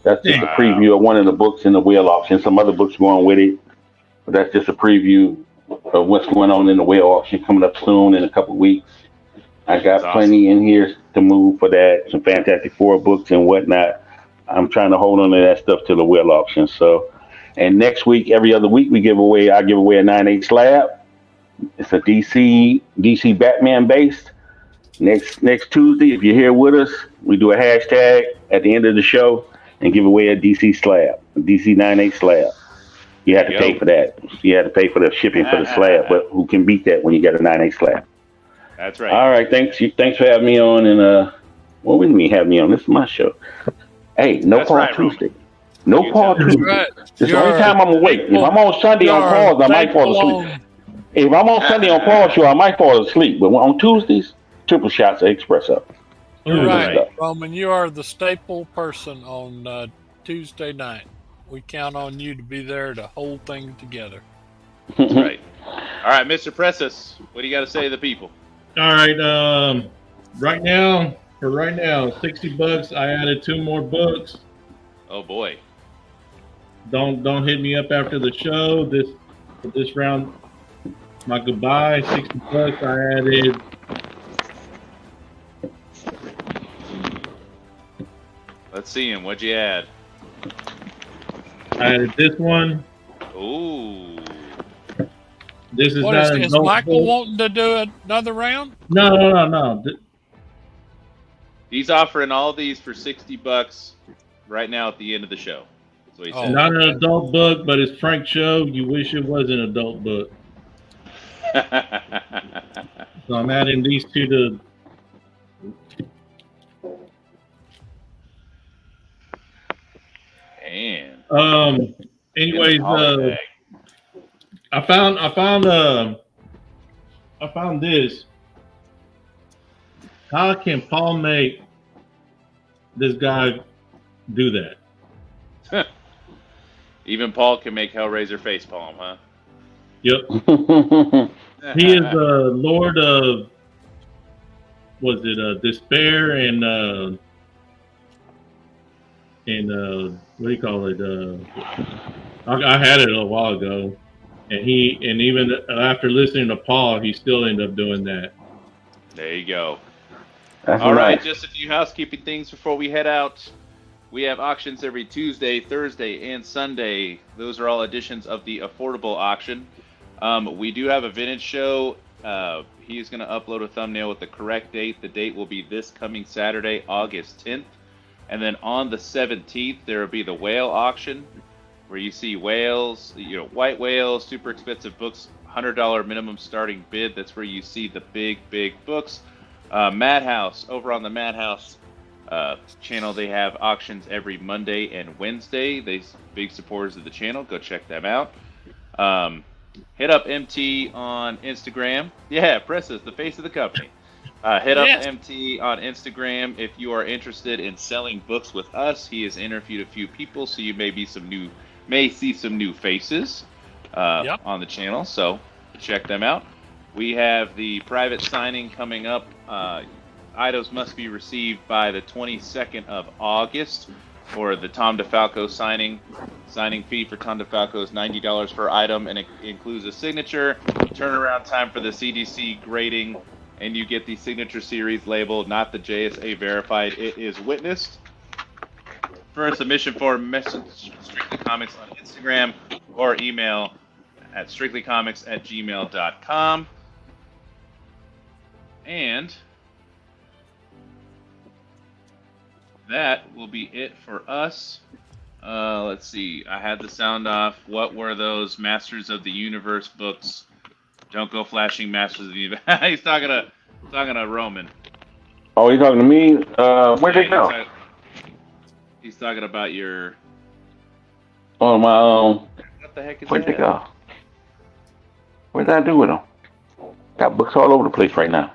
That's just a preview of one of the books in the whale auction. Some other books going with it, but that's just a preview of what's going on in the whale auction coming up soon in a couple of weeks. I got plenty in here to move for that. Some Fantastic Four books and whatnot. I'm trying to hold on to that stuff till the whale auction. So, and next week, every other week, I give away a 9/8 slab. It's a DC Batman based. Next Tuesday, if you're here with us, we do a hashtag at the end of the show and give away a DC slab, a DC 9/8 slab. You have to pay for that. You have to pay for the shipping for the slab, but who can beat that when you get a 9/8 slab? That's right. All right, thanks for having me on. And what do you mean have me on? This is my show. Hey, no Paul Tuesday. No Paul Tuesday. Right. This is the only time I'm awake. If I'm on Sunday on pause, I might fall asleep. If I'm on Sunday on pause show, I might fall asleep. But on Tuesdays, triple shots of espresso. You're right, Roman. You are the staple person on Tuesday night. We count on you to be there to hold things together. That's right. All right, Mr. Presses, what do you got to say to the people? All right. Right now, $60. I added 2 more books. Oh boy. Don't hit me up after the show. This round, my goodbye. $60. I added. Let's see him. What'd you add? I added this one. Ooh. This is is Michael wanting to do another round? No. He's offering all these for $60 right now at the end of the show. That's what he said. Not an adult book, but it's Frank's show. You wish it was an adult book. So I'm adding these 2 to. And Anyways, I found this. How can Paul make this guy do that? Even Paul can make Hellraiser facepalm, huh? Yep. He is the Lord of, was it despair and what do you call it? I had it a while ago, and even after listening to Paul, he still ended up doing that. There you go. That's All right, nice. just a few housekeeping things before we head out. We have auctions every Tuesday, Thursday, and Sunday. Those are all editions of the affordable auction. We do have a vintage show. He's going to upload a thumbnail with the correct date. The date will be this coming Saturday, August 10th. And then on the 17th, there will be the whale auction, where you see whales, white whales, super expensive books, $100 minimum starting bid. That's where you see the big books. Madhouse, over on the Madhouse channel, they have auctions every Monday and Wednesday. They're big supporters of the channel. Go check them out. Hit up MT on Instagram. Yeah, Press is the face of the company. Hit up MT on Instagram if you are interested in selling books with us. He has interviewed a few people, so you may see some new faces on the channel. So check them out. We have the private signing coming up. Items must be received by the 22nd of August for the Tom DeFalco signing. Signing fee for Tom DeFalco is $90 per item, and it includes a signature, turnaround time for the CDC grading, and you get the signature series label, not the JSA verified. It is witnessed. For a submission form, message Strictly Comics on Instagram or email at strictlycomics@gmail.com. And that will be it for us. Let's see. I had the sound off. What were those Masters of the Universe books? Don't go flashing Masters of the Universe. He's talking to Roman. Oh, he's talking to me? Where'd they go? He's talking about your... Oh, my... What the heck is Where'd that? they go? What did I do with them? Got books all over the place right now.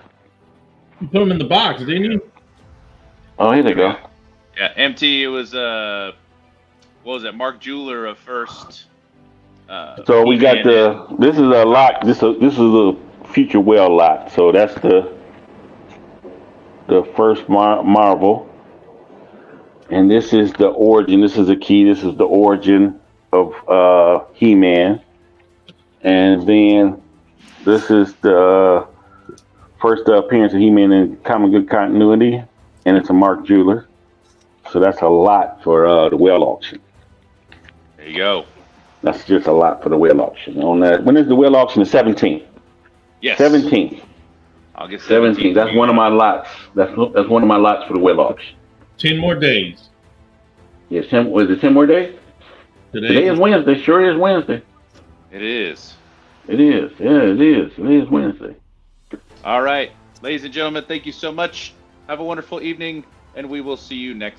You put them in the box, didn't you? Oh, here they go. Yeah, MT, it was, what was it, Mark Jeweler of First. So we got this is a lot, this is a future whale lot. So that's the first Marvel. And this is the origin, this is the key, this is the origin of He-Man. And then this is the first appearance of He-Man in comic book continuity. And it's a Mark Jeweler. So that's a lot for the whale auction. There you go. That's just a lot for the whale auction. On that, when is the whale auction? The 17th. Yes. 17th. August 17th. That's one of my lots. That's one of my lots for the whale auction. 10 more days. Yes, was it 10 more days? Today is Wednesday. Sure is Wednesday. It is. It is. Yeah, it is. It is Wednesday. All right. Ladies and gentlemen, thank you so much. Have a wonderful evening, and we will see you next